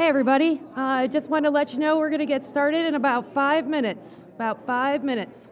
Hey everybody, I just want to let you know we're going to get started in about 5 minutes. About 5 minutes.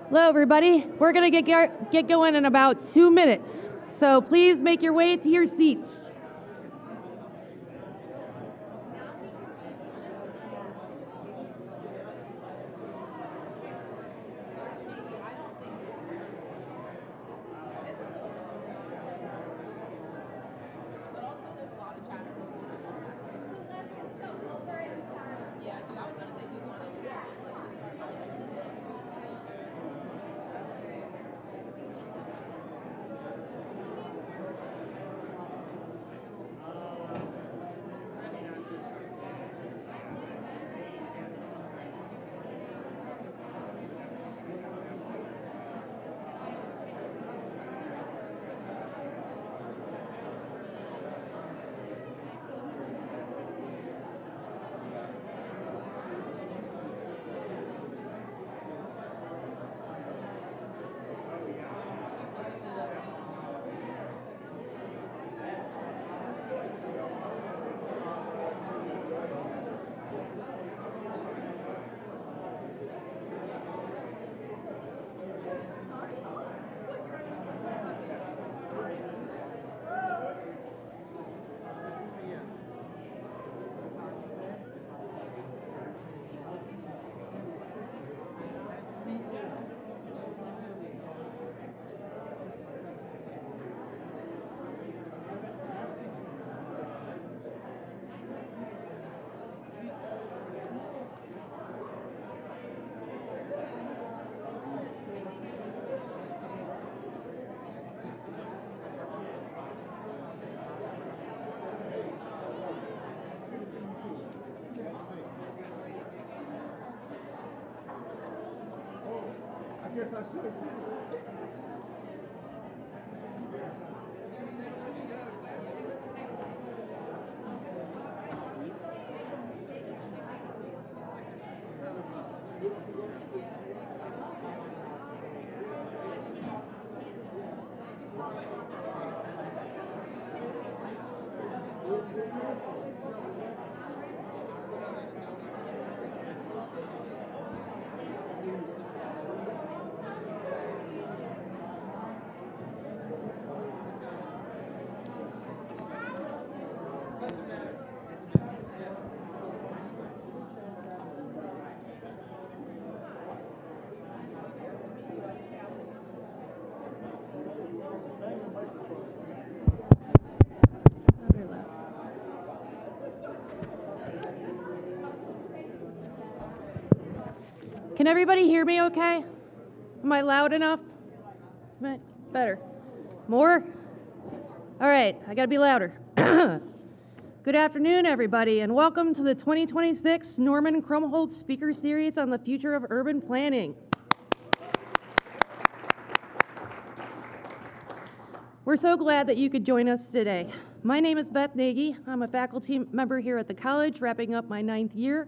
Hello, everybody. We're going to get going in about 2 minutes. So please make your way to your seats. Yes, I should. Can everybody hear me okay? Am I loud enough? Better. More? All right, I gotta be louder. Good afternoon, everybody, and welcome to the 2026 Norman Krumholz Speaker Series on the Future of Urban Planning. We're so glad that you could join us today. My name is Beth Nagy. I'm a faculty member here at the college, wrapping up my 9th year.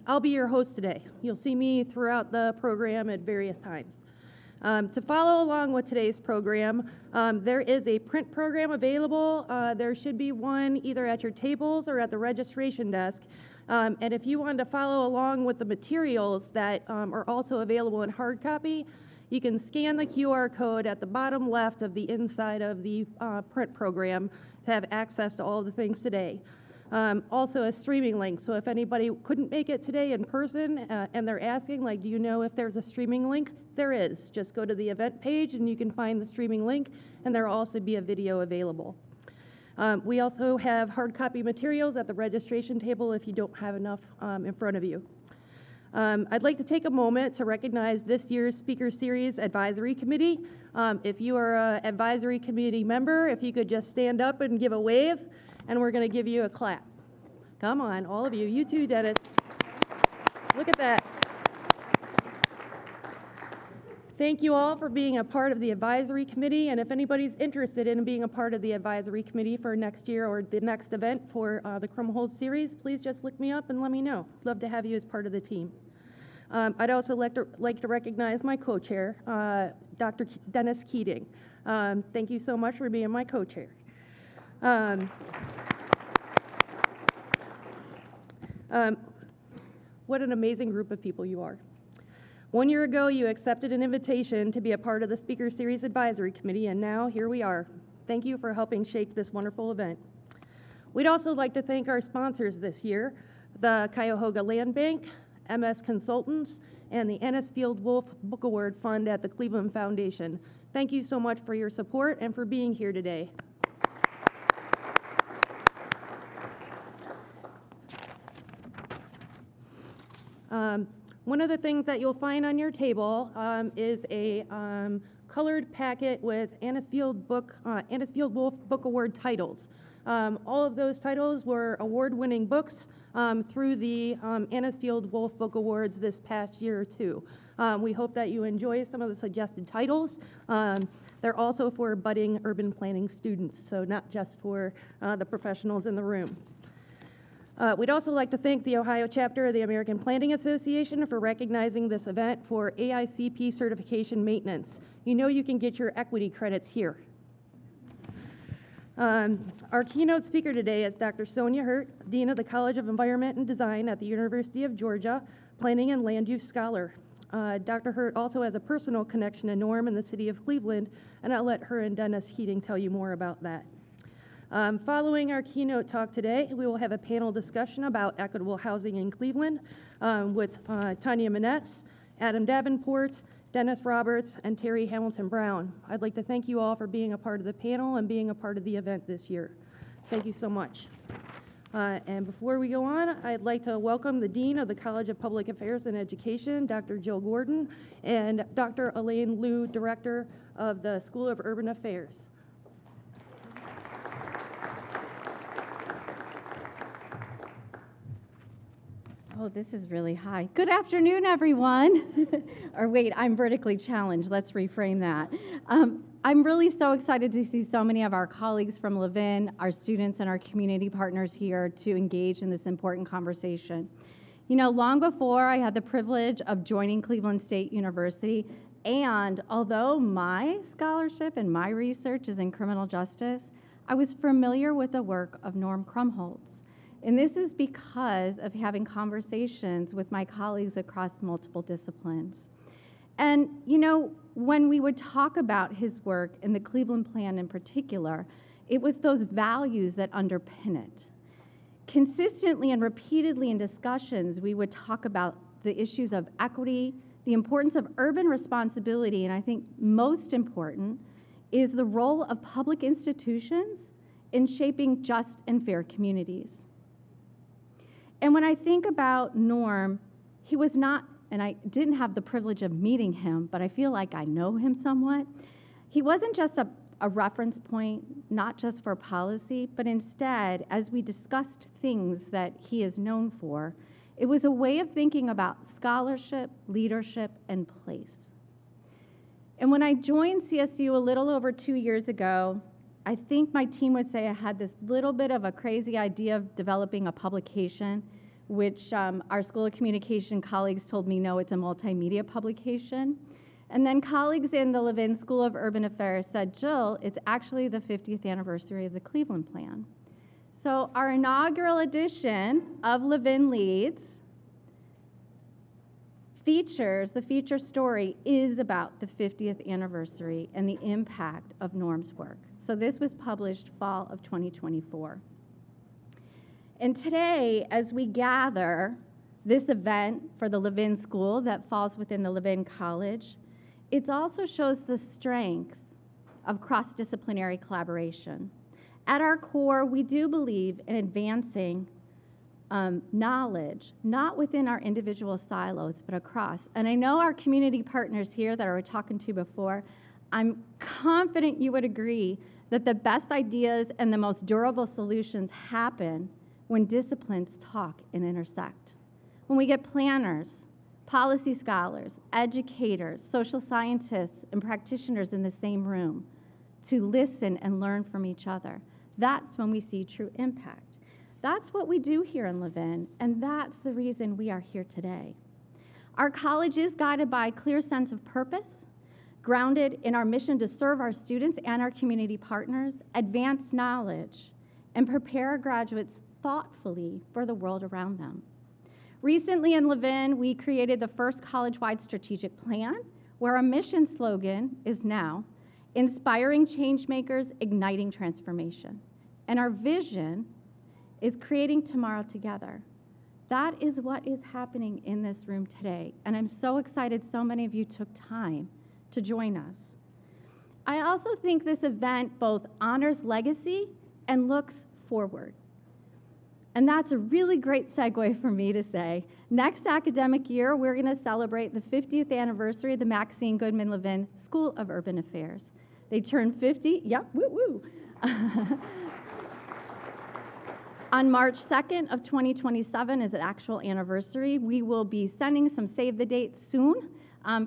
I'll be your host today. You'll see me throughout the program at various times. To follow along with today's program, there is a print program available. There should be one either at your tables or at the registration desk. And if you want to follow along with the materials that are also available in hard copy, you can scan the QR code at the bottom left of the inside of the print program to have access to all the things today. Also a streaming link, so if anybody couldn't make it today in person and they're asking, like, do you know if there's a streaming link? There is. Just go to the event page and you can find the streaming link, and there will also be a video available. We also have hard copy materials at the registration table if you don't have enough in front of you. I'd like to take a moment to recognize this year's Speaker Series Advisory Committee. If you are an advisory committee member, if you could just stand up and give a wave, and we're going to give you a clap. Come on, all of you. You too, Dennis. Look at that. Thank you all for being a part of the advisory committee, and if anybody's interested in being a part of the advisory committee for next year or the next event for the Krumholz series, please just look me up and let me know. Love to have you as part of the team. I'd also like to recognize my co-chair, Dr. Dennis Keating. Thank you so much for being my co-chair. What an amazing group of people you are. 1 year ago, you accepted an invitation to be a part of the Speaker Series Advisory Committee, and now here we are. Thank you for helping shape this wonderful event. We'd also like to thank our sponsors this year, the Cuyahoga Land Bank, MS Consultants, and the Anisfield Wolf Book Award Fund at the Cleveland Foundation. Thank you so much for your support and for being here today. One of the things that you'll find on your table is a colored packet with Anisfield Wolf Book Award titles. All of those titles were award-winning books through the Anisfield Wolf Book Awards this past year or two. We hope that you enjoy some of the suggested titles. They're also for budding urban planning students, so not just for the professionals in the room. We'd also like to thank the Ohio chapter of the American Planning Association for recognizing this event for AICP certification maintenance. You know you can get your equity credits here. Our keynote speaker today is Dr. Sonia Hirt, Dean of the College of Environment and Design at the University of Georgia, Planning and Land Use Scholar. Dr. Hirt also has a personal connection to Norm and the city of Cleveland, and I'll let her and Dennis Heating tell you more about that. Following our keynote talk today, we will have a panel discussion about equitable housing in Cleveland with Tanya Maness, Adam Davenport, Dennis Roberts, and Terry Hamilton Brown. I'd like to thank you all for being a part of the panel and being a part of the event this year. Thank you so much. And before we go on, I'd like to welcome the Dean of the College of Public Affairs and Education, Dr. Jill Gordon, and Dr. Elaine Liu, Director of the School of Urban Affairs. Oh, this is really high. Good afternoon, everyone. Or wait, I'm vertically challenged. Let's reframe that. I'm really so excited to see so many of our colleagues from Levin, our students, and our community partners here to engage in this important conversation. You know, long before I had the privilege of joining Cleveland State University, and although my scholarship and my research is in criminal justice, I was familiar with the work of Norman Krumholz. And this is because of having conversations with my colleagues across multiple disciplines. And, you know, when we would talk about his work and the Cleveland Plan in particular, it was those values that underpin it. Consistently and repeatedly in discussions, we would talk about the issues of equity, the importance of urban responsibility, and I think most important is the role of public institutions in shaping just and fair communities. And when I think about Norm, he was not, and I didn't have the privilege of meeting him, but I feel like I know him somewhat. He wasn't just a reference point, not just for policy, but instead, as we discussed things that he is known for, it was a way of thinking about scholarship, leadership, and place. And when I joined CSU a little over 2 years ago, I think my team would say I had this little bit of a crazy idea of developing a publication, which our School of Communication colleagues told me, no, it's a multimedia publication. And then colleagues in the Levin School of Urban Affairs said, Jill, it's actually the 50th anniversary of the Cleveland Plan. So our inaugural edition of Levin Leads the feature story is about the 50th anniversary and the impact of Norm's work. So this was published fall of 2024. And today, as we gather this event for the Levin School that falls within the Levin College, it also shows the strength of cross-disciplinary collaboration. At our core, we do believe in advancing knowledge, not within our individual silos, but across. And I know our community partners here that I was talking to before, I'm confident you would agree that the best ideas and the most durable solutions happen when disciplines talk and intersect. When we get planners, policy scholars, educators, social scientists, and practitioners in the same room to listen and learn from each other, that's when we see true impact. That's what we do here in Levin, and that's the reason we are here today. Our college is guided by a clear sense of purpose, grounded in our mission to serve our students and our community partners, advance knowledge, and prepare our graduates thoughtfully for the world around them. Recently in Levin, we created the first college-wide strategic plan where our mission slogan is now, inspiring change makers, igniting transformation. And our vision is creating tomorrow together. That is what is happening in this room today. And I'm so excited so many of you took time to join us. I also think this event both honors legacy and looks forward. And that's a really great segue for me to say, next academic year, we're going to celebrate the 50th anniversary of the Maxine Goodman Levin School of Urban Affairs. They turned 50, yep, woo woo. On March 2nd of 2027 is an actual anniversary. We will be sending some save the dates soon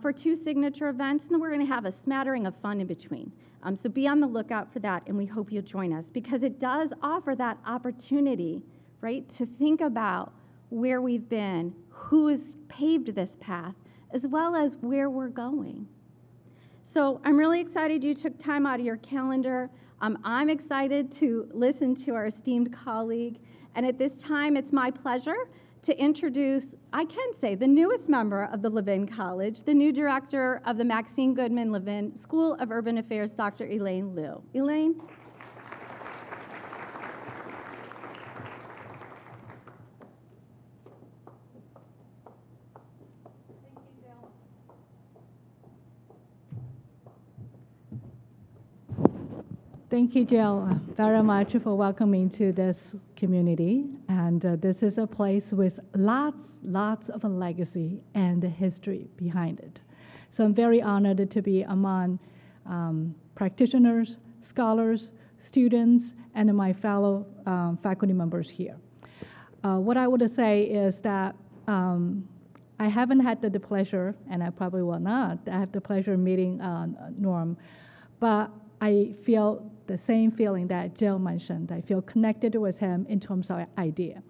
for 2 signature events, and then we're going to have a smattering of fun in between. So be on the lookout for that, and we hope you'll join us because it does offer that opportunity, right, to think about where we've been, who has paved this path, as well as where we're going. So I'm really excited you took time out of your calendar. I'm excited to listen to our esteemed colleague. And at this time, it's my pleasure to introduce, I can say, the newest member of the Levin College, the new director of the Maxine Goodman Levin School of Urban Affairs, Dr. Elaine Liu. Elaine? Thank you, Jill, very much for welcoming to this community. And this is a place with lots of legacy and history behind it. So I'm very honored to be among practitioners, scholars, students, and my fellow faculty members here. What I would say is that I haven't had the pleasure, and I probably will not, I have the pleasure of meeting Norm, but I feel the same feeling that Jill mentioned. I feel connected with him in terms of idea.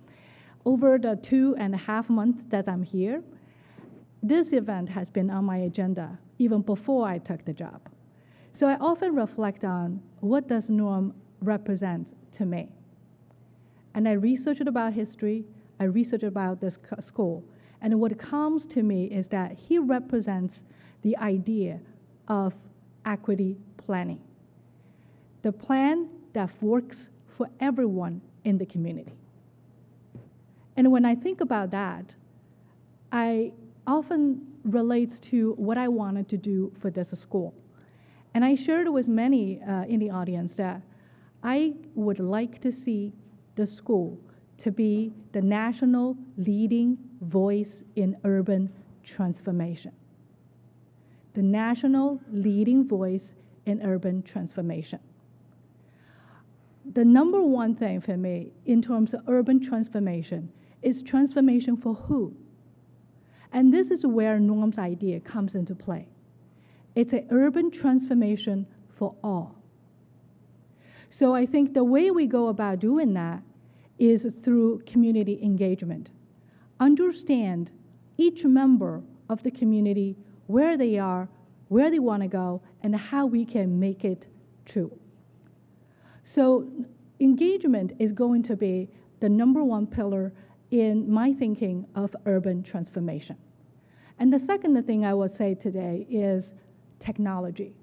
Over the 2.5 months that I'm here, this event has been on my agenda even before I took the job. So I often reflect on what does Norm represent to me. And I researched about history, I researched about this school, and what comes to me is that he represents the idea of equity planning. The plan that works for everyone in the community. And when I think about that, I often relate to what I wanted to do for this school. And I shared with many in the audience that I would like to see the school to be the national leading voice in urban transformation. The national leading voice in urban transformation. The number one thing for me in terms of urban transformation is transformation for who? And this is where Norm's idea comes into play. It's an urban transformation for all. So I think the way we go about doing that is through community engagement. Understand each member of the community, where they are, where they want to go, and how we can make it true. So engagement is going to be the number one pillar in my thinking of urban transformation. And the second thing I would say today is technology.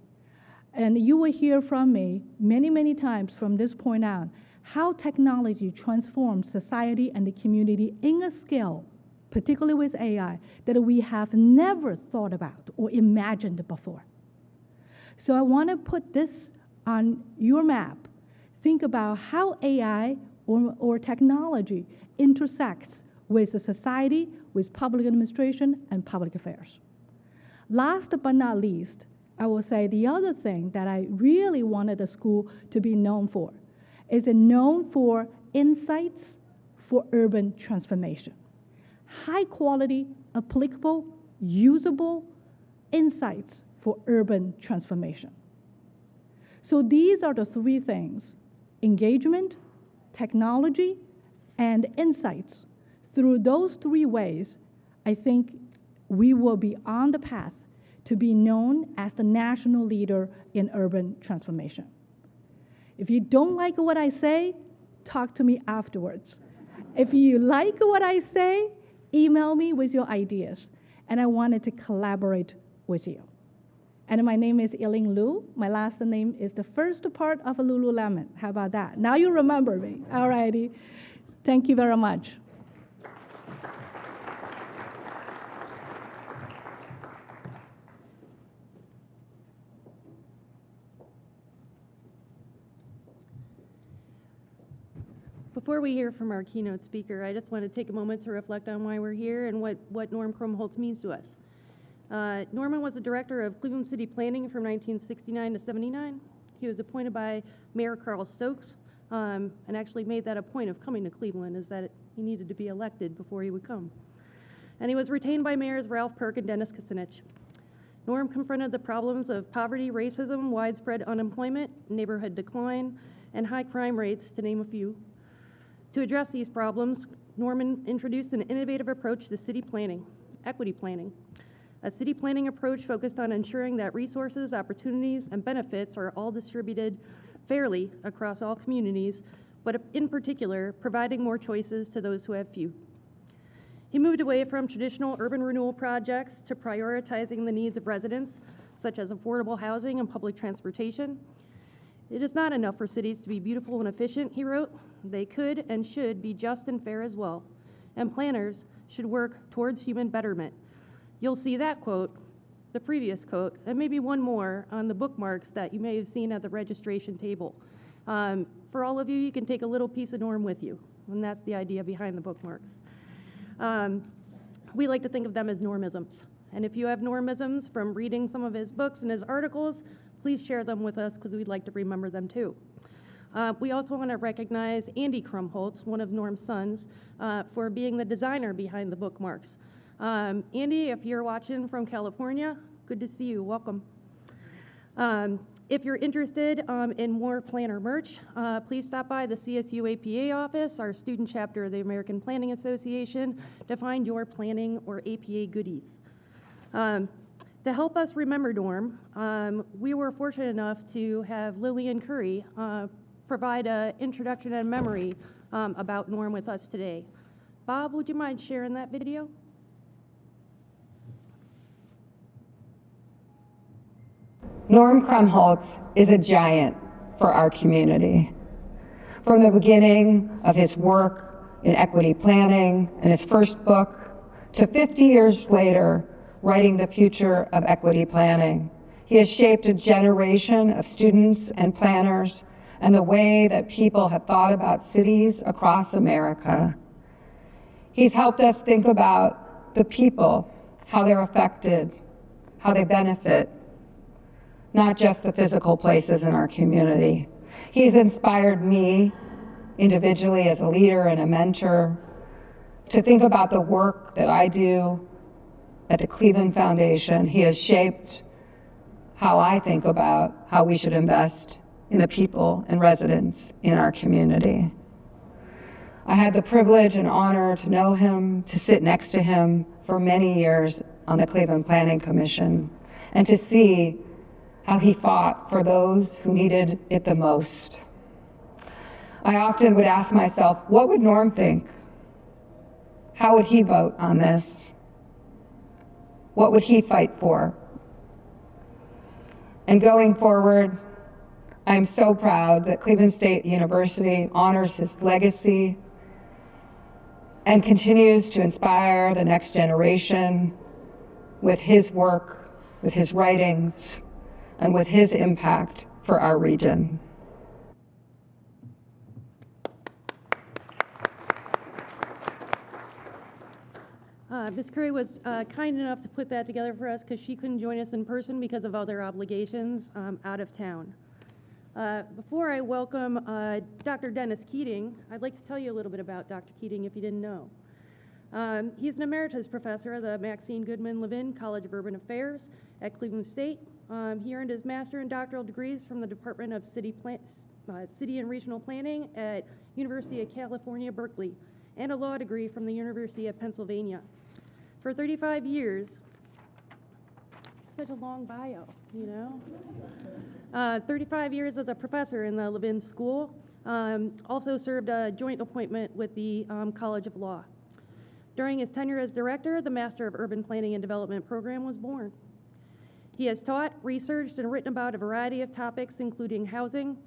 And you will hear from me many times from this point on how technology transforms society and the community in a scale, particularly with AI, that we have never thought about or imagined before. So I want to put this on your map. Think about how AI or technology intersects with the society, with public administration, and public affairs. Last but not least, I will say the other thing that I really wanted the school to be known for is known for insights for urban transformation. High quality, applicable, usable insights for urban transformation. So these are the 3 things: engagement, technology, and insights. Through those 3 ways, I think we will be on the path to be known as the national leader in urban transformation. If you don't like what I say, talk to me afterwards. If you like what I say, email me with your ideas, and I wanted to collaborate with you. And my name is Eileen Liu. My last name is the first part of Lululemon. How about that? Now you remember me. All righty. Thank you very much. Before we hear from our keynote speaker, I just want to take a moment to reflect on why we're here and what Norm Krumholz means to us. Norman was the director of Cleveland City Planning from 1969 to 79. He was appointed by Mayor Carl Stokes and actually made that a point of coming to Cleveland, is that he needed to be elected before he would come. And he was retained by mayors Ralph Perk and Dennis Kucinich. Norm confronted the problems of poverty, racism, widespread unemployment, neighborhood decline, and high crime rates, to name a few. To address these problems, Norman introduced an innovative approach to city planning, equity planning. A city planning approach focused on ensuring that resources, opportunities, and benefits are all distributed fairly across all communities, but in particular, providing more choices to those who have few. He moved away from traditional urban renewal projects to prioritizing the needs of residents, such as affordable housing and public transportation. It is not enough for cities to be beautiful and efficient, he wrote. They could and should be just and fair as well. And planners should work towards human betterment. You'll see that quote, the previous quote, and maybe one more on the bookmarks that you may have seen at the registration table. For all of you, you can take a little piece of Norm with you, and that's the idea behind the bookmarks. We like to think of them as normisms. And if you have normisms from reading some of his books and his articles, please share them with us because we'd like to remember them too. We also want to recognize Andy Krumholz, one of Norm's sons, for being the designer behind the bookmarks. Andy, if you're watching from California, good to see you, welcome. If you're interested in more planner merch, please stop by the CSU APA office, our student chapter of the American Planning Association, to find your planning or APA goodies. To help us remember Norm, we were fortunate enough to have Lillian Curry provide an introduction and memory about Norm with us today. Bob, would you mind sharing that video? Norm Krumholz is a giant for our community. From the beginning of his work in equity planning and his first book, to 50 years later, writing The Future of Equity Planning, he has shaped a generation of students and planners and the way that people have thought about cities across America. He's helped us think about the people, how they're affected, how they benefit, not just the physical places in our community. He's inspired me individually as a leader and a mentor to think about the work that I do at the Cleveland Foundation. He has shaped how I think about how we should invest in the people and residents in our community. I had the privilege and honor to know him, to sit next to him for many years on the Cleveland Planning Commission, and to see how he fought for those who needed it the most. I often would ask myself, what would Norm think? How would he vote on this? What would he fight for? And going forward, I'm so proud that Cleveland State University honors his legacy and continues to inspire the next generation with his work, with his writings, and with his impact for our region. Ms. Curry was kind enough to put that together for us because she couldn't join us in person because of other obligations out of town. Before I welcome Dr. Dennis Keating, I'd like to tell you a little bit about Dr. Keating if you didn't know. He's an emeritus professor of the Maxine Goodman Levin College of Urban Affairs at Cleveland State. He earned his master and doctoral degrees from the Department of City and Regional Planning at University of California, Berkeley, and a law degree from the University of Pennsylvania. For 35 years, such a long bio, you know? 35 years as a professor in the Levin School, also served a joint appointment with the College of Law. During his tenure as director, the Master of Urban Planning and Development program was born. He has taught, researched, and written about a variety of topics, including housing,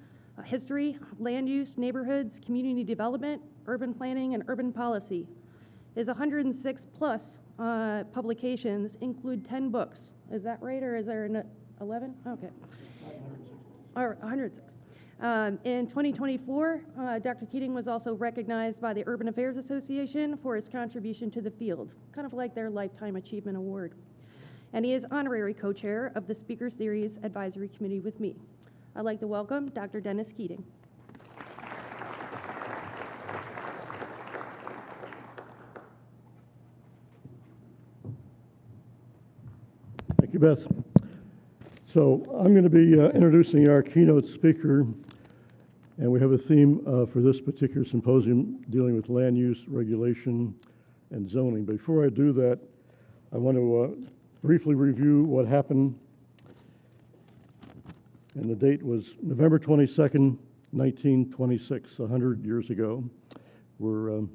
history, land use, neighborhoods, community development, urban planning, and urban policy. His 106 plus publications include 10 books. Is that right, or is there 11? Okay. Or 106. In 2024, Dr. Keating was also recognized by the Urban Affairs Association for his contribution to the field, kind of like their Lifetime Achievement Award. And he is honorary co-chair of the Speaker Series Advisory Committee with me. I'd like to welcome Dr. Dennis Keating. Thank you, Beth. So I'm going to be introducing our keynote speaker, and we have a theme for this particular symposium dealing with land use, regulation, and zoning. Before I do that, I want to briefly review what happened, and the date was November 22nd, 1926, 100 years ago. We're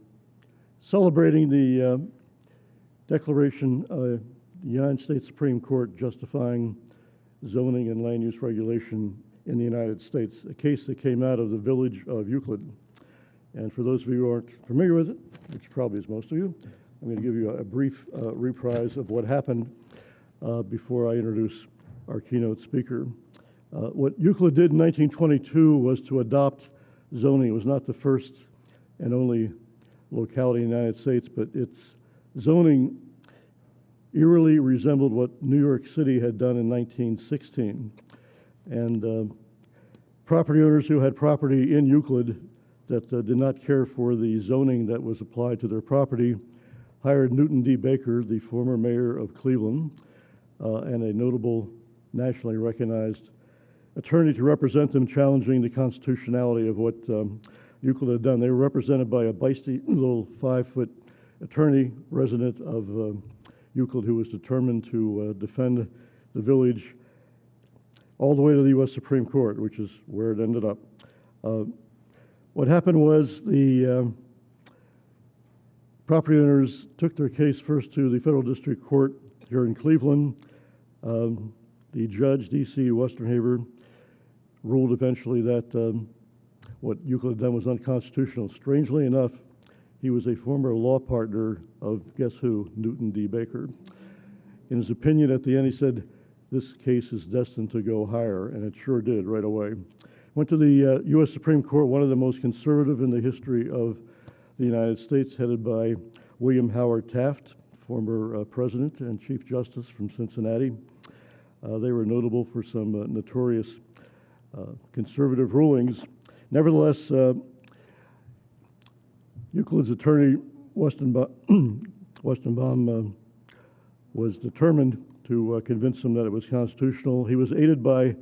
celebrating the declaration of the United States Supreme Court justifying zoning and land use regulation in the United States, a case that came out of the Village of Euclid. And for those of you who aren't familiar with it, which probably is most of you, I'm going to give you a brief reprise of what happened before I introduce our keynote speaker. What Euclid did in 1922 was to adopt zoning. It was not the first and only locality in the United States, but its zoning eerily resembled what New York City had done in 1916. And property owners who had property in Euclid that did not care for the zoning that was applied to their property hired Newton D. Baker, the former mayor of Cleveland, and a notable nationally recognized attorney to represent them, challenging the constitutionality of what Euclid had done. They were represented by a feisty little 5-foot attorney, resident of Euclid, who was determined to defend the village all the way to the U.S. Supreme Court, which is where it ended up. What happened was the property owners took their case first to the Federal District Court here in Cleveland. The judge, D.C. Westenhaver, ruled eventually that what Euclid had done was unconstitutional. Strangely enough, he was a former law partner of, guess who, Newton D. Baker. In his opinion at the end, he said, this case is destined to go higher, and it sure did right away. Went to the U.S. Supreme Court, one of the most conservative in the history of the United States, headed by William Howard Taft, former president and Chief Justice from Cincinnati. They were notable for some notorious conservative rulings. Nevertheless, Euclid's attorney, Westenbaum, was determined to convince him that it was constitutional. He was aided by,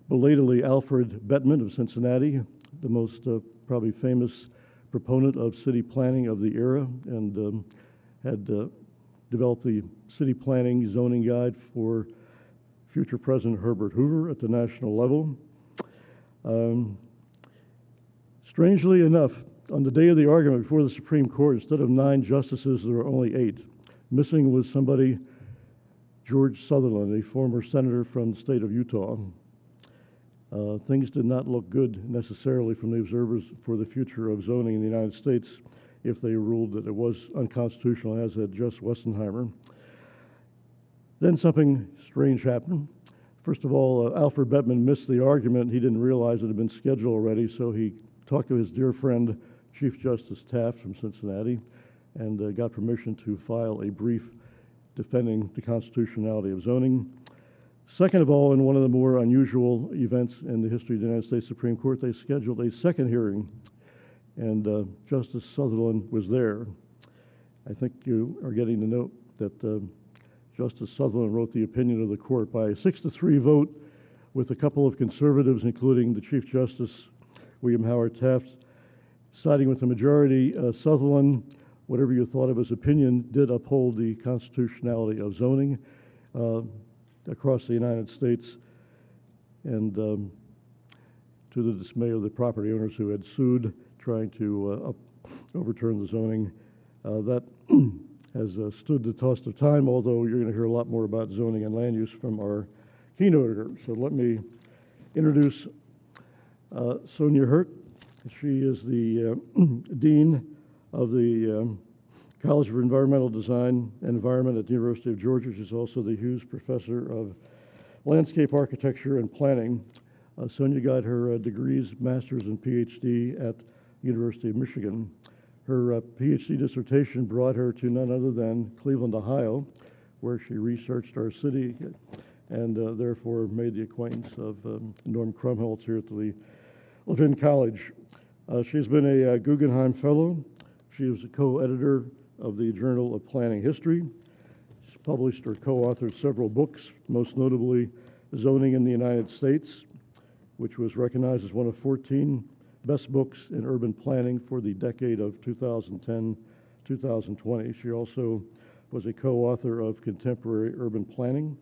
belatedly, Alfred Bettman of Cincinnati, the most probably famous proponent of city planning of the era, and had developed the city planning zoning guide for future President Herbert Hoover at the national level. Strangely enough, on the day of the argument before the Supreme Court, instead of 9 justices, there were only 8. Missing was somebody, George Sutherland, a former senator from the state of Utah. Things did not look good necessarily from the observers for the future of zoning in the United States if they ruled that it was unconstitutional, as had Just Westenheimer. Then something strange happened. First of all, Alfred Bettman missed the argument. He didn't realize it had been scheduled already, so he talked to his dear friend, Chief Justice Taft from Cincinnati, and got permission to file a brief defending the constitutionality of zoning. Second of all, in one of the more unusual events in the history of the United States Supreme Court, they scheduled a second hearing, and Justice Sutherland was there. I think you are getting the note that Justice Sutherland wrote the opinion of the court by a 6-3 vote, with a couple of conservatives, including the Chief Justice, William Howard Taft, siding with the majority. Sutherland, whatever you thought of his opinion, did uphold the constitutionality of zoning across the United States, and to the dismay of the property owners who had sued, trying to overturn the zoning. That has stood the test of time, although you're going to hear a lot more about zoning and land use from our keynoter. So let me introduce Sonia Hirt. She is the Dean of the College of Environmental Design and Environment at the University of Georgia. She's also the Hughes Professor of Landscape Architecture and Planning. Sonia got her degrees, master's and PhD at University of Michigan. Her PhD dissertation brought her to none other than Cleveland, Ohio, where she researched our city and therefore made the acquaintance of Norman Krumholz here at the Levin College. She's been a Guggenheim Fellow. She was a co-editor of the Journal of Planning History. She's published or co-authored several books, most notably Zoning in the United States, which was recognized as one of 14 best books in urban planning for the decade of 2010-2020. She also was a co-author of Contemporary Urban Planning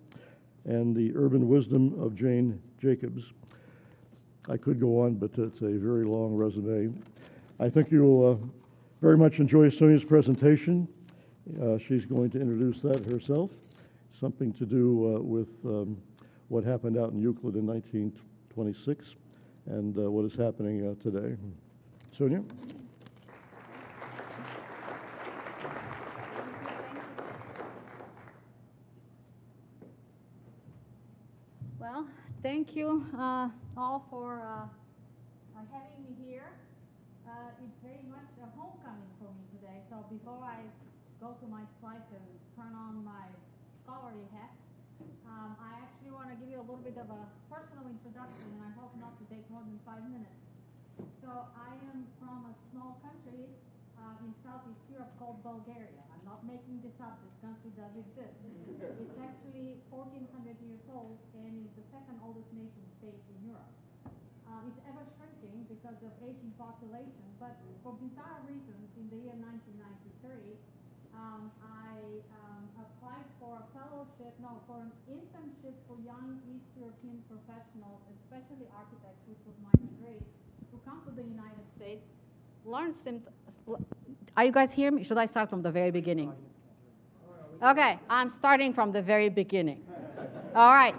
and The Urban Wisdom of Jane Jacobs. I could go on, but it's a very long resume. I think you will very much enjoy Sonia's presentation. She's going to introduce that herself, something to do with what happened out in Euclid in 1926 and what is happening today. Sonia? Well, thank you all for having me here. It's very much a homecoming for me today. So before I go to my slides and turn on my scholarly hat, I actually want to give you a little bit of a personal introduction, and I hope not to take more than 5 minutes. So I am from a small country in Southeast Europe called Bulgaria. I'm not making this up. This country does exist. It's actually 1,400 years old and is the second oldest nation state in Europe. It's ever shrinking because of aging population, but for bizarre reasons, in the year 1993, I applied for a for an internship for young East European professionals, especially architects, which was my degree, to come to the United States, learn Are you guys hear me? Should I start from the very beginning? Okay, I'm starting from the very beginning. All right.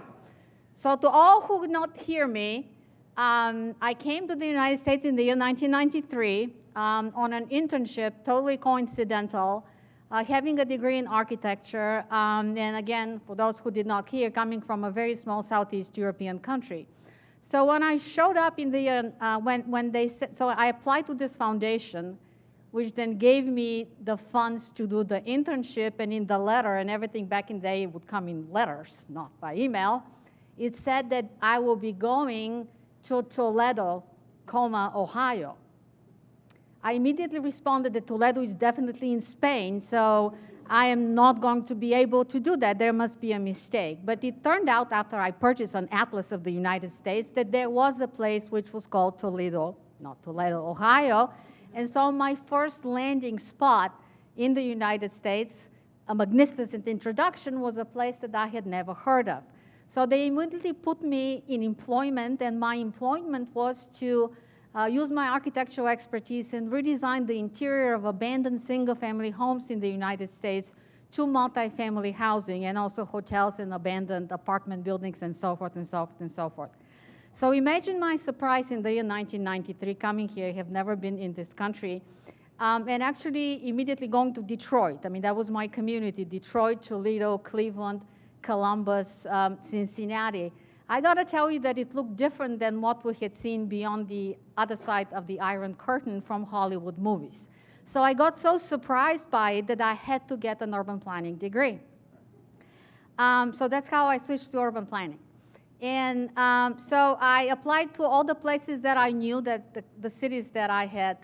So to all who could not hear me, I came to the United States in the year 1993 on an internship, totally coincidental, having a degree in architecture, and again, for those who did not hear, coming from a very small Southeast European country. So when I showed up in the, when they said, so I applied to this foundation, which then gave me the funds to do the internship, and in the letter, and everything back in the day would come in letters, not by email, it said that I will be going to Toledo, Ohio. I immediately responded that Toledo is definitely in Spain, so I am not going to be able to do that. There must be a mistake. But it turned out after I purchased an atlas of the United States that there was a place which was called Toledo, not Toledo, Ohio. And so my first landing spot in the United States, a magnificent introduction, was a place that I had never heard of. So they immediately put me in employment, and my employment was to use my architectural expertise and redesign the interior of abandoned single-family homes in the United States to multifamily housing, and also hotels and abandoned apartment buildings, and so forth and so forth and so forth. So imagine my surprise in the year 1993, coming here. I have never been in this country, and actually immediately going to Detroit. I mean, that was my community: Detroit, Toledo, Cleveland, Columbus, Cincinnati. I got to tell you that it looked different than what we had seen beyond the other side of the Iron Curtain from Hollywood movies. So I got so surprised by it that I had to get an urban planning degree. So that's how I switched to urban planning. And so I applied to all the places that I knew, that the cities that I had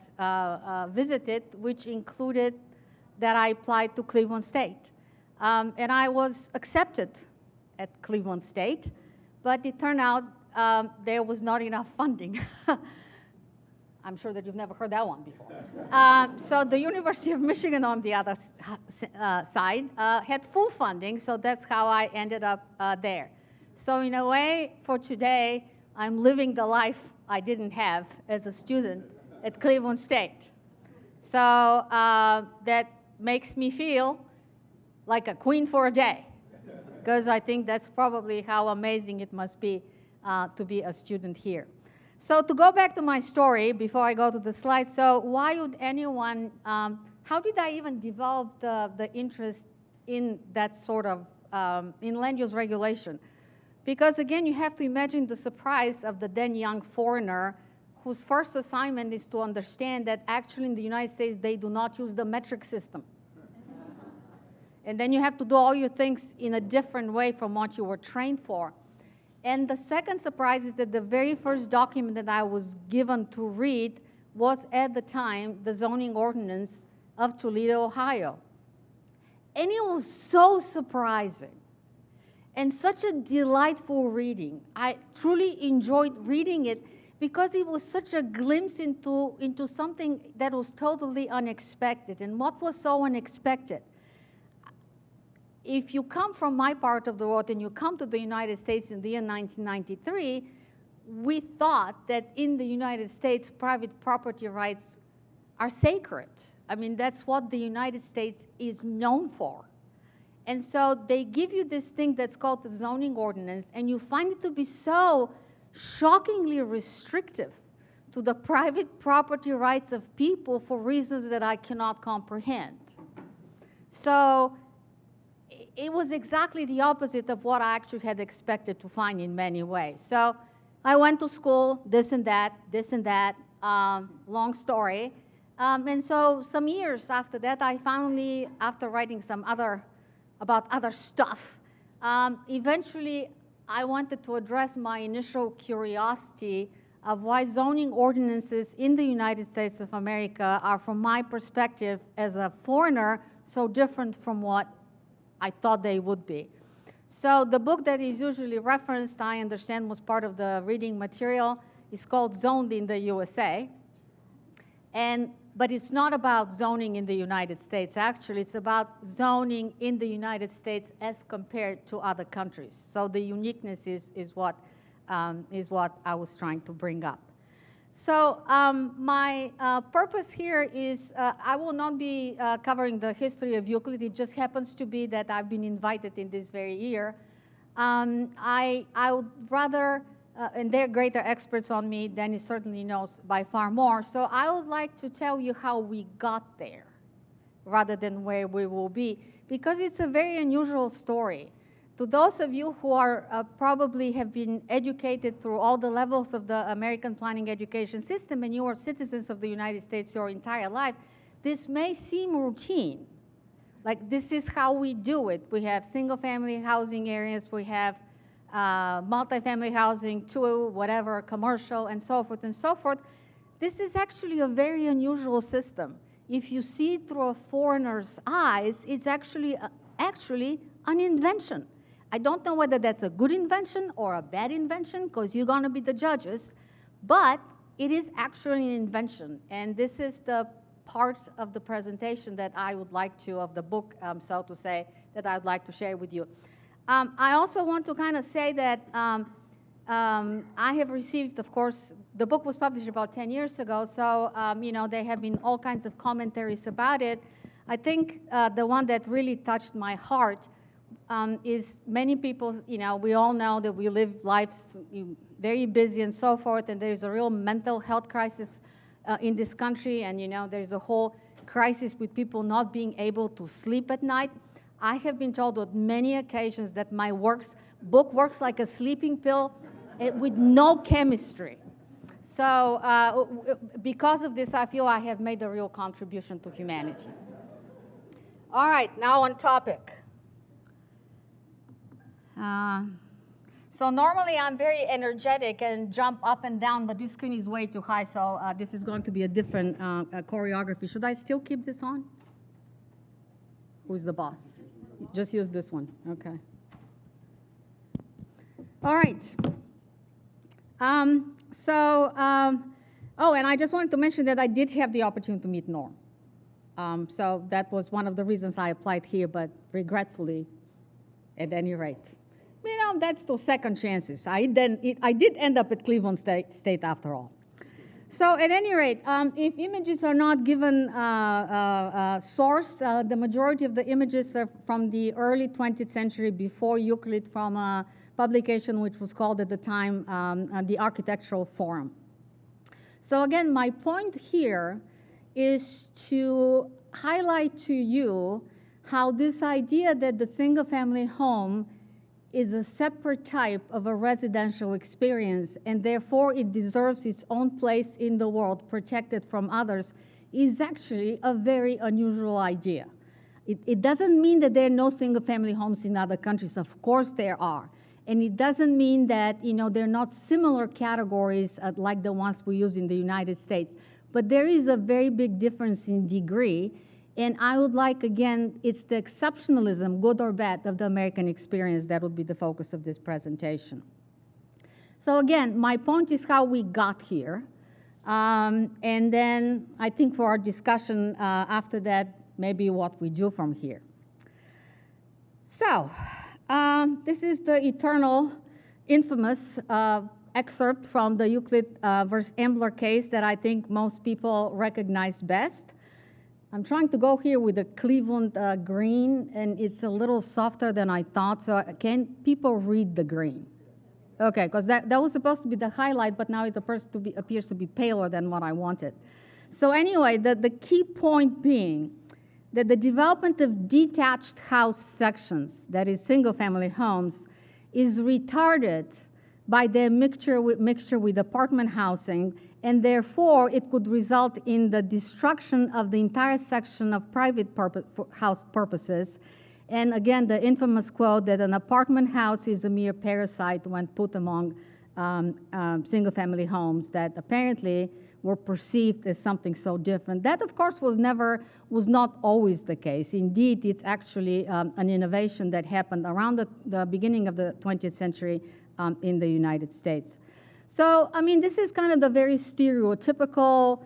visited, which included that I applied to Cleveland State. And I was accepted at Cleveland State, but it turned out there was not enough funding. I'm sure that you've never heard that one before. So the University of Michigan on the other side had full funding, so that's how I ended up there. So in a way, for today, I'm living the life I didn't have as a student at Cleveland State. So that makes me feel like a queen for a day, because I think that's probably how amazing it must be to be a student here. So to go back to my story before I go to the slides, so why would anyone, how did I even develop the interest in that sort of, in land use regulation? Because again, you have to imagine the surprise of the then young foreigner whose first assignment is to understand that actually in the United States, they do not use the metric system. And then you have to do all your things in a different way from what you were trained for. And the second surprise is that the very first document that I was given to read was at the time the zoning ordinance of Toledo, Ohio. And it was so surprising and such a delightful reading. I truly enjoyed reading it because it was such a glimpse into something that was totally unexpected. And what was so unexpected? If you come from my part of the world and you come to the United States in the year 1993, we thought that in the United States, private property rights are sacred. I mean, that's what the United States is known for. And so they give you this thing that's called the zoning ordinance, and you find it to be so shockingly restrictive to the private property rights of people for reasons that I cannot comprehend. So it was exactly the opposite of what I actually had expected to find in many ways. So I went to school, this and that, long story. And so some years after that, I finally, after writing some about other stuff, eventually I wanted to address my initial curiosity of why zoning ordinances in the United States of America are, from my perspective as a foreigner, so different from what I thought they would be. So the book that is usually referenced, I understand, was part of the reading material. It's called Zoned in the USA. But it's not about zoning in the United States. Actually, it's about zoning in the United States as compared to other countries. So the uniqueness is what I was trying to bring up. So my purpose here is I will not be covering the history of Euclid. It just happens to be that I've been invited in this very year. I would rather, and they're greater experts on me, Danny certainly knows by far more. So I would like to tell you how we got there rather than where we will be, because it's a very unusual story. To those of you who are probably have been educated through all the levels of the American planning education system, and you are citizens of the United States your entire life, this may seem routine. Like, this is how we do it. We have single-family housing areas, we have multifamily housing, too, whatever, commercial, and so forth and so forth. This is actually a very unusual system. If you see it through a foreigner's eyes, it's actually an invention. I don't know whether that's a good invention or a bad invention, because you're going to be the judges, but it is actually an invention. And this is the part of the presentation that I would like to, of the book, so to say, that I'd like to share with you. I also want to kind of say that I have received, of course, the book was published about 10 years ago, so you know, there have been all kinds of commentaries about it. I think the one that really touched my heart is many people, you know, we all know that we live lives very busy and so forth, and there's a real mental health crisis in this country, and you know, there's a whole crisis with people not being able to sleep at night. I have been told on many occasions that my book works like a sleeping pill with no chemistry. So because of this, I feel I have made a real contribution to humanity. All right, now on topic. So normally I'm very energetic and jump up and down, but this screen is way too high, so this is going to be a different choreography. Should I still keep this on? Who's the boss? Just use this one, okay. All right. Oh, and I just wanted to mention that I did have the opportunity to meet Norm. So that was one of the reasons I applied here, but regretfully, at any rate. You know, that's those second chances. I did end up at Cleveland State after all. So at any rate, if images are not given source, the majority of the images are from the early 20th century before Euclid, from a publication which was called at the time the Architectural Forum. So again, my point here is to highlight to you how this idea that the single-family home is a separate type of a residential experience, and therefore it deserves its own place in the world, protected from others, is actually a very unusual idea. It doesn't mean that there are no single-family homes in other countries. Of course there are. And it doesn't mean that, you know, they're not similar categories like the ones we use in the United States. But there is a very big difference in degree. And I would like, again, it's the exceptionalism, good or bad, of the American experience that would be the focus of this presentation. So again, my point is how we got here. And then I think for our discussion after that, maybe what we do from here. So this is the eternal, infamous excerpt from the Euclid versus Ambler case that I think most people recognize best. I'm trying to go here with the Cleveland green, and it's a little softer than I thought, so can people read the green? Okay, because that was supposed to be the highlight, but now it appears to be paler than what I wanted. So anyway, the key point being that the development of detached house sections, that is single-family homes, is retarded by their mixture with apartment housing, and therefore it could result in the destruction of the entire section of private house purposes. And again, the infamous quote that an apartment house is a mere parasite when put among single-family homes that apparently were perceived as something so different. That, of course, was not always the case. Indeed, it's actually an innovation that happened around the beginning of the 20th century in the United States. So, I mean, this is kind of the very stereotypical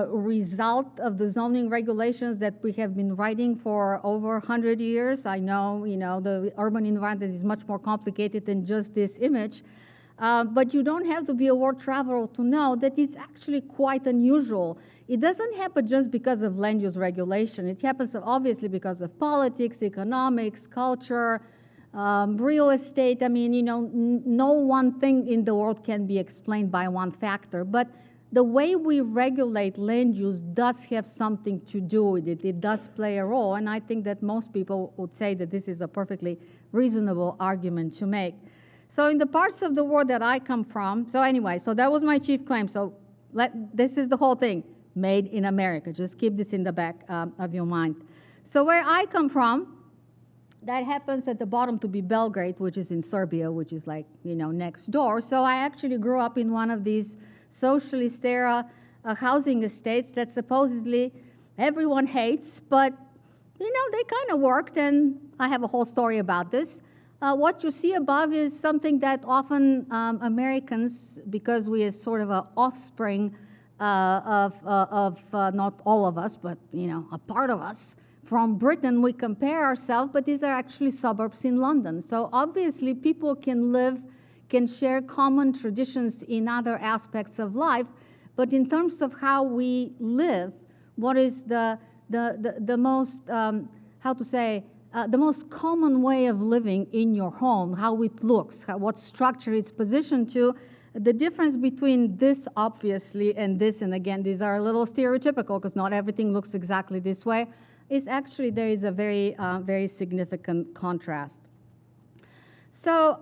result of the zoning regulations that we have been writing for over 100 years. I know, you know, the urban environment is much more complicated than just this image. But you don't have to be a world traveler to know that it's actually quite unusual. It doesn't happen just because of land use regulation. It happens obviously because of politics, economics, culture, real estate. I mean, you know, no one thing in the world can be explained by one factor. But the way we regulate land use does have something to do with it. It does play a role. And I think that most people would say that this is a perfectly reasonable argument to make. So in the parts of the world that I come from, so anyway, so that was my chief claim. So this is the whole thing, made in America. Just keep this in the back of your mind. So where I come from, that happens at the bottom to be Belgrade, which is in Serbia, which is like, you know, next door. So I actually grew up in one of these socialist-era housing estates that supposedly everyone hates, but, you know, they kind of worked, and I have a whole story about this. What you see above is something that often Americans, because we are sort of an offspring of not all of us, but, you know, a part of us, from Britain, we compare ourselves, but these are actually suburbs in London. So obviously people can share common traditions in other aspects of life, but in terms of how we live, what is the most, the most common way of living in your home, how it looks, what structure it's positioned to, the difference between this, obviously, and this, and again, these are a little stereotypical because not everything looks exactly this way, is actually there is a very, very significant contrast. So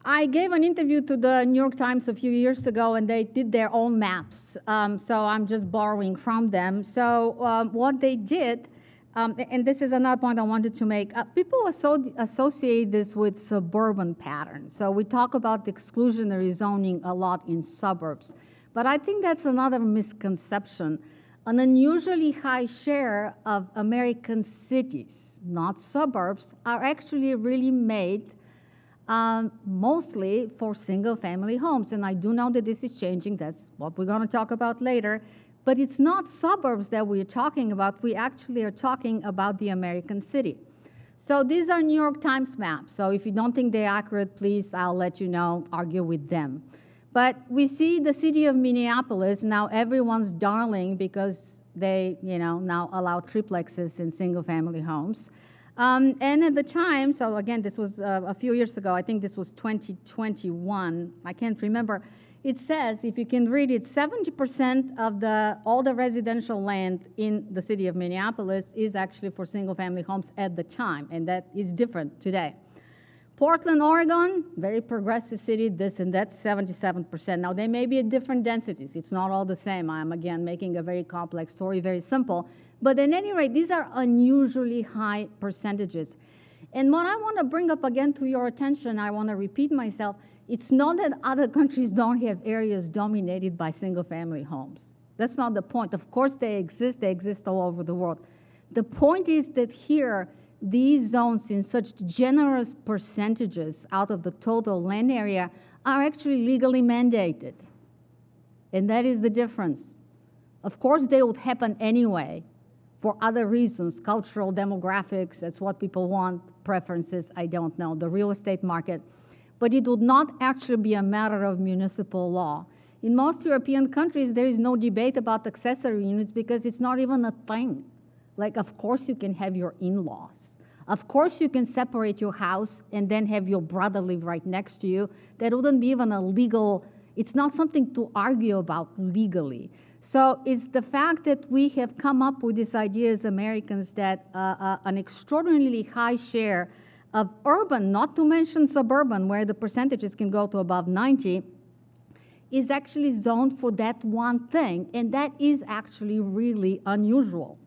I gave an interview to the New York Times a few years ago, and they did their own maps. So I'm just borrowing from them. So what they did, and this is another point I wanted to make. People associate this with suburban patterns. So we talk about the exclusionary zoning a lot in suburbs. But I think that's another misconception. An unusually high share of American cities, not suburbs, are actually really made mostly for single-family homes. And I do know that this is changing. That's what we're going to talk about later. But it's not suburbs that we're talking about. We actually are talking about the American city. So these are New York Times maps. So if you don't think they're accurate, please, I'll let you know, argue with them. But we see the city of Minneapolis, now everyone's darling because they, now allow triplexes in single-family homes. And at the time, so again, this was a few years ago, I think this was 2021, I can't remember. It says, if you can read it, 70% of all the residential land in the city of Minneapolis is actually for single-family homes at the time, and that is different today. Portland, Oregon, very progressive city, this and that's 77%. Now, they may be at different densities. It's not all the same. I'm, again, making a very complex story, very simple. But at any rate, these are unusually high percentages. And what I want to bring up again to your attention, I want to repeat myself, it's not that other countries don't have areas dominated by single-family homes. That's not the point. Of course, they exist all over the world. The point is that here, these zones in such generous percentages out of the total land area are actually legally mandated. And that is the difference. Of course, they would happen anyway for other reasons, cultural, demographics, that's what people want, preferences, I don't know, the real estate market. But it would not actually be a matter of municipal law. In most European countries, there is no debate about accessory units because it's not even a thing. Like, of course you can have your in-laws. Of course you can separate your house and then have your brother live right next to you. That wouldn't be even a legal, it's not something to argue about legally. So it's the fact that we have come up with this idea as Americans that an extraordinarily high share of urban, not to mention suburban, where the percentages can go to above 90, is actually zoned for that one thing, and that is actually really unusual.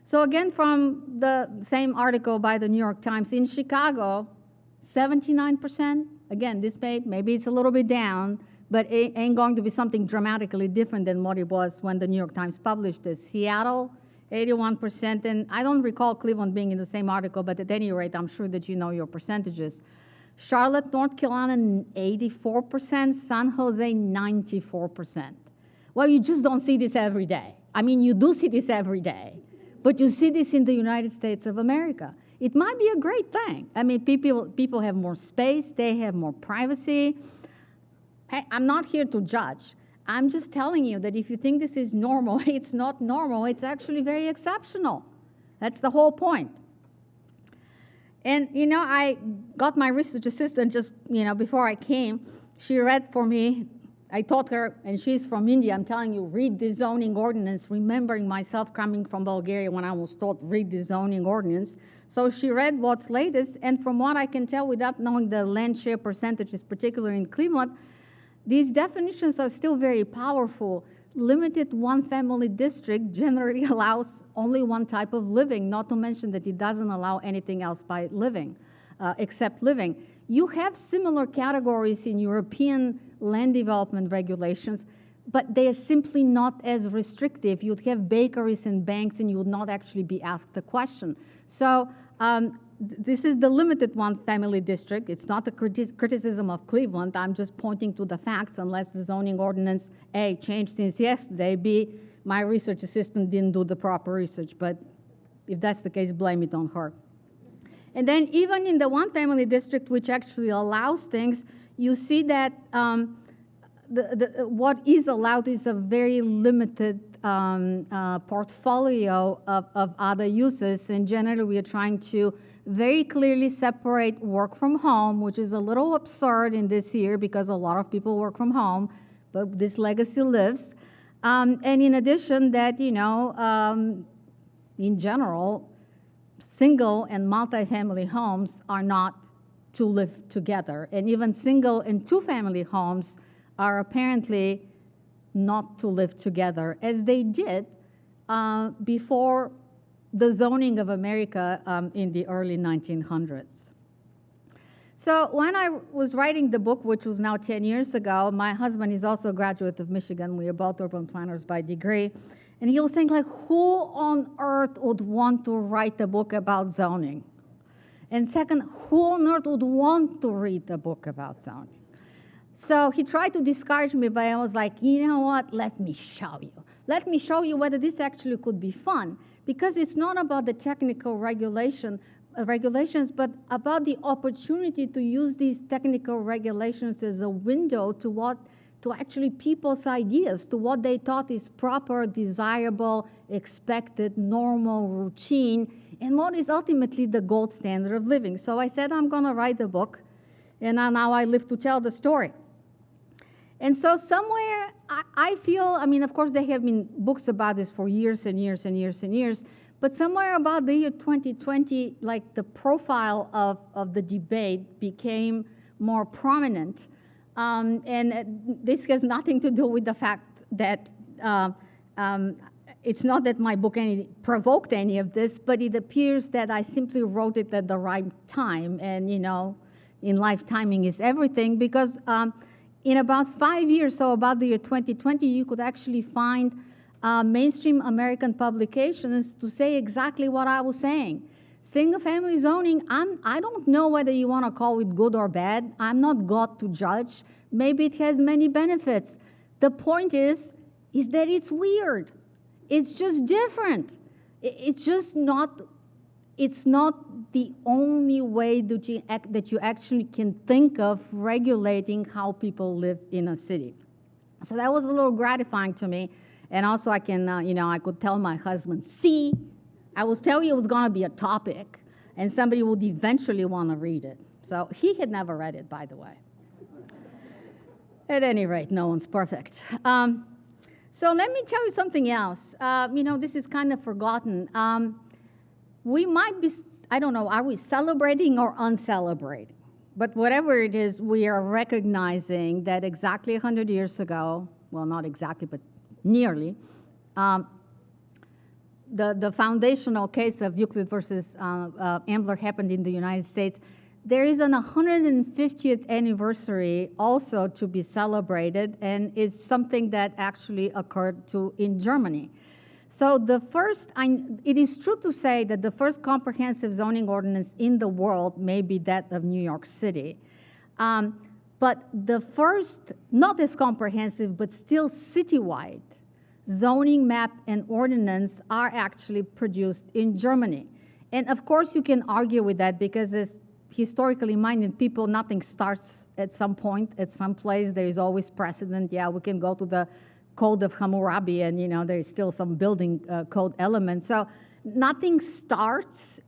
So again, from the same article by the New York Times, in Chicago, 79%, again, this maybe it's a little bit down, but it ain't going to be something dramatically different than what it was when the New York Times published this. Seattle, 81%, and I don't recall Cleveland being in the same article, but at any rate, I'm sure that you know your percentages. Charlotte, North Carolina, 84%, San Jose, 94%. Well, you just don't see this every day. I mean, you do see this every day, but you see this in the United States of America. It might be a great thing. I mean, people have more space, they have more privacy. Hey, I'm not here to judge. I'm just telling you that if you think this is normal, it's not normal, it's actually very exceptional. That's the whole point. And, I got my research assistant just, before I came. She read for me. I taught her, and she's from India. I'm telling you, read the zoning ordinance, remembering myself coming from Bulgaria when I was taught, read the zoning ordinance. So she read what's latest, and from what I can tell without knowing the land share percentages, particularly in Cleveland, these definitions are still very powerful. Limited one-family district generally allows only one type of living, not to mention that it doesn't allow anything else by living, except living. You have similar categories in European land development regulations, but they are simply not as restrictive. You'd have bakeries and banks, and you would not actually be asked the question. So this is the limited one-family district. It's not a criticism of Cleveland. I'm just pointing to the facts, unless the zoning ordinance, A, changed since yesterday, B, my research assistant didn't do the proper research. But if that's the case, blame it on her. And then even in the one-family district, which actually allows things, you see that what is allowed is a very limited portfolio of other uses. And generally, we are trying to very clearly separate work from home, which is a little absurd in this year because a lot of people work from home, but this legacy lives. And in addition, that, in general, single and multifamily homes are not to live together. And even single and two-family homes are apparently not to live together, as they did before the zoning of America in the early 1900s. So when I was writing the book, which was now 10 years ago, my husband is also a graduate of Michigan. We are both urban planners by degree. And he was saying, like, who on earth would want to write a book about zoning? And second, who on earth would want to read a book about zoning? So he tried to discourage me, but I was like, you know what? Let me show you. Let me show you whether this actually could be fun. Because it's not about the technical regulations, but about the opportunity to use these technical regulations as a window to what to actually people's ideas, to what they thought is proper, desirable, expected, normal, routine, and what is ultimately the gold standard of living. So I said, I'm going to write a book, and now I live to tell the story. And so somewhere, I feel, I mean, of course, there have been books about this for years and years and years and years, but somewhere about the year 2020, like the profile of the debate became more prominent. And this has nothing to do with the fact that it's not that my book provoked any of this, but it appears that I simply wrote it at the right time. And, you know, in life, timing is everything, because in about 5 years, so about the year 2020, you could actually find mainstream American publications to say exactly what I was saying. Single-family zoning, I don't know whether you want to call it good or bad. I'm not God to judge. Maybe it has many benefits. The point is that it's weird. It's just different. It's just not, it's not the only way that you actually can think of regulating how people live in a city. So that was a little gratifying to me. And also I can, you know, I could tell my husband, see, I was telling you it was going to be a topic, and somebody would eventually want to read it. So he had never read it, by the way. At any rate, no one's perfect. So let me tell you something else. You know, this is kind of forgotten. We might be, I don't know, are we celebrating or uncelebrating? But whatever it is, we are recognizing that exactly 100 years ago, well, not exactly, but nearly, the foundational case of Euclid versus Ambler happened in the United States. There is an 150th anniversary also to be celebrated, and it's something that actually occurred in Germany. So the first, it is true to say that the first comprehensive zoning ordinance in the world may be that of New York City. But the first, not as comprehensive, but still citywide, zoning map and ordinance are actually produced in Germany. And of course you can argue with that, because as historically minded people, nothing starts at some point, at some place. There is always precedent. Yeah, we can go to the Code of Hammurabi, and you know, there's still some building code elements. So nothing starts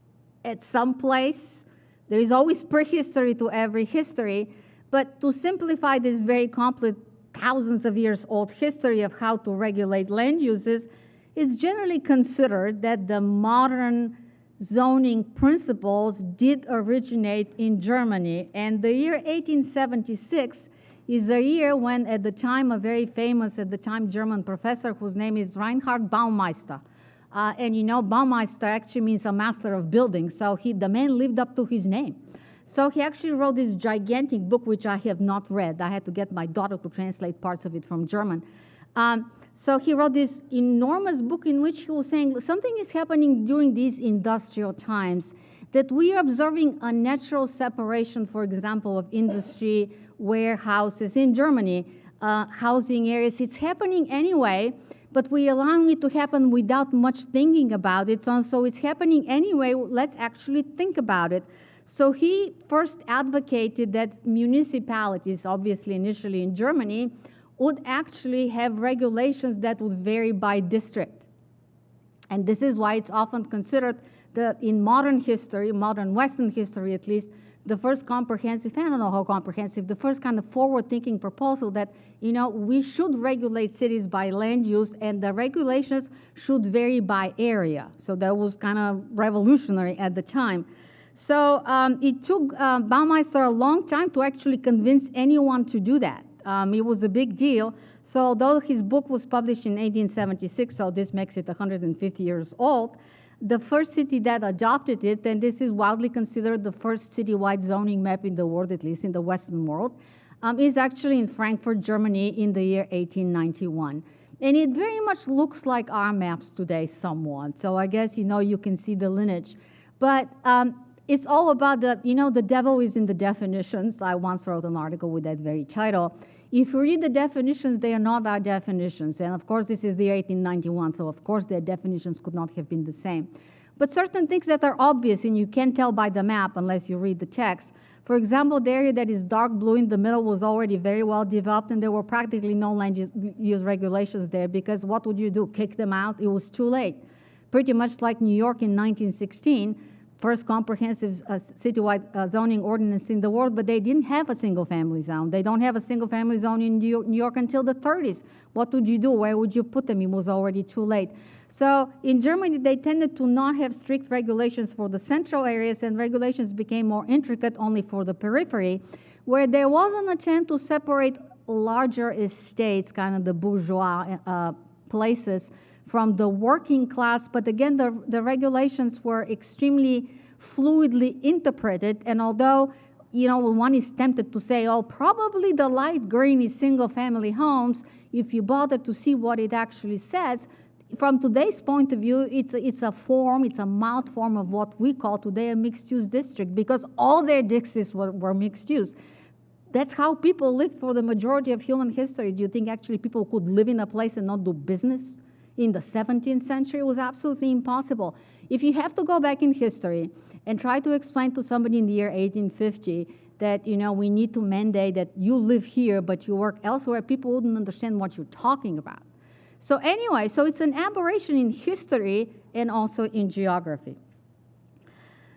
at some place. There is always prehistory to every history. But to simplify this very complex, thousands of years old history of how to regulate land uses, it's generally considered that the modern zoning principles did originate in Germany. And the year 1876 is a year when, at the time, a very famous, at the time, German professor whose name is Reinhard Baumeister. And you know, Baumeister actually means a master of building. So the man lived up to his name. So he actually wrote this gigantic book, which I have not read. I had to get my daughter to translate parts of it from German. So he wrote this enormous book in which he was saying something is happening during these industrial times, that we are observing a natural separation, for example, of industry, warehouses in Germany, housing areas. It's happening anyway, but we're allowing it to happen without much thinking about it. So it's happening anyway. Let's actually think about it. So he first advocated that municipalities, obviously initially in Germany, would actually have regulations that would vary by district. And this is why it's often considered that in modern history, modern Western history at least, the first comprehensive, I don't know how comprehensive, the first kind of forward-thinking proposal that, you know, we should regulate cities by land use, and the regulations should vary by area. So that was kind of revolutionary at the time. So it took Baumeister a long time to actually convince anyone to do that. It was a big deal. So although his book was published in 1876, so this makes it 150 years old, the first city that adopted it, and this is widely considered the first citywide zoning map in the world, at least in the Western world, is actually in Frankfurt, Germany in the year 1891. And it very much looks like our maps today somewhat. So I guess, you know, you can see the lineage. But it's all about the, you know, the devil is in the definitions. I once wrote an article with that very title. If you read the definitions, they are not our definitions. And of course, this is the year 1891, so of course their definitions could not have been the same. But certain things that are obvious, and you can't tell by the map unless you read the text. For example, the area that is dark blue in the middle was already very well developed, and there were practically no land use regulations there, because what would you do? Kick them out? It was too late. Pretty much like New York in 1916, first comprehensive citywide zoning ordinance in the world, but they didn't have a single-family zone. They don't have a single-family zone in New York until the 30s. What would you do? Where would you put them? It was already too late. So in Germany, they tended to not have strict regulations for the central areas, and regulations became more intricate only for the periphery, where there was an attempt to separate larger estates, kind of the bourgeois places, from the working class. But again, the regulations were extremely fluidly interpreted, and although one is tempted to say, oh, probably the light green is single-family homes, if you bother to see what it actually says, from today's point of view, it's a mild form of what we call today a mixed-use district, because all their districts were mixed-use. That's how people lived for the majority of human history. Do you think actually people could live in a place and not do business? In the 17th century, it was absolutely impossible. If you have to go back in history and try to explain to somebody in the year 1850 that, we need to mandate that you live here but you work elsewhere, people wouldn't understand what you're talking about. So anyway, so it's an aberration in history and also in geography.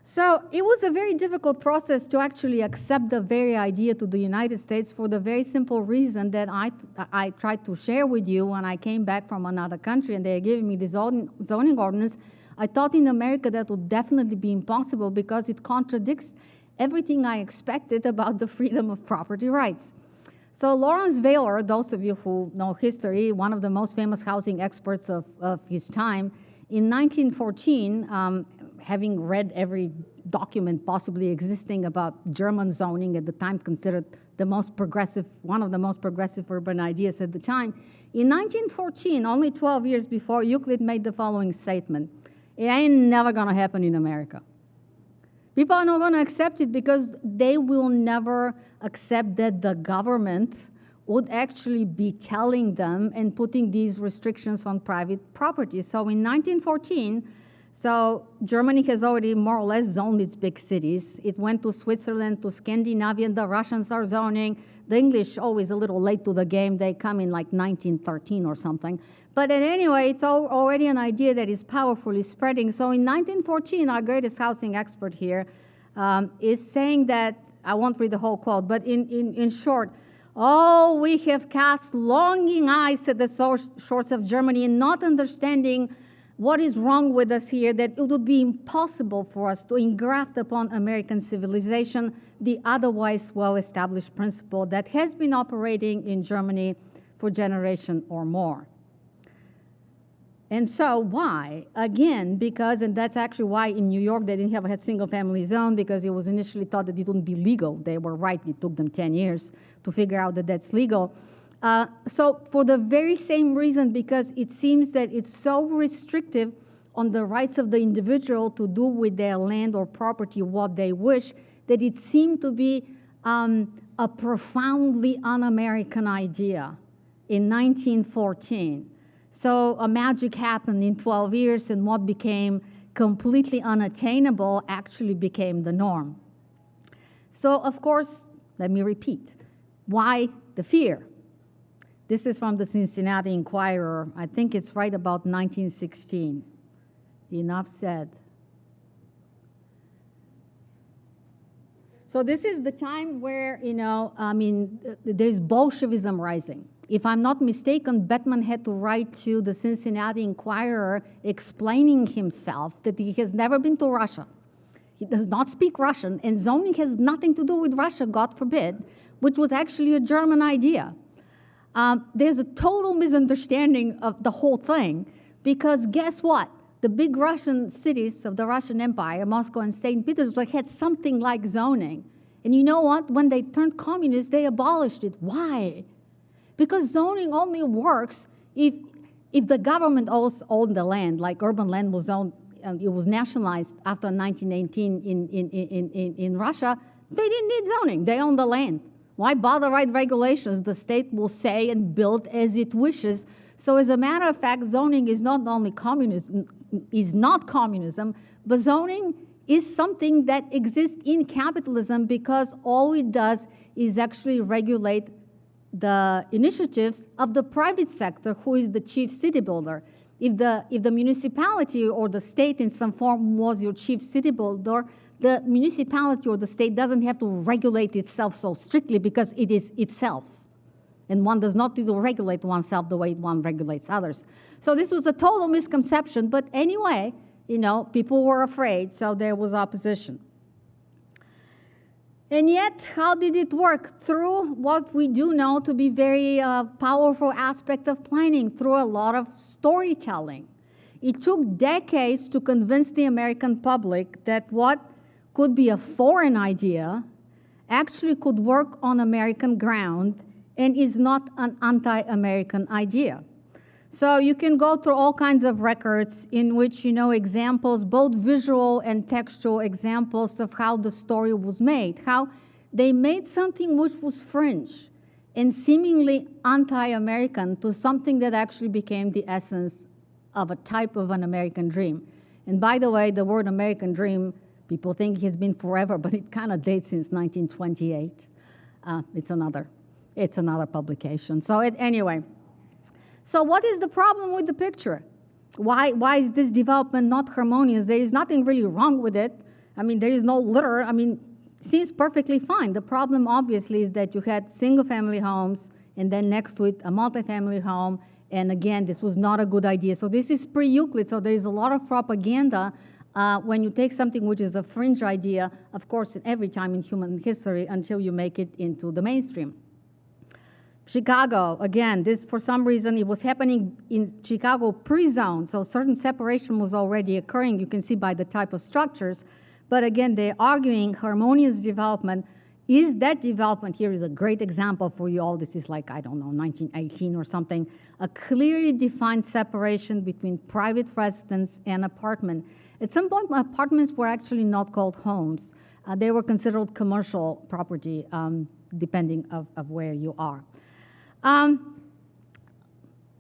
So it was a very difficult process to actually accept the very idea to the United States, for the very simple reason that I tried to share with you when I came back from another country and they gave me the zoning ordinance. I thought in America that would definitely be impossible, because it contradicts everything I expected about the freedom of property rights. So Lawrence Vailor, those of you who know history, one of the most famous housing experts of his time, in 1914, having read every document possibly existing about German zoning, at the time considered the most progressive, one of the most progressive urban ideas at the time, in 1914, only 12 years before, Euclid made the following statement: it ain't never gonna happen in America. People are not gonna accept it because they will never accept that the government would actually be telling them and putting these restrictions on private property. So in 1914, so Germany has already more or less zoned its big cities. It went to Switzerland, to Scandinavia, the Russians are zoning. The English always a little late to the game. They come in like 1913 or something. But anyway, it's already an idea that is powerfully spreading. So in 1914, our greatest housing expert here is saying that, I won't read the whole quote, but in short, oh, we have cast longing eyes at the shores of Germany, and not understanding what is wrong with us here, that it would be impossible for us to engraft upon American civilization the otherwise well-established principle that has been operating in Germany for generation or more. And so why? Again, because, and that's actually why in New York they didn't have a single-family zone, because it was initially thought that it wouldn't be legal. They were right. It took them 10 years to figure out that that's legal. So for the very same reason, because it seems that it's so restrictive on the rights of the individual to do with their land or property what they wish, that it seemed to be a profoundly un-American idea in 1914. So a magic happened in 12 years, and what became completely unattainable actually became the norm. So of course, let me repeat, why the fear? This is from the Cincinnati Enquirer. I think it's right about 1916. Enough said. So this is the time where, there's Bolshevism rising. If I'm not mistaken, Bettman had to write to the Cincinnati Enquirer explaining himself that he has never been to Russia. He does not speak Russian, and zoning has nothing to do with Russia, God forbid, which was actually a German idea. There's a total misunderstanding of the whole thing, because guess what? The big Russian cities of the Russian Empire, Moscow and St. Petersburg, had something like zoning. And you know what? When they turned communist, they abolished it. Why? Because zoning only works if the government also owned the land, like urban land was owned, it was nationalized after 1918 in Russia. They didn't need zoning. They owned the land. Why bother write regulations? The state will say and build as it wishes. So as a matter of fact, zoning is not only communism, but zoning is something that exists in capitalism because all it does is actually regulate the initiatives of the private sector, who is the chief city builder. If the municipality or the state in some form was your chief city builder, the municipality or the state doesn't have to regulate itself so strictly because it is itself. And one does not need to regulate oneself the way one regulates others. So this was a total misconception, but anyway, you know, people were afraid, so there was opposition. And yet, how did it work? Through what we do know to be very powerful aspect of planning, through a lot of storytelling. It took decades to convince the American public that what could be a foreign idea actually could work on American ground and is not an anti-American idea. So you can go through all kinds of records in which you know examples, both visual and textual examples of how the story was made, how they made something which was fringe and seemingly anti-American to something that actually became the essence of a type of an American dream. And by the way, the word American dream, people think it has been forever, but it kind of dates since 1928. It's another publication. So anyway. So what is the problem with the picture? Why is this development not harmonious? There is nothing really wrong with it. I mean, there is no litter. I mean, it seems perfectly fine. The problem, obviously, is that you had single-family homes, and then next to it, a multifamily home. And again, this was not a good idea. So this is pre-Euclid, so there is a lot of propaganda when you take something which is a fringe idea, of course, every time in human history, until you make it into the mainstream. Chicago, again, this for some reason, it was happening in Chicago pre-zone, so certain separation was already occurring, you can see by the type of structures. But again, they're arguing harmonious development. Is that development, here is a great example for you all, this is like, I don't know, 1918 or something, a clearly defined separation between private residence and apartment. At some point, apartments were actually not called homes. They were considered commercial property, depending of where you are.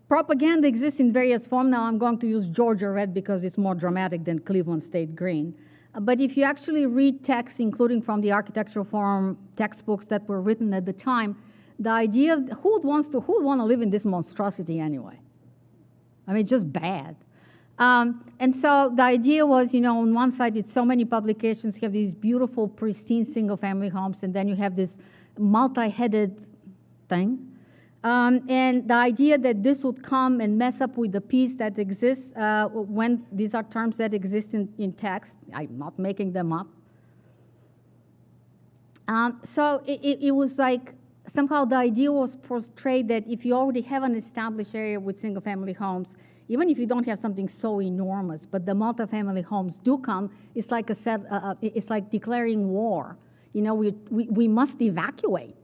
Propaganda exists in various forms. Now I'm going to use Georgia red because it's more dramatic than Cleveland State green. But if you actually read texts, including from the architectural forum textbooks that were written at the time, the idea of who would want to live in this monstrosity anyway? I mean, it's just bad. And so the idea was, you know, on one side, it's so many publications, you have these beautiful, pristine single-family homes, and then you have this multi-headed thing. And the idea that this would come and mess up with the peace that exists, when these are terms that exist in text, I'm not making them up. So it was like, somehow the idea was portrayed that if you already have an established area with single-family homes, even if you don't have something so enormous, but the multifamily homes do come, it's like it's like declaring war. You know, we must evacuate.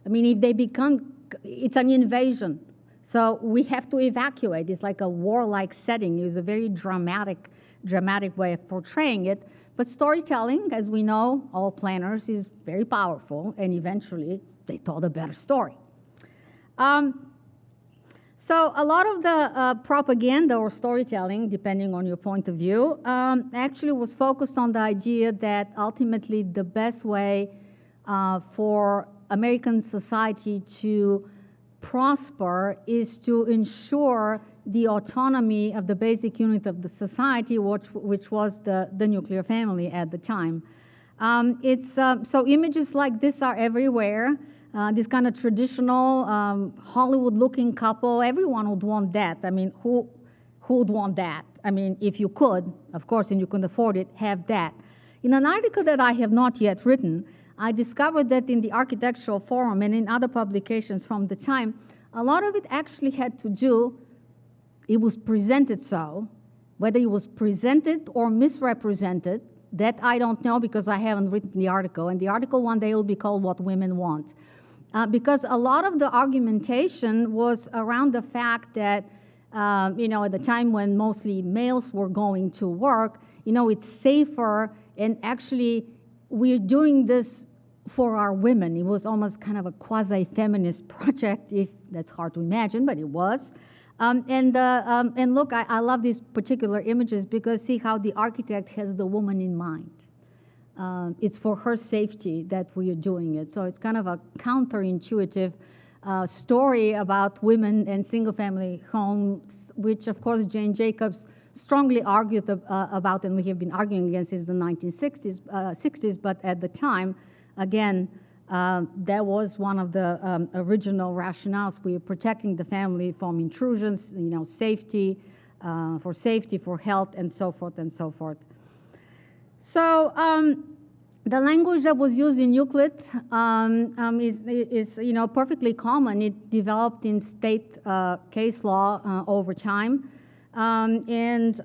I mean, if they become, it's an invasion. So we have to evacuate. It's like a warlike setting. It's a very dramatic way of portraying it. But storytelling, as we know, all planners, is very powerful, and eventually they told a better story. So a lot of the propaganda or storytelling, depending on your point of view, actually was focused on the idea that ultimately the best way for American society to prosper is to ensure the autonomy of the basic unit of the society, which was the nuclear family at the time. So images like this are everywhere. This kind of traditional Hollywood-looking couple, everyone would want that. I mean, who would want that? I mean, if you could, of course, and you can afford it, have that. In an article that I have not yet written, I discovered that in the Architectural Forum and in other publications from the time, a lot of it actually had to do, it was presented so, whether it was presented or misrepresented, that I don't know because I haven't written the article, and the article one day will be called What Women Want. Because a lot of the argumentation was around the fact that, you know, at the time when mostly males were going to work, you know, it's safer, and actually we're doing this for our women. It was almost kind of a quasi-feminist project, if that's hard to imagine, but it was. And look, I love these particular images because see how the architect has the woman in mind. It's for her safety that we are doing it. So it's kind of a counterintuitive story about women and single-family homes, which, of course, Jane Jacobs strongly argued about, and we have been arguing against since the 1960s, but at the time, again, that was one of the original rationales. We are protecting the family from intrusions, safety, for health, and so forth and so forth. So the language that was used in Euclid is perfectly common. It developed in state case law over time, and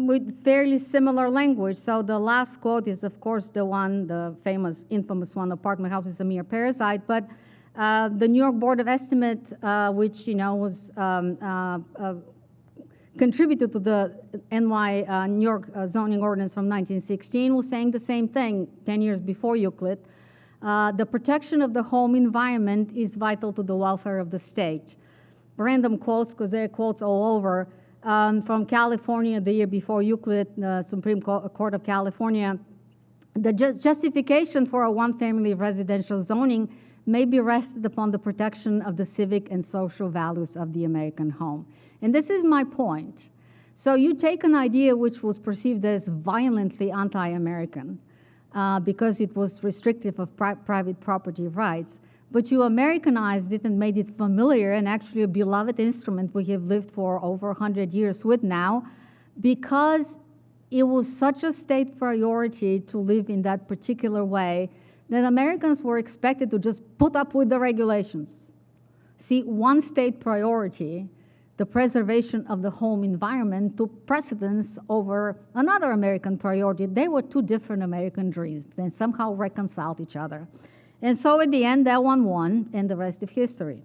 with fairly similar language. So the last quote is, of course, the famous, infamous one, apartment house is a mere parasite, but the New York Board of Estimate, which, was contributed to the New York zoning ordinance from 1916, was saying the same thing 10 years before Euclid. The protection of the home environment is vital to the welfare of the state. Random quotes, because there are quotes all over. From California, the year before Euclid, the Supreme Court of California, the justification for a one-family residential zoning may be rested upon the protection of the civic and social values of the American home. And this is my point. So you take an idea which was perceived as violently anti-American because it was restrictive of private property rights, but you Americanized it and made it familiar and actually a beloved instrument we have lived for over 100 years with now, because it was such a state priority to live in that particular way that Americans were expected to just put up with the regulations. See, one state priority, the preservation of the home environment, took precedence over another American priority. They were two different American dreams and somehow reconciled each other. And so at the end, that one won, and the rest is history.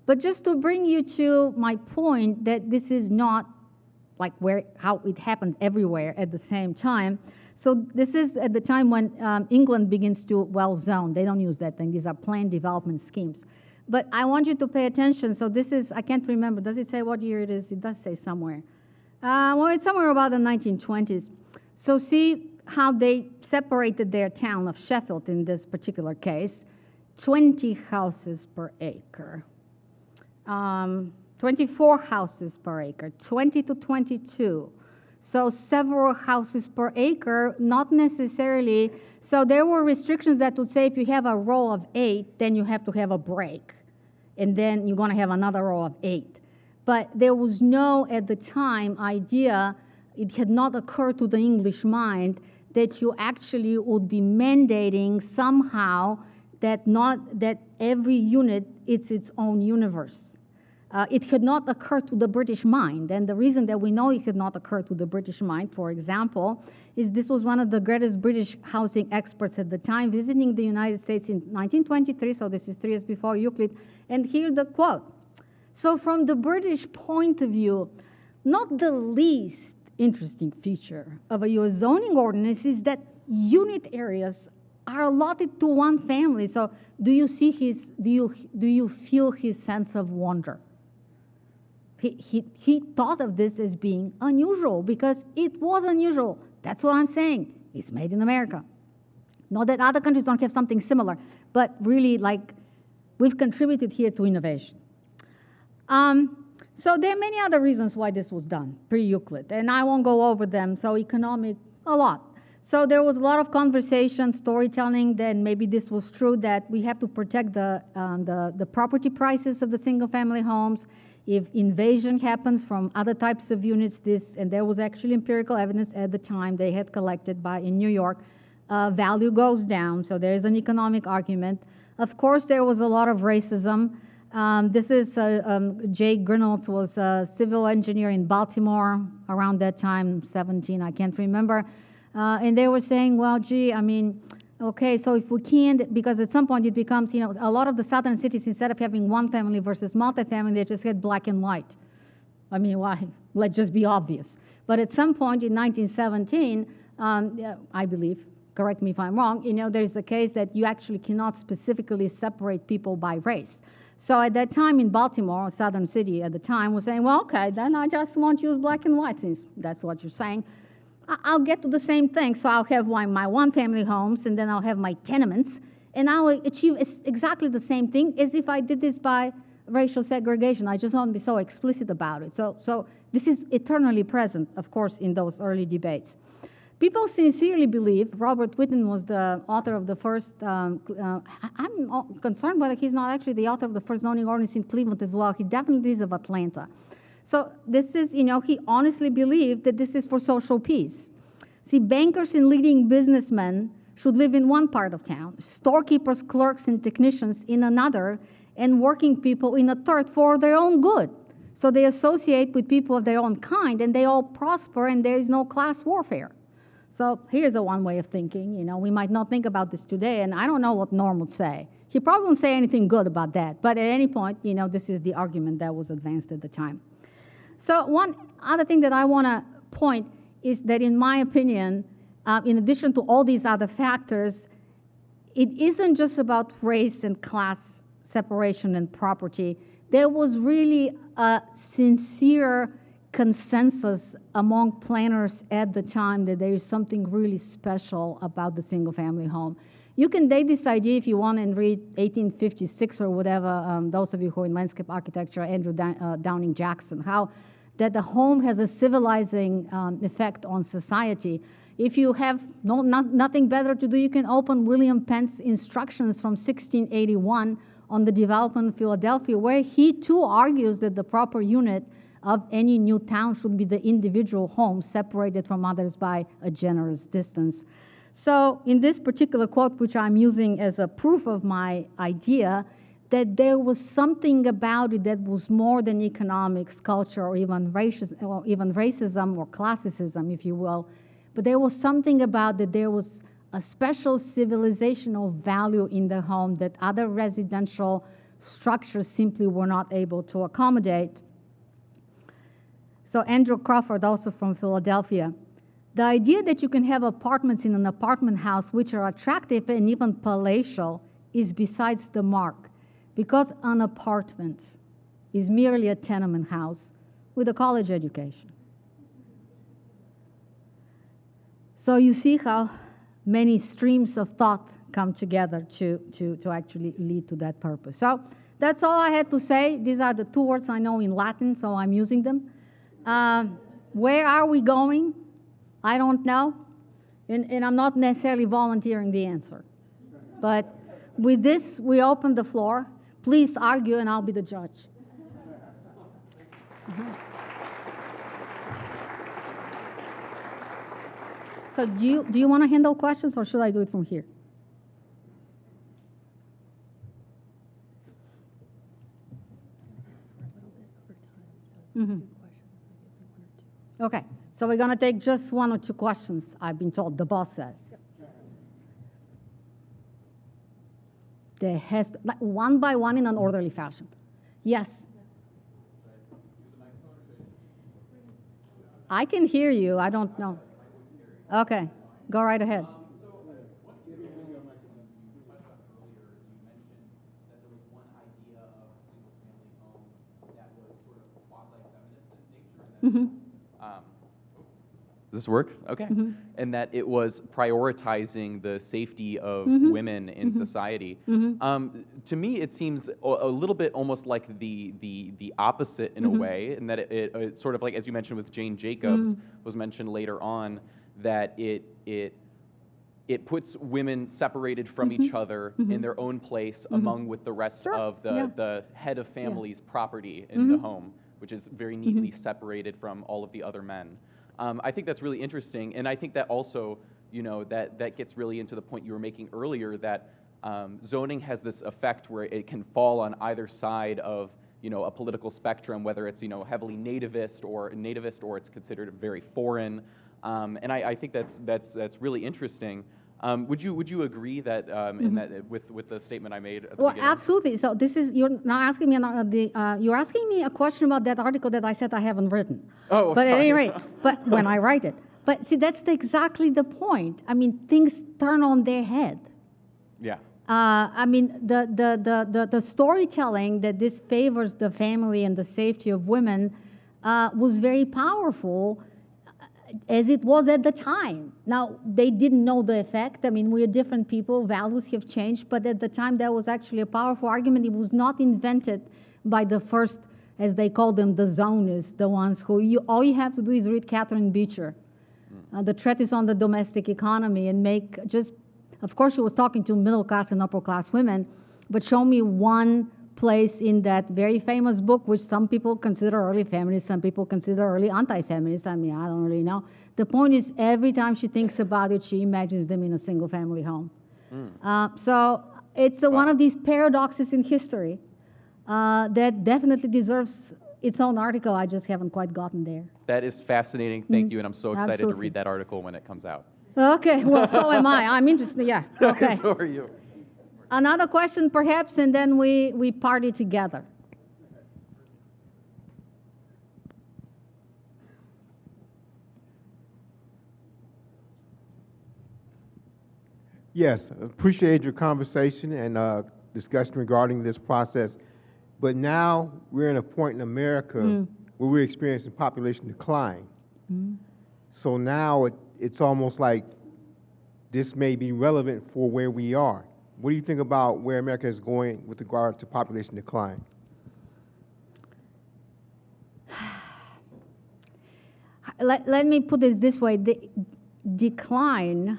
But just to bring you to my point that this is not like how it happened everywhere at the same time. So this is at the time when England begins to well-zone. They don't use that thing. These are planned development schemes. But I want you to pay attention. So this is, I can't remember. Does it say what year it is? It does say somewhere. Well, it's somewhere about the 1920s. So see how they separated their town of Sheffield in this particular case. 20 houses per acre. 24 houses per acre, 20 to 22. So several houses per acre, not necessarily. So there were restrictions that would say if you have a row of 8, then you have to have a break. And then you're going to have another row of 8. But there was no, at the time, idea, it had not occurred to the English mind that you actually would be mandating somehow that every unit is its own universe. It had not occurred to the British mind, and the reason that we know it had not occurred to the British mind, for example, is this was one of the greatest British housing experts at the time visiting the United States in 1923, so this is 3 years before Euclid, and here's the quote. So from the British point of view, not the least interesting feature of a U.S. zoning ordinance is that unit areas are allotted to one family. So do you feel his sense of wonder? He thought of this as being unusual because it was unusual. That's what I'm saying. It's made in America. Not that other countries don't have something similar, but really like we've contributed here to innovation. So there are many other reasons why this was done, pre-Euclid, and I won't go over them. So economic, a lot. So there was a lot of conversation, storytelling, that maybe this was true, that we have to protect the property prices of the single-family homes. If invasion happens from other types of units, and there was actually empirical evidence at the time they had collected in New York, value goes down, so there's an economic argument. Of course, there was a lot of racism. This is Jay Krumholz was a civil engineer in Baltimore around that time, 17, I can't remember. And they were saying, well, gee, I mean, okay, so if we can't, because at some point it becomes, a lot of the southern cities, instead of having one family versus multifamily, they just had black and white. I mean, why? Let's just be obvious. But at some point in 1917, I believe, correct me if I'm wrong, there's a case that you actually cannot specifically separate people by race. So at that time in Baltimore, a southern city at the time, was saying, well, okay, then I just won't use black and white, since that's what you're saying. I'll get to the same thing. So I'll have my one-family homes, and then I'll have my tenements, and I'll achieve exactly the same thing as if I did this by racial segregation. I just don't be so explicit about it. So this is eternally present, of course, in those early debates. People sincerely believe, Robert Whitten was the author of the first, I'm concerned whether he's not actually the author of the first zoning ordinance in Cleveland as well. He definitely is of Atlanta. So this is, he honestly believed that this is for social peace. See, bankers and leading businessmen should live in one part of town, storekeepers, clerks, and technicians in another, and working people in a third for their own good. So they associate with people of their own kind, and they all prosper, and there is no class warfare. So here's one way of thinking. We might not think about this today, and I don't know what Norm would say. He probably won't say anything good about that, but at any point, this is the argument that was advanced at the time. So one other thing that I want to point is that, in my opinion, in addition to all these other factors, it isn't just about race and class separation and property. There was really a sincere consensus among planners at the time that there is something really special about the single-family home. You can date this idea if you want and read 1856 or whatever, those of you who are in landscape architecture, Andrew Downing Jackson, how that the home has a civilizing effect on society. If you have nothing better to do, you can open William Penn's instructions from 1681 on the development of Philadelphia, where he too argues that the proper unit of any new town should be the individual home separated from others by a generous distance. So in this particular quote, which I'm using as a proof of my idea, that there was something about it that was more than economics, culture, or even racism or classicism, if you will. But there was something about that there was a special civilizational value in the home that other residential structures simply were not able to accommodate. So Andrew Crawford, also from Philadelphia, the idea that you can have apartments in an apartment house which are attractive and even palatial is besides the mark, because an apartment is merely a tenement house with a college education. So you see how many streams of thought come together to actually lead to that purpose. So that's all I had to say. These are the two words I know in Latin, so I'm using them. Where are we going? I don't know, and I'm not necessarily volunteering the answer. But with this, we open the floor. Please argue, and I'll be the judge. So do you want to handle questions, or should I do it from here? Okay, so we're going to take just one or two questions, I've been told, the boss says. There has to, like, one by one in an orderly fashion. Yes? I can hear you, I don't know. Okay, go right ahead. Mm-hmm. Does this work? Okay. Mm-hmm. And that it was prioritizing the safety of mm-hmm. women in mm-hmm. society. Mm-hmm. To me, it seems a little bit almost like the opposite in mm-hmm. a way, in that it sort of like, as you mentioned with Jane Jacobs, mm-hmm. was mentioned later on, that it puts women separated from mm-hmm. each other mm-hmm. in their own place mm-hmm. among with the rest sure. of the head of family's property in mm-hmm. the home, which is very neatly mm-hmm. separated from all of the other men. I think that's really interesting, and I think that also, that gets really into the point you were making earlier, that zoning has this effect where it can fall on either side of, a political spectrum, whether it's, heavily nativist or it's considered very foreign, and I think that's really interesting. Would you agree that mm-hmm. in that with the statement I made at the beginning? Well, absolutely. So you're now asking me you're asking me a question about that article that I said I haven't written. Oh, but sorry. At any rate, but when I write it, but see, that's exactly the point. I mean, things turn on their head. Yeah. I mean, the storytelling that this favors the family and the safety of women was very powerful, as it was at the time. Now, they didn't know the effect. I mean, we are different people, values have changed, but at the time that was actually a powerful argument. It was not invented by the first, as they call them, the zonists, the ones who, all you have to do is read Catherine Beecher, the treatise on the domestic economy, and make just, of course she was talking to middle class and upper class women, but show me one place in that very famous book, which some people consider early feminist, some people consider early anti-feminist. I mean, I don't really know. The point is, every time she thinks about it, she imagines them in a single family home. So it's one of these paradoxes in history that definitely deserves its own article. I just haven't quite gotten there. That is fascinating. Thank you, and I'm so excited to Absolutely. read that article when it comes out. Okay, well, so am I. I'm interested, yeah. Okay. So are you. Another question, perhaps, and then we party together. Yes, appreciate your conversation and discussion regarding this process. But now we're in a point in America where we're experiencing population decline. So now it's almost like this may be relevant for where we are. What do you think about where America is going with regard to population decline? Let me put it this way. The decline,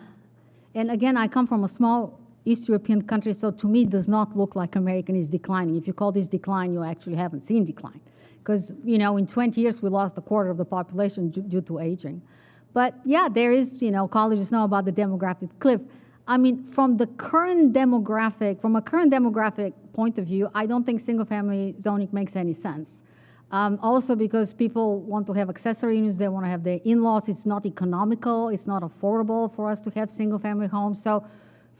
and again, I come from a small East European country, so to me it does not look like America is declining. If you call this decline, you actually haven't seen decline. Because, you know, in 20 years, we lost a quarter of the population due to aging. But yeah, there is, you know, colleges know about the demographic cliff. I mean, from a current demographic point of view, I don't think single-family zoning makes any sense. Also because people want to have accessory units, they want to have their in-laws. It's not economical, it's not affordable for us to have single-family homes. So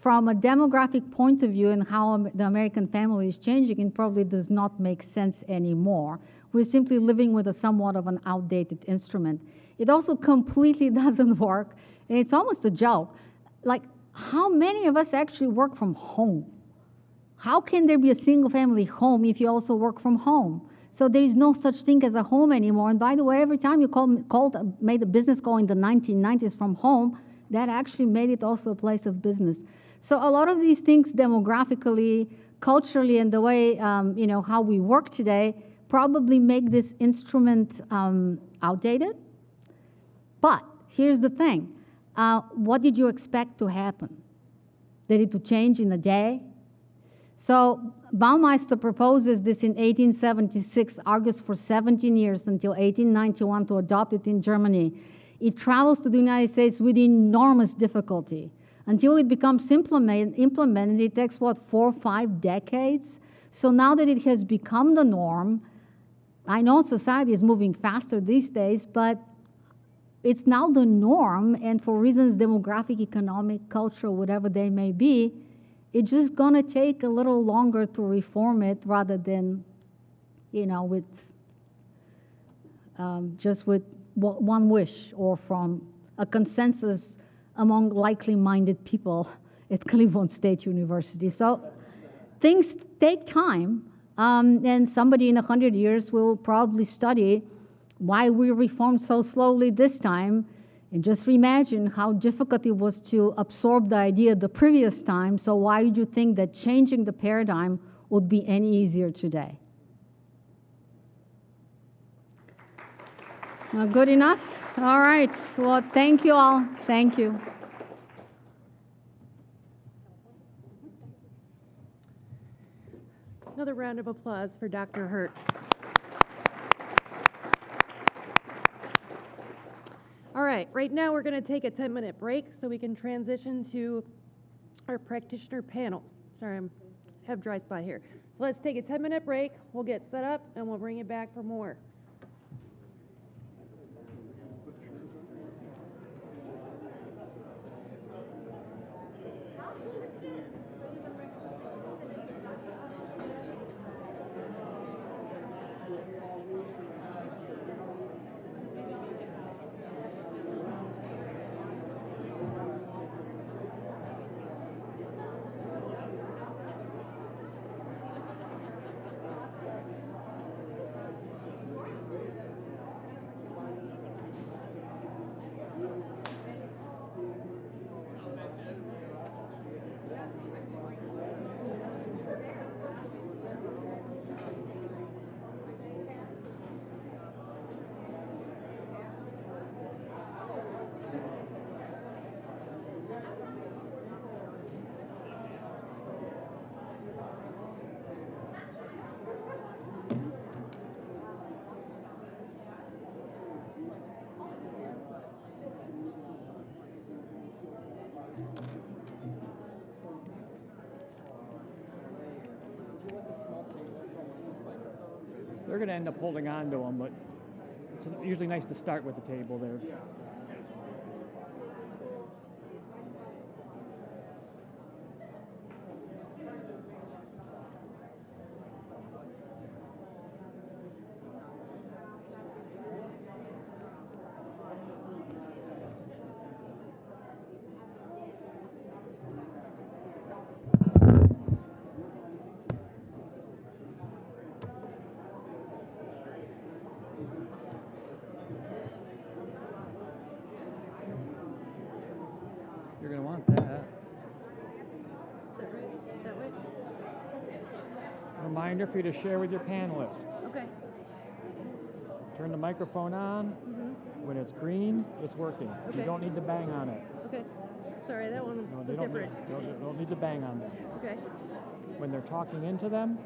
from a demographic point of view and how the American family is changing, it probably does not make sense anymore. We're simply living with a somewhat of an outdated instrument. It also completely doesn't work, and it's almost a joke. Like, how many of us actually work from home? How can there be a single-family home if you also work from home? So there is no such thing as a home anymore. And by the way, every time you made a business call in the 1990s from home, that actually made it also a place of business. So a lot of these things demographically, culturally, and the way, you know, how we work today probably make this instrument outdated. But here's the thing. What did you expect to happen? That it would change in a day? So Baumeister proposes this in 1876, argues for 17 years until 1891 to adopt it in Germany. It travels to the United States with enormous difficulty. Until it becomes implemented, it takes, what, 4 or 5 decades? So now that it has become the norm, I know society is moving faster these days, but it's now the norm, and for reasons demographic, economic, cultural, whatever they may be, it's just going to take a little longer to reform it rather than, you know, with just with one wish or from a consensus among likely-minded people at Cleveland State University. So things take time, and somebody in 100 years will probably study why we reformed so slowly this time, and just reimagine how difficult it was to absorb the idea the previous time. So why would you think that changing the paradigm would be any easier today? Not good enough? All right. Well, thank you all. Thank you. Another round of applause for Dr. Hirt. All right, right now we're going to take a 10-minute break so we can transition to our practitioner panel. Sorry, I have dry spot here. So let's take a 10-minute break. We'll get set up and we'll bring you back for more. going to end up holding on to them, but it's usually nice to start with the table there. You're going to want that. Is that right? That way? Reminder for you to share with your panelists. Okay. Turn the microphone on. When it's green, it's working. Okay. You don't need to bang on it. Okay. Sorry, that one No, was they different. don't need to bang on them. Okay. When they're talking into them,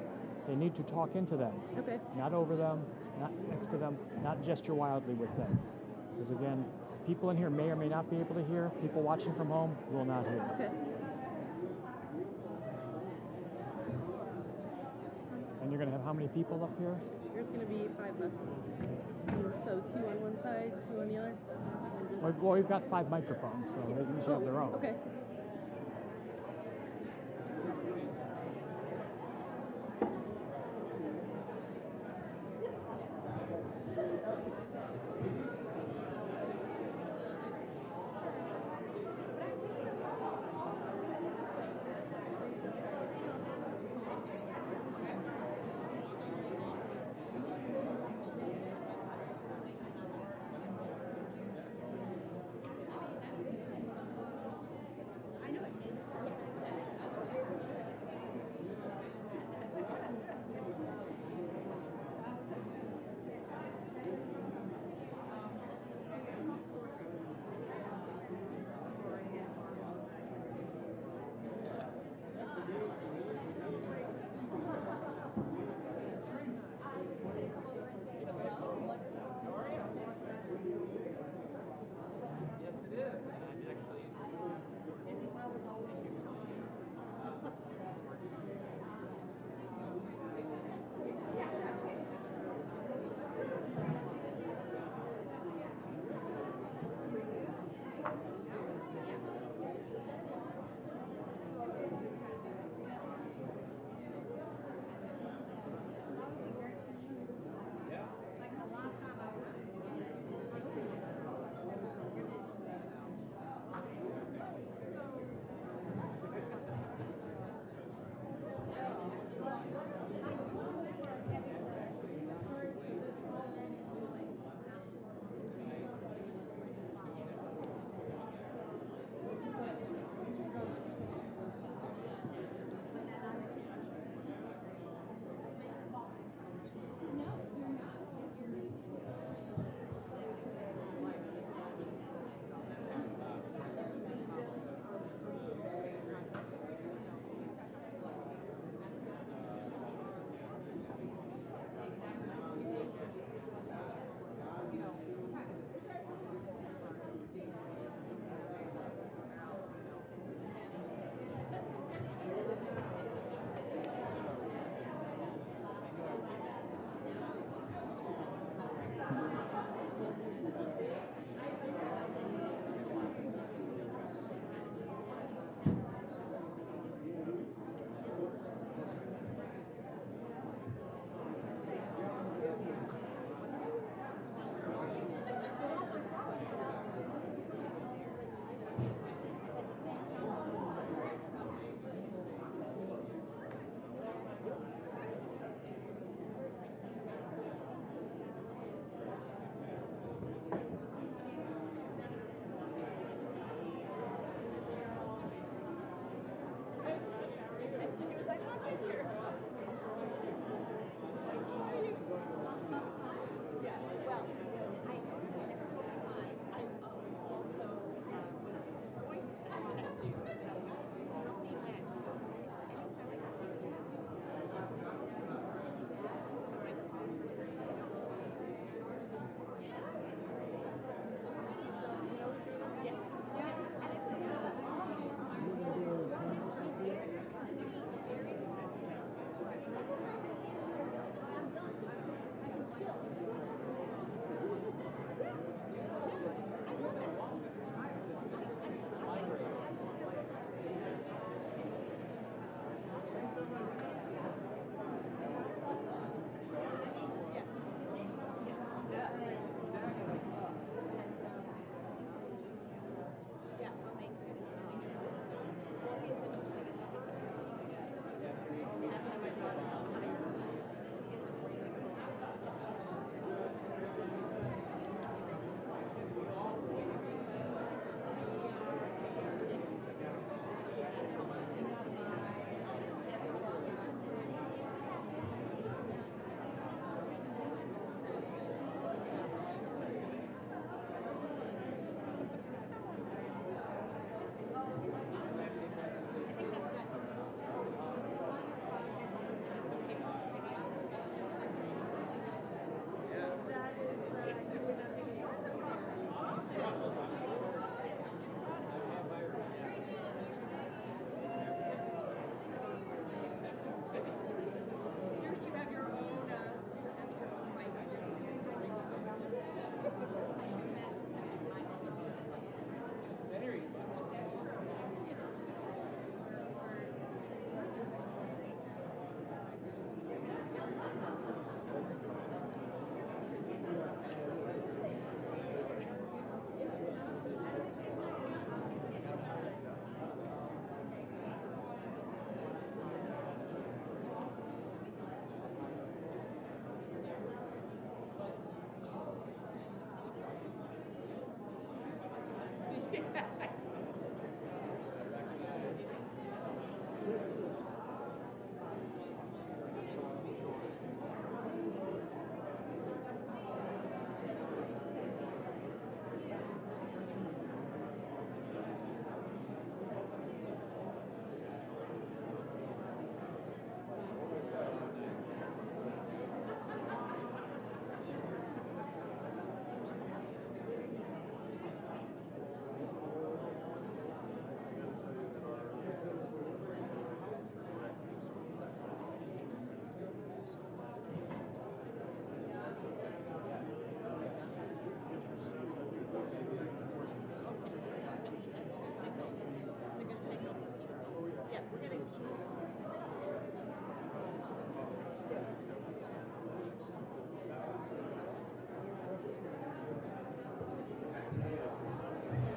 they need to talk into them. Okay. Not over them, not next to them, not gesture wildly with them. Because again, people in here may or may not be able to hear. People watching from home will not hear. Okay. And you're going to have how many people up here? There's going to be 5 of us. So 2 on one side, 2 on the other. Well, we've got 5 microphones, so they each have their own. Okay.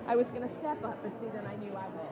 I was going to step up, but see, then I knew I would.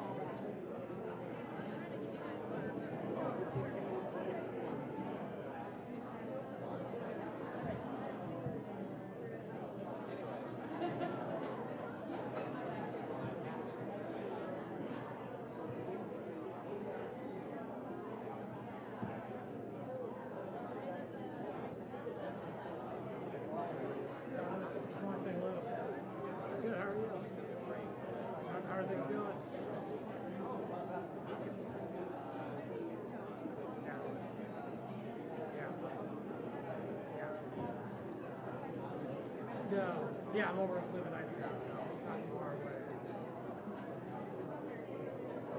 Yeah, I'm over at Village of Euclid, so not too far away.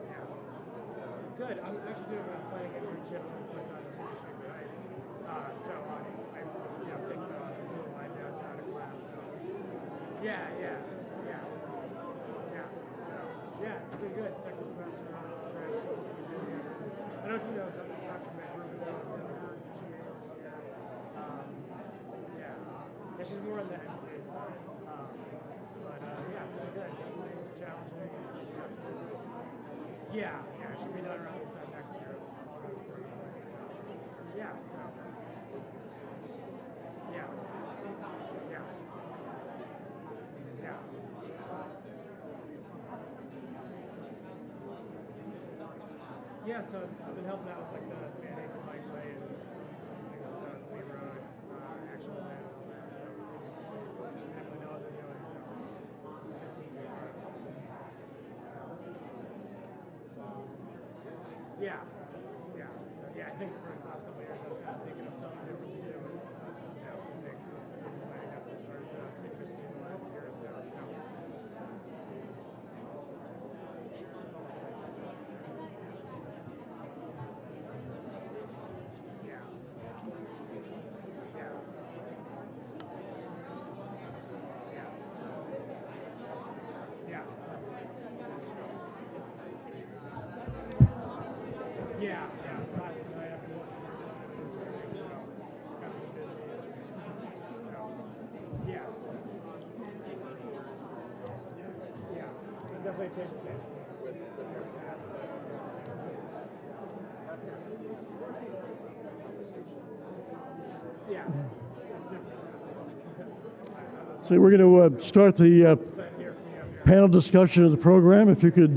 Yeah. Good. I'm actually doing a planning internship with Sonia Hirt. So I take the blue line downtown to class. So yeah. So yeah, it's been good. Second semester grad school. I don't know if you know Dr. Rubin. Yeah, she's more on the MBA side. But yeah, it's been good. Definitely challenging. Yeah, it should be done around this time next year. All goes great. Yeah, so. Yeah. Yeah, so I've been helping out with like the managing the bike lane and some things with the Lee Road, actual land and all that. So definitely know what they're doing. So 15 years. Yeah. So yeah, I think for the last couple of years I was kind of thinking of something different to do. And I think planning definitely started to interest me in the last year or so. Definitely change the pace. Yeah. So we're going to start the panel discussion of the program. If you could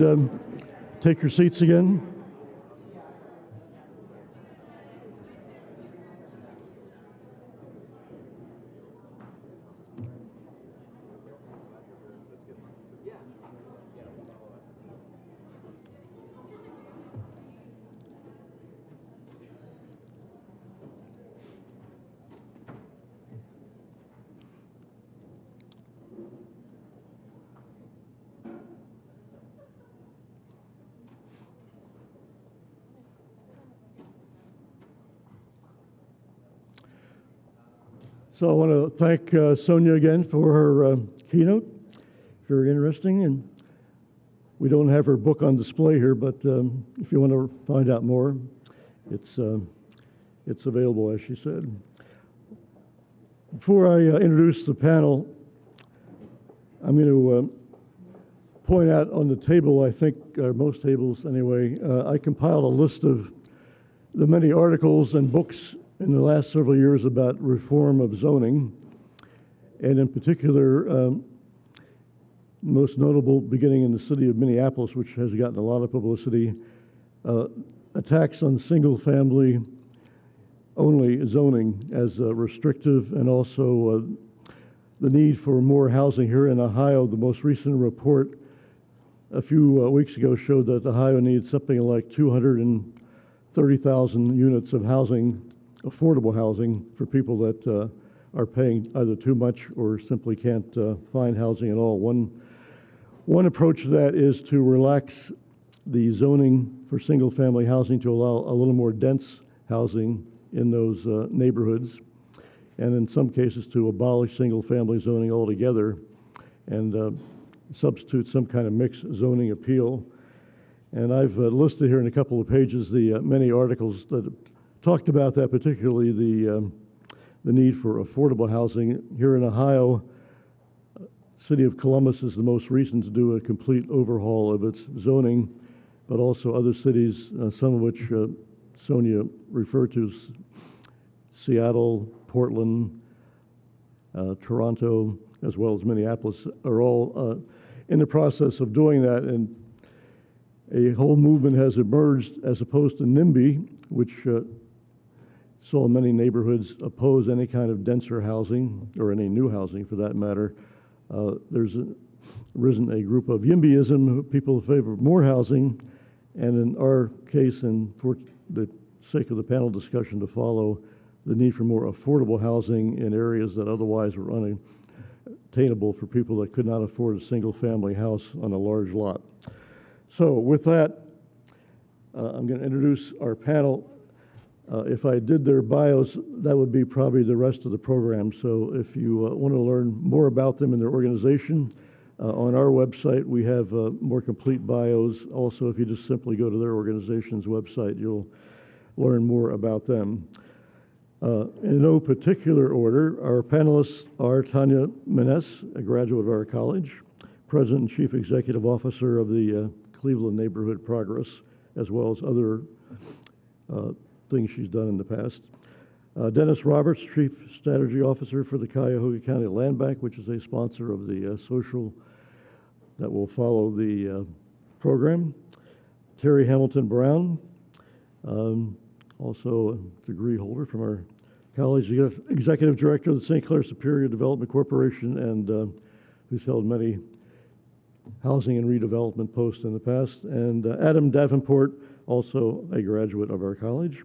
take your seats again. So I want to thank Sonia again for her keynote. Very interesting, and we don't have her book on display here, but if you want to find out more, it's available, as she said. Before I introduce the panel, I'm going to point out on the table, I think, most tables anyway, I compiled a list of the many articles and books in the last several years about reform of zoning, and in particular, most notable beginning in the city of Minneapolis, which has gotten a lot of publicity, attacks on single-family only zoning as restrictive, and also the need for more housing here in Ohio. The most recent report a few weeks ago showed that Ohio needs something like 230,000 units of housing, affordable housing, for people that are paying either too much or simply can't find housing at all. One approach to that is to relax the zoning for single-family housing to allow a little more dense housing in those neighborhoods, and in some cases to abolish single-family zoning altogether and substitute some kind of mixed zoning appeal. And I've listed here in a couple of pages the many articles that talked about that, particularly the need for affordable housing. Here in Ohio, City of Columbus is the most recent to do a complete overhaul of its zoning, but also other cities, some of which Sonia referred to, Seattle, Portland, Toronto, as well as Minneapolis, are all in the process of doing that. And a whole movement has emerged as opposed to NIMBY, which saw many neighborhoods oppose any kind of denser housing, or any new housing for that matter. There's arisen a group of YIMBYism, people who favor more housing, and in our case, and for the sake of the panel discussion to follow, the need for more affordable housing in areas that otherwise were unattainable for people that could not afford a single-family house on a large lot. So with that, I'm going to introduce our panel. If I did their bios, that would be probably the rest of the program. So if you want to learn more about them and their organization, on our website we have more complete bios. Also, if you just simply go to their organization's website, you'll learn more about them. In no particular order, our panelists are Tanya Menes, a graduate of our college, President and Chief Executive Officer of the Cleveland Neighborhood Progress, as well as other things she's done in the past. Dennis Roberts, Chief Strategy Officer for the Cuyahoga County Land Bank, which is a sponsor of the social that will follow the program. Terry Hamilton Brown, also a degree holder from our college, Executive Director of the St. Clair Superior Development Corporation, and who's held many housing and redevelopment posts in the past. And Adam Davenport, also a graduate of our college,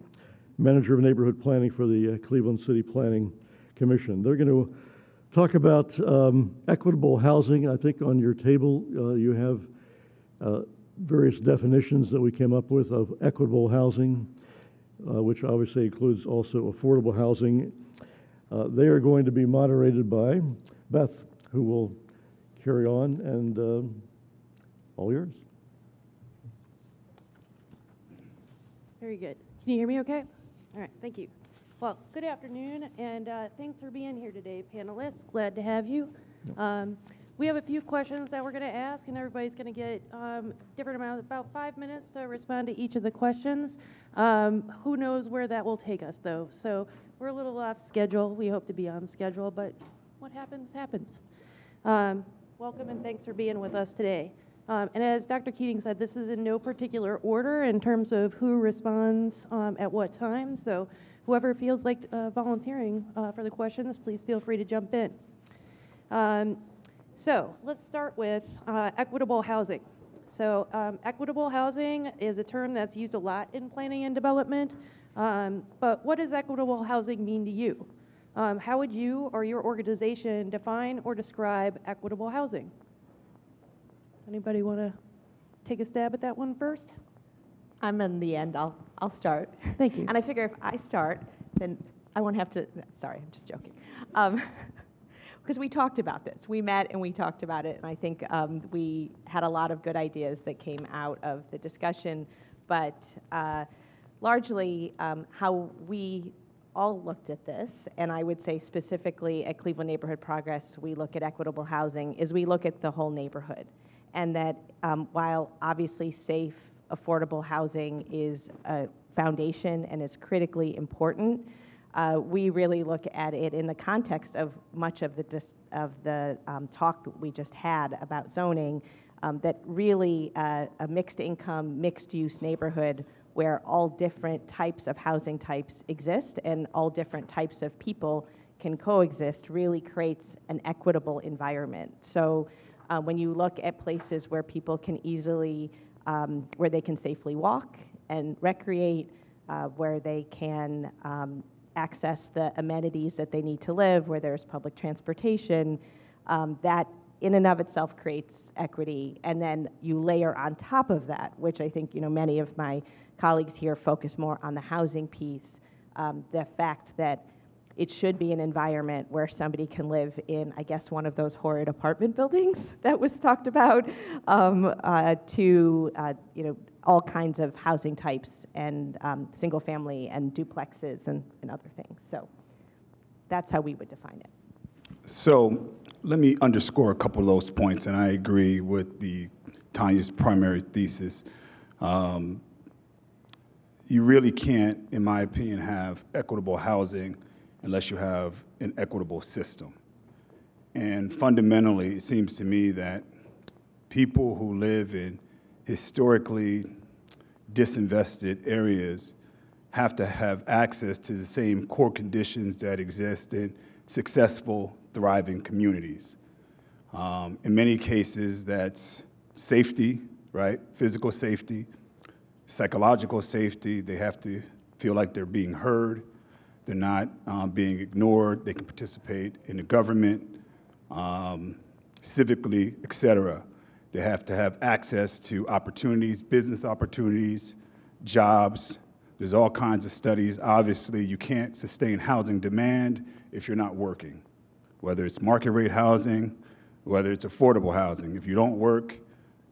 Manager of Neighborhood Planning for the Cleveland City Planning Commission. They're going to talk about equitable housing. I think on your table you have various definitions that we came up with of equitable housing, which obviously includes also affordable housing. They are going to be moderated by Beth, who will carry on, and all yours. Very good. Can you hear me okay? All right, thank you. Well, good afternoon, and thanks for being here today, panelists. Glad to have you. We have a few questions that we're going to ask, and everybody's going to get different amounts, about 5 minutes to respond to each of the questions. Who knows where that will take us, though? So we're a little off schedule. We hope to be on schedule, but what happens, happens. Welcome, and thanks for being with us today. And as Dr. Keating said, this is in no particular order in terms of who responds at what time. So whoever feels like volunteering for the questions, please feel free to jump in. So let's start with equitable housing. So equitable housing is a term that's used a lot in planning and development. But what does equitable housing mean to you? How would you or your organization define or describe equitable housing? Anybody want to take a stab at that one first? I'm in the end. I'll start. Thank you. And I figure if I start, then I won't have to. Sorry, I'm just joking. Because we talked about this. We met and we talked about it, and I think we had a lot of good ideas that came out of the discussion. But largely, how we all looked at this, and I would say specifically at Cleveland Neighborhood Progress, we look at equitable housing, is we look at the whole neighborhood. And that while obviously safe, affordable housing is a foundation and is critically important, we really look at it in the context of much of the talk that we just had about zoning, that really a mixed income, mixed use neighborhood where all different types of housing types exist and all different types of people can coexist really creates an equitable environment. So when you look at places where people can easily, where they can safely walk and recreate, where they can access the amenities that they need to live, where there's public transportation, that in and of itself creates equity. And then you layer on top of that, which I think many of my colleagues here focus more on the housing piece, the fact that it should be an environment where somebody can live in, I guess, one of those horrid apartment buildings that was talked about, to all kinds of housing types and single family and duplexes and other things. So that's how we would define it. So let me underscore a couple of those points, and I agree with Tanya's primary thesis. You really can't, in my opinion, have equitable housing unless you have an equitable system. And fundamentally, it seems to me that people who live in historically disinvested areas have to have access to the same core conditions that exist in successful, thriving communities. In many cases, that's safety, right? Physical safety, psychological safety. They have to feel like they're being heard. They're not being ignored. They can participate in the government, civically, et cetera. They have to have access to opportunities, business opportunities, jobs. There's all kinds of studies. Obviously, you can't sustain housing demand if you're not working, whether it's market rate housing, whether it's affordable housing. If you don't work,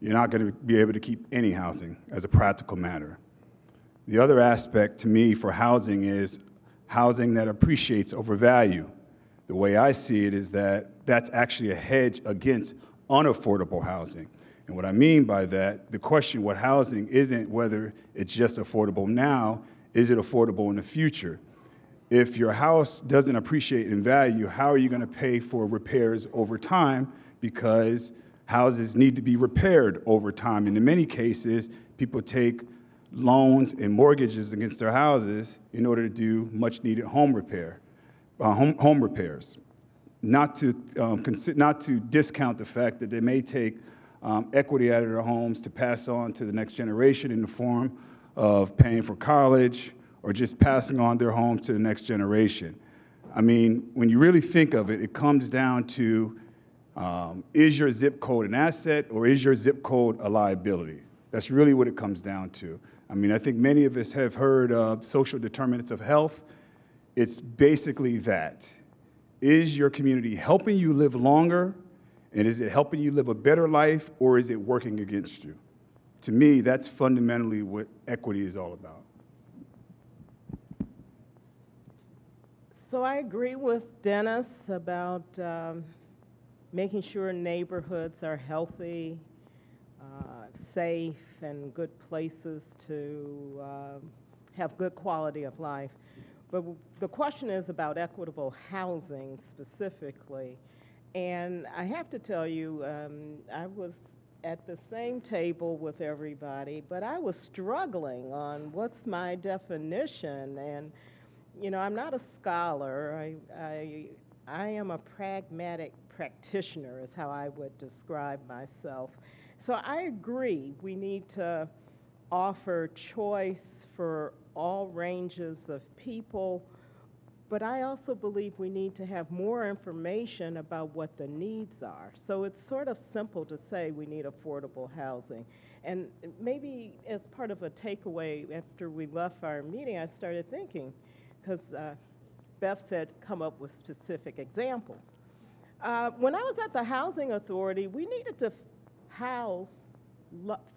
you're not going to be able to keep any housing as a practical matter. The other aspect to me for housing is housing that appreciates over value. The way I see it is that that's actually a hedge against unaffordable housing. And what I mean by that, the question with housing isn't whether it's just affordable now, is it affordable in the future? If your house doesn't appreciate in value, how are you going to pay for repairs over time? Because houses need to be repaired over time. And in many cases, people take loans and mortgages against their houses in order to do much needed home repairs. Not to discount the fact that they may take equity out of their homes to pass on to the next generation in the form of paying for college or just passing on their home to the next generation. I mean, when you really think of it, it comes down to is your zip code an asset or is your zip code a liability? That's really what it comes down to. I mean, I think many of us have heard of social determinants of health. It's basically that. Is your community helping you live longer? And is it helping you live a better life, or is it working against you? To me, that's fundamentally what equity is all about. So I agree with Dennis about making sure neighborhoods are healthy, safe, and good places to have good quality of life. But the question is about equitable housing specifically. And I have to tell you, I was at the same table with everybody, but I was struggling on what's my definition. And, I'm not a scholar. I am a pragmatic practitioner is how I would describe myself. So I agree we need to offer choice for all ranges of people, but I also believe we need to have more information about what the needs are. So it's sort of simple to say we need affordable housing. And maybe as part of a takeaway after we left our meeting, I started thinking, because Beth said come up with specific examples. When I was at the Housing Authority, we needed to house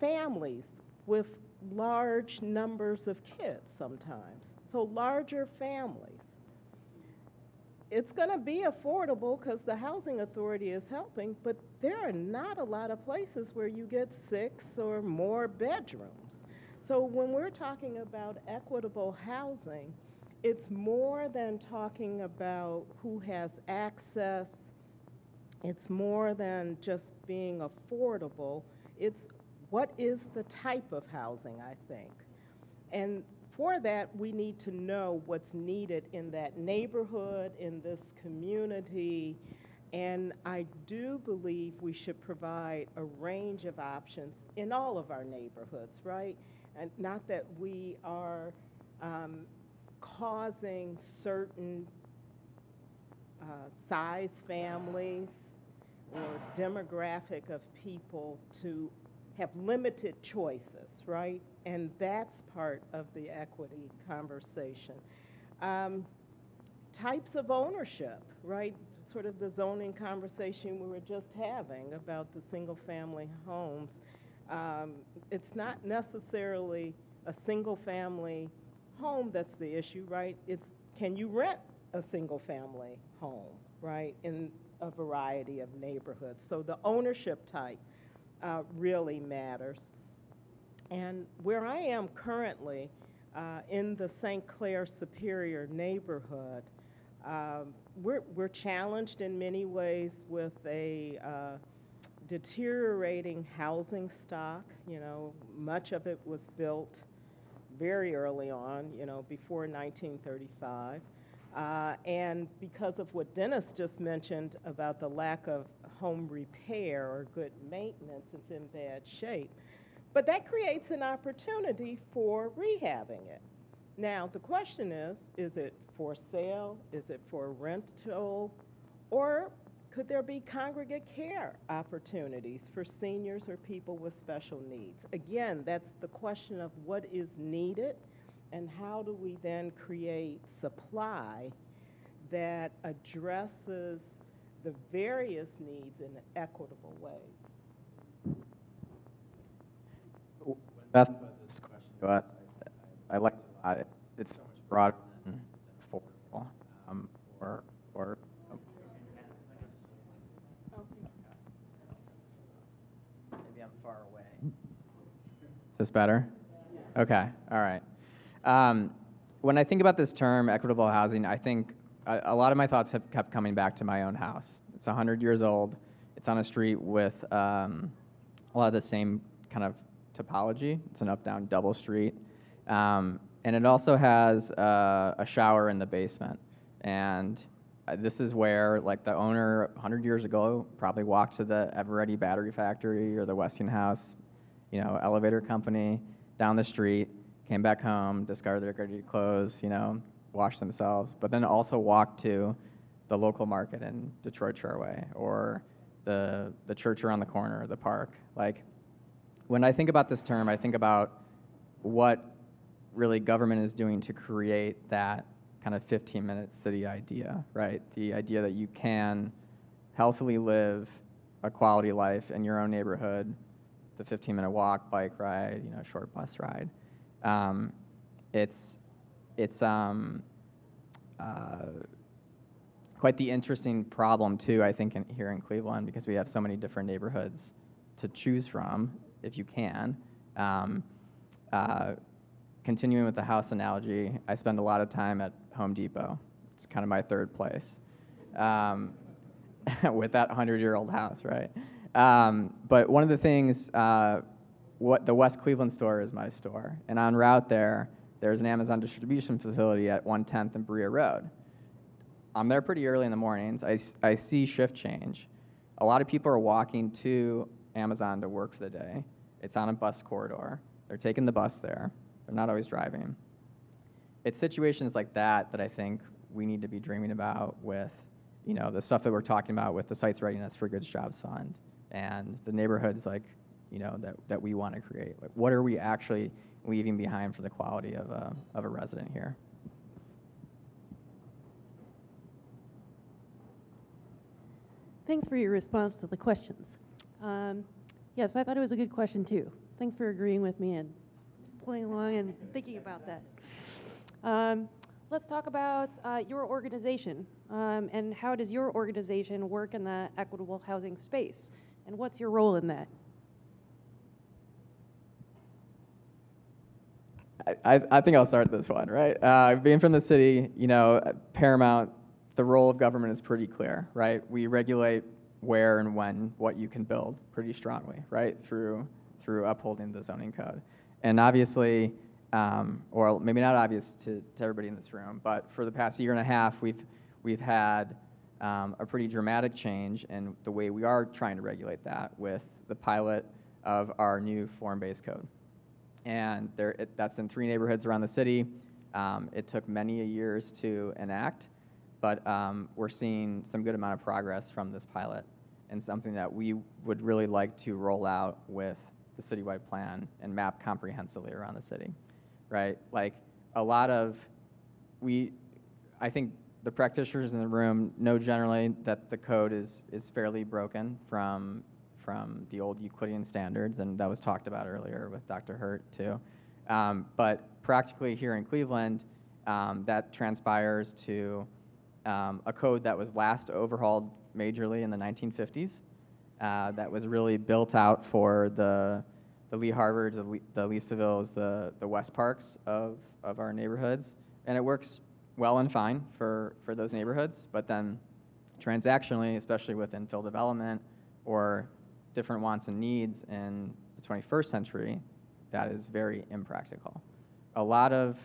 families with large numbers of kids sometimes, so larger families. It's going to be affordable because the Housing Authority is helping, but there are not a lot of places where you get 6 or more bedrooms. So when we're talking about equitable housing, it's more than talking about who has access. It's more than just being affordable. It's what is the type of housing, I think. And for that, we need to know what's needed in that neighborhood, in this community. And I do believe we should provide a range of options in all of our neighborhoods, right? And not that we are causing certain size families or demographic of people to have limited choices, right? And that's part of the equity conversation. Types of ownership, right? Sort of the zoning conversation we were just having about the single-family homes. It's not necessarily a single-family home that's the issue, right? It's can you rent a single-family home, right, in a variety of neighborhoods. So the ownership type really matters. And where I am currently in the St. Clair Superior neighborhood, we're challenged in many ways with a deteriorating housing stock. You know, much of it was built very early on, you know, before 1935. And because of what Dennis just mentioned about the lack of home repair or good maintenance, it's in bad shape. But that creates an opportunity for rehabbing it. Now, the question is it for sale? Is it for rental? Or could there be congregate care opportunities for seniors or people with special needs? Again, that's the question of what is needed and how do we then create supply that addresses the various needs in equitable ways. Beth posed this question to us. I liked it a lot. It's so much broader than affordable. Maybe I'm far away. Is this better? Okay. All right. When I think about this term, equitable housing, I think a lot of my thoughts have kept coming back to my own house. It's 100 years old. It's on a street with a lot of the same kind of topology. It's an up-down double street. And it also has a shower in the basement. And this is where, like, the owner 100 years ago probably walked to the Eveready battery factory or the Westinghouse, you know, elevator company down the street, came back home, discarded their dirty clothes, you know, washed themselves, but then also walked to the local market in Detroit Shoreway or the church around the corner, the park. Like, when I think about this term, I think about what really government is doing to create that kind of 15-minute city idea, right? The idea that you can healthily live a quality life in your own neighborhood, the 15-minute walk, bike ride, you know, short bus ride. It's quite the interesting problem too, I think, here in Cleveland, because we have so many different neighborhoods to choose from, if you can. Continuing with the house analogy, I spend a lot of time at Home Depot. It's kind of my third place with that 100-year-old house, right? But one of the things, what the West Cleveland store is my store, and en route there's an Amazon distribution facility at 110th and Berea Road. I'm there pretty early in the mornings. I see shift change. A lot of people are walking to Amazon to work for the day. It's on a bus corridor. They're taking the bus there. They're not always driving. It's situations like that that I think we need to be dreaming about with, you know, the stuff that we're talking about with the Sites Readiness for Goods Jobs Fund and the neighborhoods, like, you know, that we want to create. Like, what are we actually leaving behind for the quality of a resident here? Thanks for your response to the questions. Yes, I thought it was a good question too. Thanks for agreeing with me and playing along and thinking about that. Let's talk about your organization and how does your organization work in the equitable housing space, and what's your role in that? I think I'll start this one, right? Being from the city, you know, paramount, the role of government is pretty clear, right? We regulate where and when what you can build pretty strongly, right? Through upholding the zoning code. And obviously, or maybe not obvious to everybody in this room, but for the past year and a half, we've had a pretty dramatic change in the way we are trying to regulate that with the pilot of our new form-based code. And that's in 3 neighborhoods around the city. It took many years to enact, but we're seeing some good amount of progress from this pilot, and something that we would really like to roll out with the citywide plan and map comprehensively around the city, right? Like a lot of, I think the practitioners in the room know generally that the code is fairly broken from the old Euclidean standards, and that was talked about earlier with Dr. Hirt too. But practically here in Cleveland, that transpires to a code that was last overhauled majorly in the 1950s. That was really built out for the Lee Harvards, the Lee Sevilles, the West Parks of our neighborhoods, and it works well and fine for those neighborhoods. But then transactionally, especially with infill development or different wants and needs in the 21st century, that is very impractical. A lot of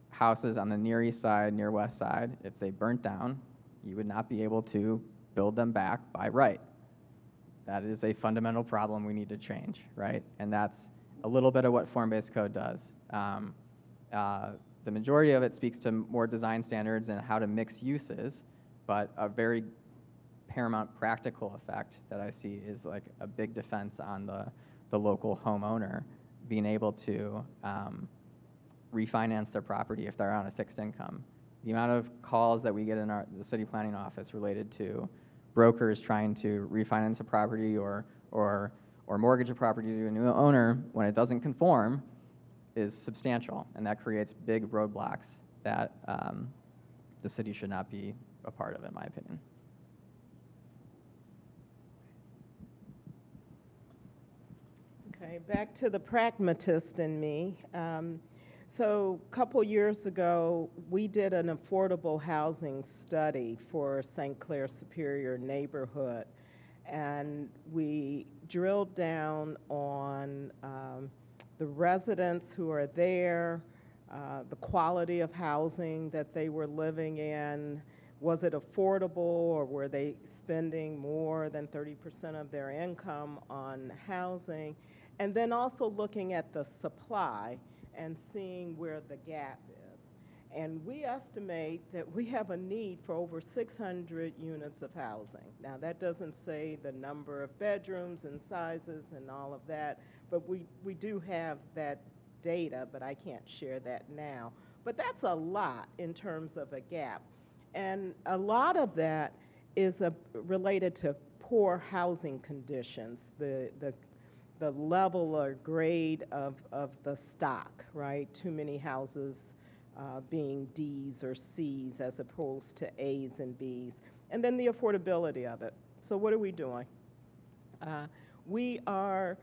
houses on the Near East Side, Near West Side, if they burnt down, you would not be able to build them back by right. That is a fundamental problem we need to change, right? And that's a little bit of what form-based code does. The majority of it speaks to more design standards and how to mix uses, but a very paramount practical effect that I see is like a big defense on the local homeowner being able to refinance their property if they're on a fixed income. The amount of calls that we get in the city planning office related to brokers trying to refinance a property or mortgage a property to a new owner when it doesn't conform is substantial, and that creates big roadblocks that the city should not be a part of, in my opinion. Okay, back to the pragmatist in me. So a couple years ago, we did an affordable housing study for St. Clair Superior neighborhood, and we drilled down on the residents who are there, the quality of housing that they were living in. Was it affordable, or were they spending more than 30% of their income on housing? And then also looking at the supply and seeing where the gap is. And we estimate that we have a need for over 600 units of housing. Now, that doesn't say the number of bedrooms and sizes and all of that, but we do have that data, but I can't share that now. But that's a lot in terms of a gap. And a lot of that is related to poor housing conditions, the level or grade of the stock, right? Too many houses being Ds or Cs as opposed to As and Bs. And then the affordability of it. So what are we doing? We are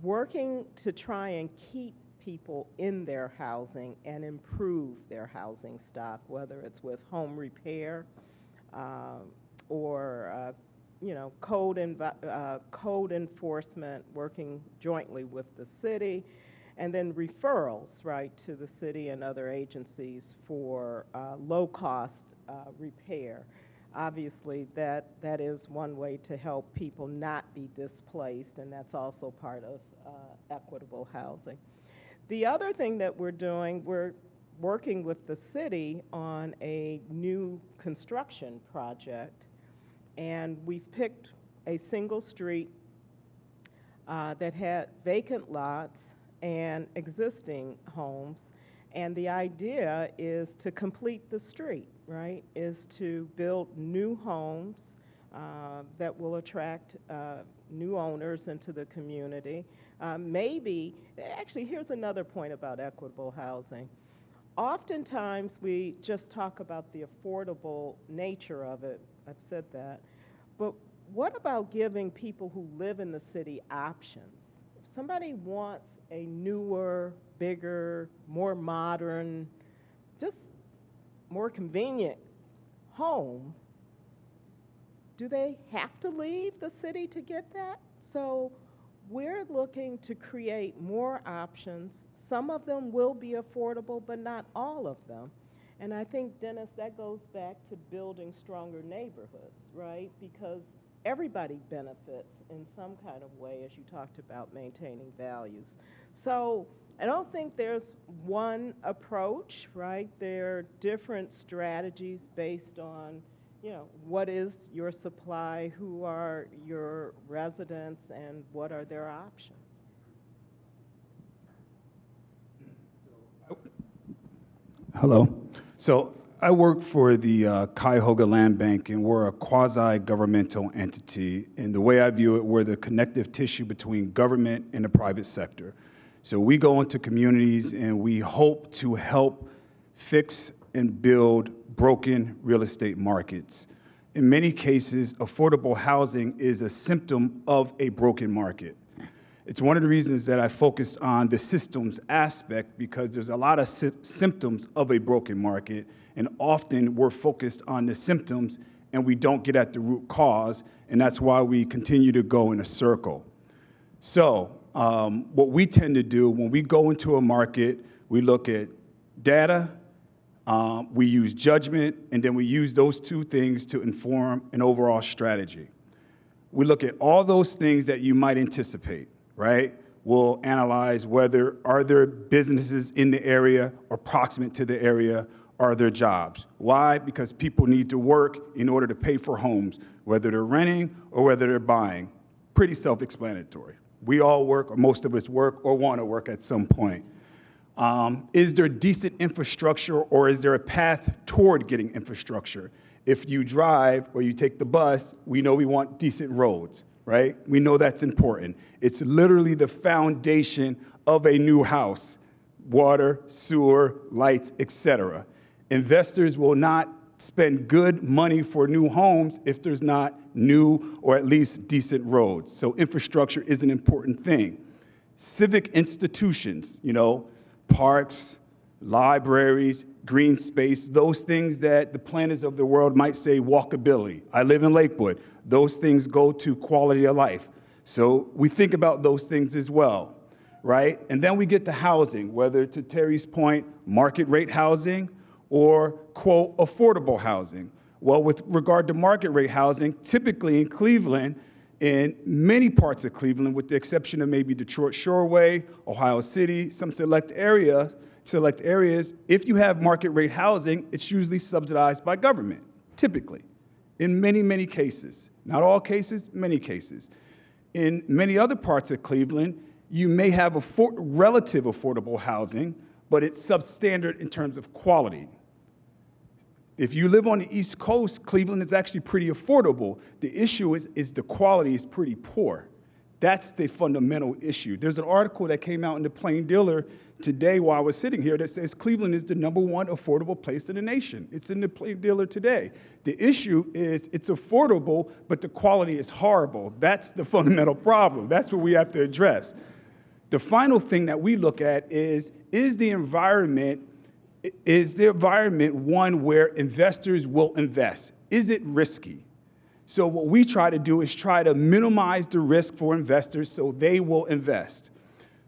working to try and keep people in their housing and improve their housing stock, whether it's with home repair or code enforcement, working jointly with the city, and then referrals, right, to the city and other agencies for low-cost repair. Obviously, that is one way to help people not be displaced, and that's also part of equitable housing. The other thing that we're doing, we're working with the city on a new construction project, and we've picked a single street that had vacant lots and existing homes, and the idea is to complete the street, right, is to build new homes that will attract new owners into the community. Actually, here's another point about equitable housing. Oftentimes, we just talk about the affordable nature of it. I've said that. But what about giving people who live in the city options? If somebody wants a newer, bigger, more modern, just more convenient home, do they have to leave the city to get that? So we're looking to create more options. Some of them will be affordable, but not all of them. And I think, Dennis, that goes back to building stronger neighborhoods, right? Because everybody benefits in some kind of way, as you talked about maintaining values. So I don't think there's one approach, right? There are different strategies based on, you know, what is your supply, who are your residents, and what are their options? Hello. So I work for the Cuyahoga Land Bank, and we're a quasi-governmental entity. And the way I view it, we're the connective tissue between government and the private sector. So we go into communities and we hope to help fix and build broken real estate markets. In many cases, affordable housing is a symptom of a broken market. It's one of the reasons that I focus on the systems aspect, because there's a lot of symptoms of a broken market, and often we're focused on the symptoms and we don't get at the root cause, and that's why we continue to go in a circle. So what we tend to do when we go into a market, we look at data, we use judgment, and then we use those two things to inform an overall strategy. We look at all those things that you might anticipate, right? We'll analyze whether are there businesses in the area or proximate to the area, are there jobs? Why? Because people need to work in order to pay for homes, whether they're renting or whether they're buying. Pretty self-explanatory. We all work, or most of us work, or want to work at some point. Is there decent infrastructure, or is there a path toward getting infrastructure? If you drive or you take the bus, we know we want decent roads, right? We know that's important. It's literally the foundation of a new house: water, sewer, lights, etc. Investors will not spend good money for new homes if there's not new or at least decent roads. So infrastructure is an important thing. Civic institutions, you know, parks, libraries, green space, those things that the planners of the world might say walkability. I live in Lakewood. Those things go to quality of life. So we think about those things as well, right? And then we get to housing, whether, to Terry's point, market rate housing or, quote, affordable housing. Well, with regard to market rate housing, typically in Cleveland, in many parts of Cleveland, with the exception of maybe Detroit Shoreway, Ohio City, some select areas, if you have market rate housing, it's usually subsidized by government, typically, in many, many cases. Not all cases, many cases. In many other parts of Cleveland, you may have relative affordable housing, but it's substandard in terms of quality. If you live on the East Coast, Cleveland is actually pretty affordable. The issue is the quality is pretty poor. That's the fundamental issue. There's an article that came out in the Plain Dealer today while I was sitting here that says Cleveland is the #1 affordable place in the nation. It's in the Plain Dealer today. The issue is it's affordable, but the quality is horrible. That's the fundamental problem. That's what we have to address. The final thing that we look at is the environment one where investors will invest? Is it risky? So what we try to do is try to minimize the risk for investors so they will invest.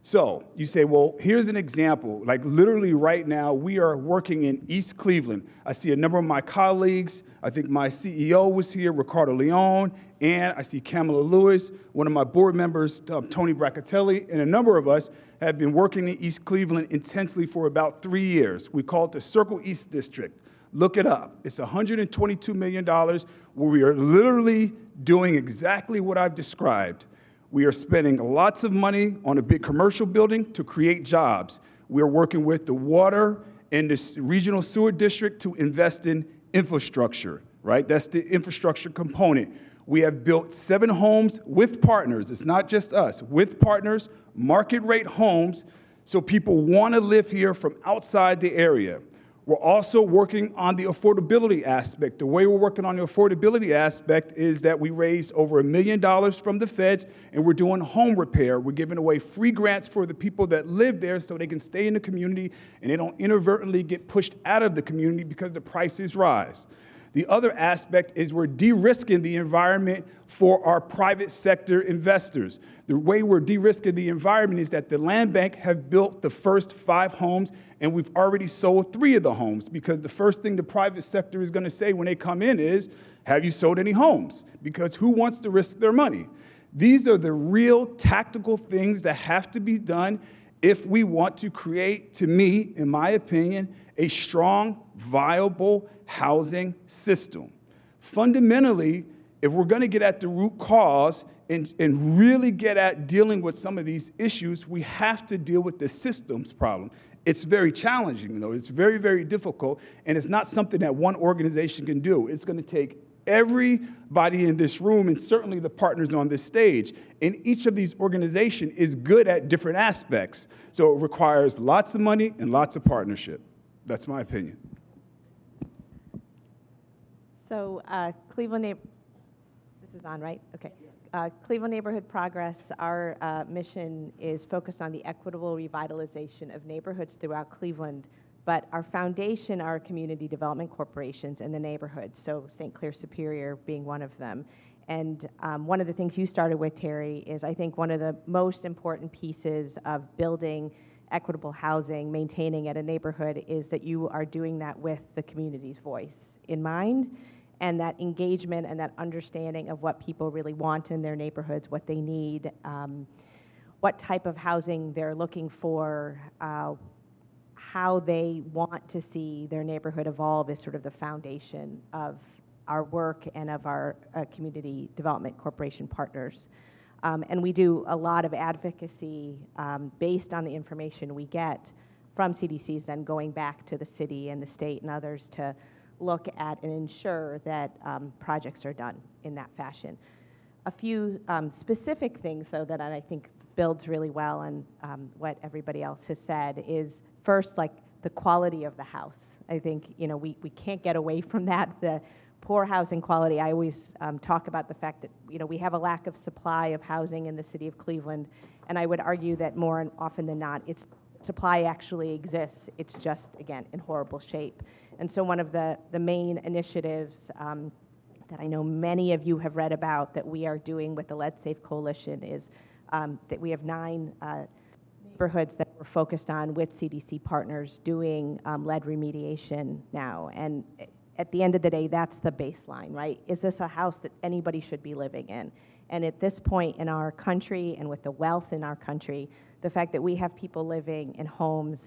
So you say, well, here's an example. Like literally right now, we are working in East Cleveland. I see a number of my colleagues. I think my CEO was here, Ricardo Leon, and I see Kamala Lewis, one of my board members, Tony Braccatelli, and a number of us have been working in East Cleveland intensely for about 3 years. We call it the Circle East District. Look it up. It's $122 million where we are literally doing exactly what I've described. We are spending lots of money on a big commercial building to create jobs. We're working with the water and the regional sewer district to invest in infrastructure, right? That's the infrastructure component. We have built 7 homes with partners. It's not just us. With partners, market rate homes, so people want to live here from outside the area. We're also working on the affordability aspect. The way we're working on the affordability aspect is that we raised over $1 million from the feds, and we're doing home repair. We're giving away free grants for the people that live there so they can stay in the community and they don't inadvertently get pushed out of the community because the prices rise. The other aspect is we're de-risking the environment for our private sector investors. The way we're de-risking the environment is that the land bank have built the first 5 homes, and we've already sold 3 of the homes, because the first thing the private sector is going to say when they come in is, have you sold any homes? Because who wants to risk their money? These are the real tactical things that have to be done if we want to create, to me, in my opinion, a strong, viable housing system. Fundamentally, if we're going to get at the root cause and really get at dealing with some of these issues, we have to deal with the systems problem. It's very challenging, though. It's very, very difficult, and it's not something that one organization can do. It's going to take everybody in this room, and certainly the partners on this stage. And each of these organizations is good at different aspects. So it requires lots of money and lots of partnership. That's my opinion. So Cleveland, this is on, right? Okay. Cleveland Neighborhood Progress, our mission is focused on the equitable revitalization of neighborhoods throughout Cleveland, but our foundation are community development corporations in the neighborhoods, so St. Clair Superior being one of them. And one of the things you started with, Terry, is I think one of the most important pieces of building equitable housing, maintaining at a neighborhood, is that you are doing that with the community's voice in mind, and that engagement and that understanding of what people really want in their neighborhoods, what they need, what type of housing they're looking for, how they want to see their neighborhood evolve is sort of the foundation of our work and of our community development corporation partners. And we do a lot of advocacy based on the information we get from CDCs, then going back to the city and the state and others to look at and ensure that projects are done in that fashion. A few specific things, though, that I think builds really well on what everybody else has said is, first, like the quality of the house. I think, you know, we can't get away from that. The poor housing quality, I always talk about the fact that, you know, we have a lack of supply of housing in the city of Cleveland, and I would argue that more often than not, it's supply actually exists. It's just, again, in horrible shape. And so one of the main initiatives that I know many of you have read about that we are doing with the Lead Safe Coalition is that we have 9 neighborhoods that we're focused on with CDC partners doing lead remediation now. And at the end of the day, that's the baseline, right? Is this a house that anybody should be living in? And at this point in our country and with the wealth in our country, the fact that we have people living in homes,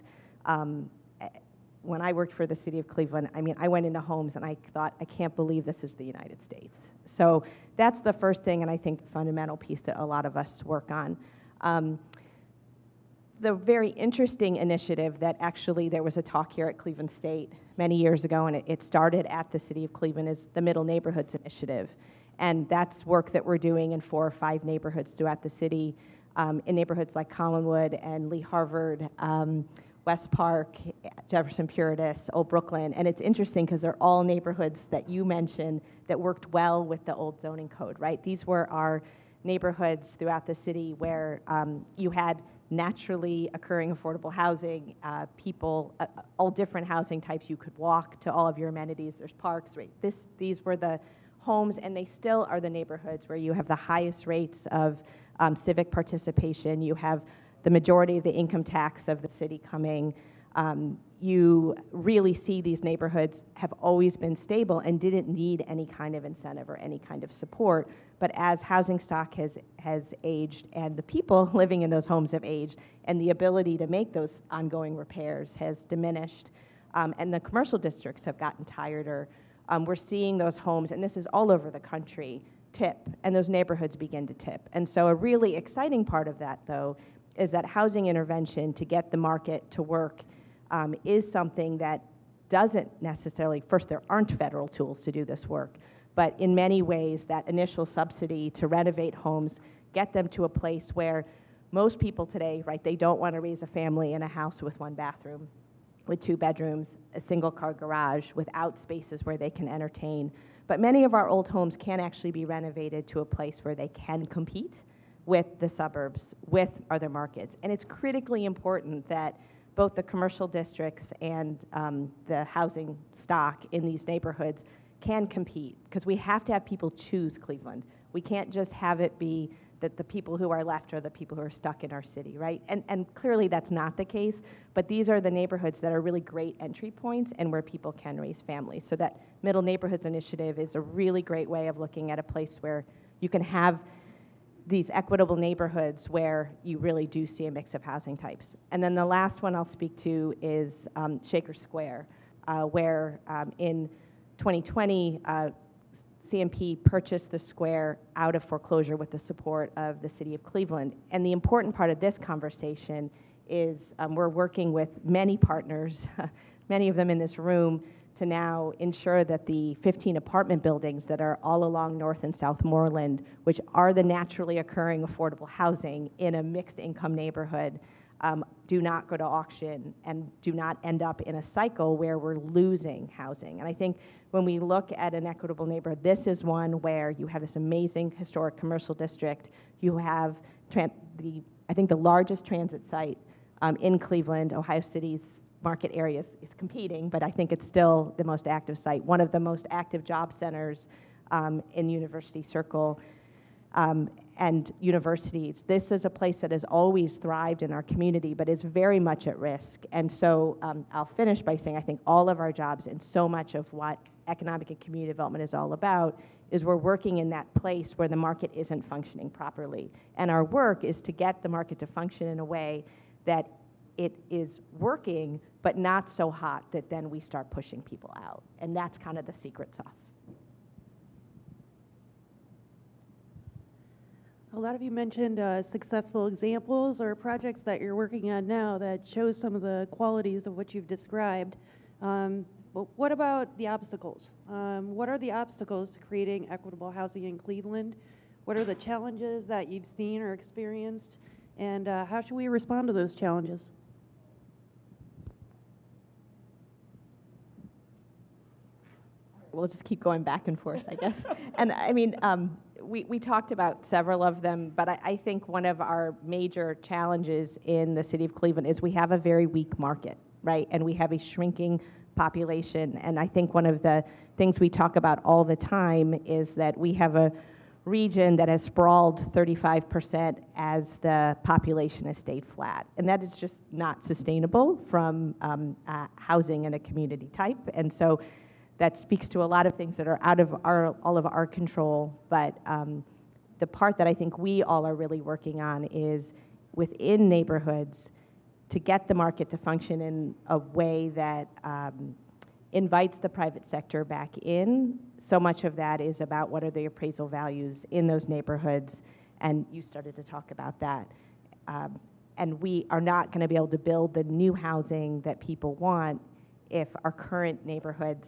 when I worked for the city of Cleveland, I mean, I went into homes and I thought, I can't believe this is the United States. So that's the first thing, and I think the fundamental piece that a lot of us work on. The very interesting initiative that actually there was a talk here at Cleveland State many years ago, and it started at the city of Cleveland, is the Middle Neighborhoods Initiative. And that's work that we're doing in 4 or 5 neighborhoods throughout the city, in neighborhoods like Collinwood and Lee Harvard, West Park, Jefferson Puritas, Old Brooklyn. And it's interesting because they're all neighborhoods that you mentioned that worked well with the old zoning code, right? These were our neighborhoods throughout the city where you had naturally occurring affordable housing, people, all different housing types. You could walk to all of your amenities. There's parks, right? These were the homes, and they still are the neighborhoods where you have the highest rates of civic participation. You have the majority of the income tax of the city coming. You really see these neighborhoods have always been stable and didn't need any kind of incentive or any kind of support. But as housing stock has aged and the people living in those homes have aged, and the ability to make those ongoing repairs has diminished, and the commercial districts have gotten tireder, we're seeing those homes, and this is all over the country, tip, and those neighborhoods begin to tip. And so a really exciting part of that, though, is that housing intervention to get the market to work is something that doesn't necessarily, first, there aren't federal tools to do this work, but in many ways, that initial subsidy to renovate homes, get them to a place where most people today, right, they don't want to raise a family in a house with 1 bathroom. with 2 bedrooms, a single-car garage, without spaces where they can entertain. But many of our old homes can actually be renovated to a place where they can compete with the suburbs, with other markets. And it's critically important that both the commercial districts and the housing stock in these neighborhoods can compete, because we have to have people choose Cleveland. We can't just have it be that the people who are left are the people who are stuck in our city, right? And clearly that's not the case, but these are the neighborhoods that are really great entry points and where people can raise families. So that Middle Neighborhoods Initiative is a really great way of looking at a place where you can have these equitable neighborhoods where you really do see a mix of housing types. And then the last one I'll speak to is Shaker Square, where in 2020, CMP purchased the square out of foreclosure with the support of the city of Cleveland. And the important part of this conversation is we're working with many partners, many of them in this room, to now ensure that the 15 apartment buildings that are all along North and South Moreland, which are the naturally occurring affordable housing in a mixed income neighborhood, do not go to auction and do not end up in a cycle where we're losing housing. And I think when we look at an equitable neighborhood, this is one where you have this amazing historic commercial district. You have I think the largest transit site in Cleveland. Ohio City's market areas is competing, but I think it's still the most active site, one of the most active job centers in University Circle and universities. This is a place that has always thrived in our community, but is very much at risk. And so I'll finish by saying I think all of our jobs and so much of what economic and community development is all about is we're working in that place where the market isn't functioning properly. And our work is to get the market to function in a way that it is working, but not so hot that then we start pushing people out. And that's kind of the secret sauce. A lot of you mentioned successful examples or projects that you're working on now that shows some of the qualities of what you've described. But what about the obstacles? What are the obstacles to creating equitable housing in Cleveland? What are the challenges that you've seen or experienced? And how should we respond to those challenges? We'll just keep going back and forth, I guess. And I mean, we talked about several of them, but I think one of our major challenges in the city of Cleveland is we have a very weak market, right? And we have a shrinking population. And I think one of the things we talk about all the time is that we have a region that has sprawled 35% as the population has stayed flat. And that is just not sustainable from housing and a community type. And so that speaks to a lot of things that are out of all of our control. But the part that I think we all are really working on is within neighborhoods to get the market to function in a way that invites the private sector back in. So much of that is about what are the appraisal values in those neighborhoods, and you started to talk about that. And we are not going to be able to build the new housing that people want if our current neighborhoods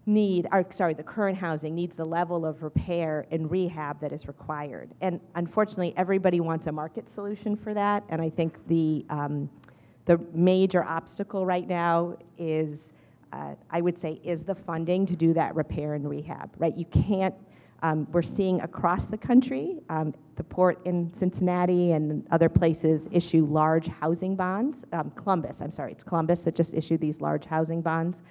the current housing needs the level of repair and rehab that is required. And unfortunately, everybody wants a market solution for that, and I think the major obstacle right now is, I would say, is the funding to do that repair and rehab, right? You can't, we're seeing across the country, the port in Cincinnati and other places issue large housing bonds. It's Columbus that just issued these large housing bonds.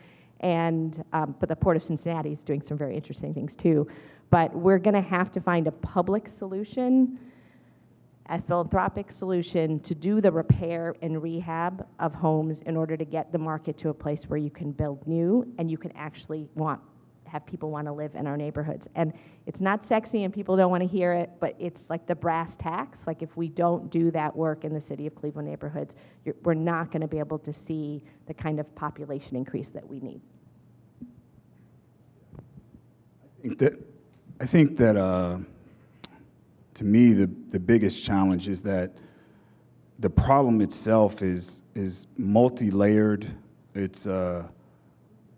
And, but the Port of Cincinnati is doing some very interesting things too. But we're gonna have to find a public solution, a philanthropic solution to do the repair and rehab of homes in order to get the market to a place where you can build new and you can actually have people want to live in our neighborhoods. And it's not sexy and people don't want to hear it, but it's like the brass tacks. Like if we don't do that work in the city of Cleveland neighborhoods, we're not going to be able to see the kind of population increase that we need. I think that to me, the biggest challenge is that the problem itself is multi-layered. It's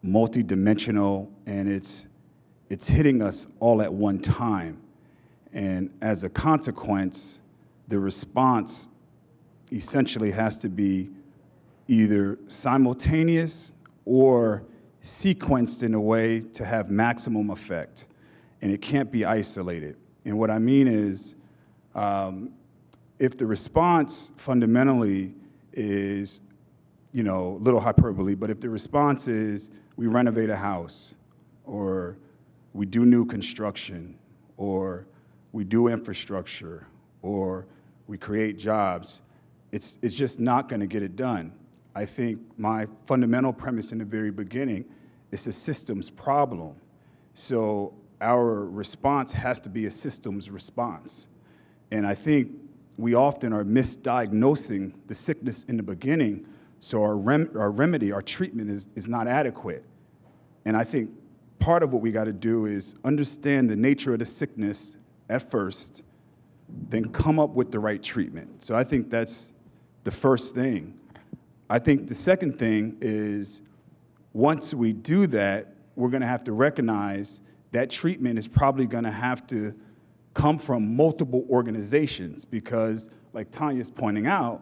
multi-dimensional, and it's hitting us all at one time. And as a consequence, the response essentially has to be either simultaneous or sequenced in a way to have maximum effect, and it can't be isolated. And what I mean is, if the response fundamentally is, a little hyperbole, but if the response is we renovate a house, or we do new construction, or we do infrastructure, or we create jobs, it's just not going to get it done. I think my fundamental premise in the very beginning is a systems problem. So our response has to be a systems response. And I think we often are misdiagnosing the sickness in the beginning, so our remedy, our treatment is not adequate. And I think part of what we got to do is understand the nature of the sickness at first, then come up with the right treatment. So I think that's the first thing. I think the second thing is, once we do that, we're going to have to recognize that treatment is probably going to have to come from multiple organizations, because, like Tanya's pointing out,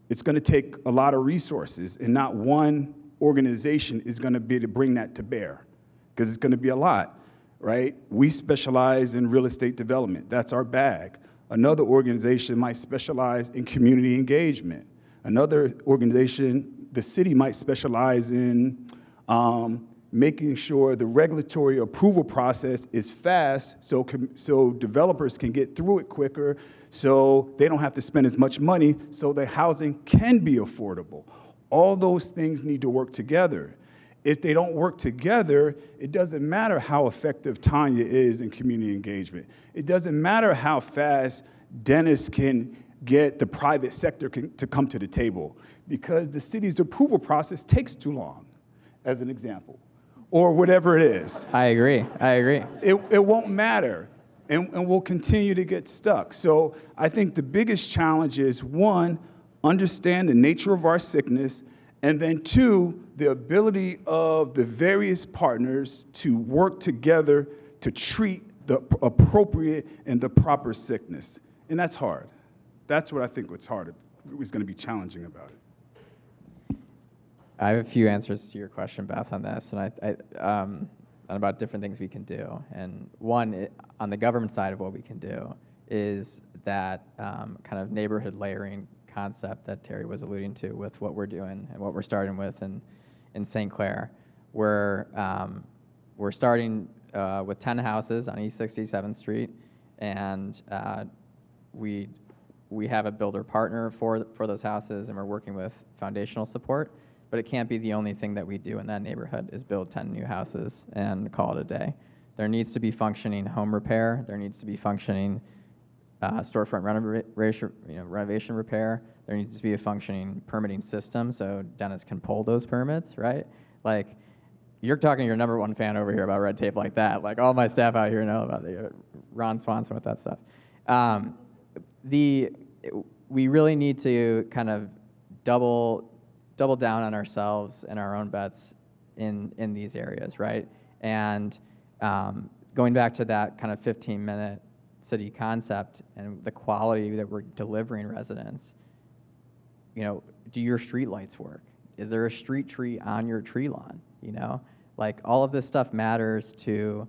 it's going to take a lot of resources, and not one organization is going to be able to bring that to bear, because it's going to be a lot, right? We specialize in real estate development. That's our bag. Another organization might specialize in community engagement. Another organization, the city, might specialize in making sure the regulatory approval process is fast, so developers can get through it quicker, so they don't have to spend as much money, so the housing can be affordable. All those things need to work together. If they don't work together, it doesn't matter how effective Tanya is in community engagement. It doesn't matter how fast Dennis can get the private sector to come to the table, because the city's approval process takes too long, as an example, or whatever it is. I agree. It won't matter, and we'll continue to get stuck. So I think the biggest challenge is, one, understand the nature of our sickness, and then two, the ability of the various partners to work together to treat the appropriate and the proper sickness. And that's hard. That's what I think what's hard, is going to be challenging about it. I have a few answers to your question, Beth, on this, and about different things we can do. And one, on the government side of what we can do, is that kind of neighborhood layering concept that Terry was alluding to with what we're doing and what we're starting with in St. Clair. We're starting with 10 houses on East 67th Street, and we have a builder partner for those houses, and we're working with foundational support. But it can't be the only thing that we do in that neighborhood is build 10 new houses and call it a day. There needs to be functioning home repair. There needs to be functioning storefront renovation repair. There needs to be a functioning permitting system so Dennis can pull those permits, right? Like, you're talking to your number one fan over here about red tape like that. Like, all my staff out here know about the Ron Swanson with that stuff. We really need to kind of double down on ourselves and our own bets in these areas, right? And going back to that kind of 15-minute city concept and the quality that we're delivering residents, do your street lights work? Is there a street tree on your tree lawn? Like, all of this stuff matters to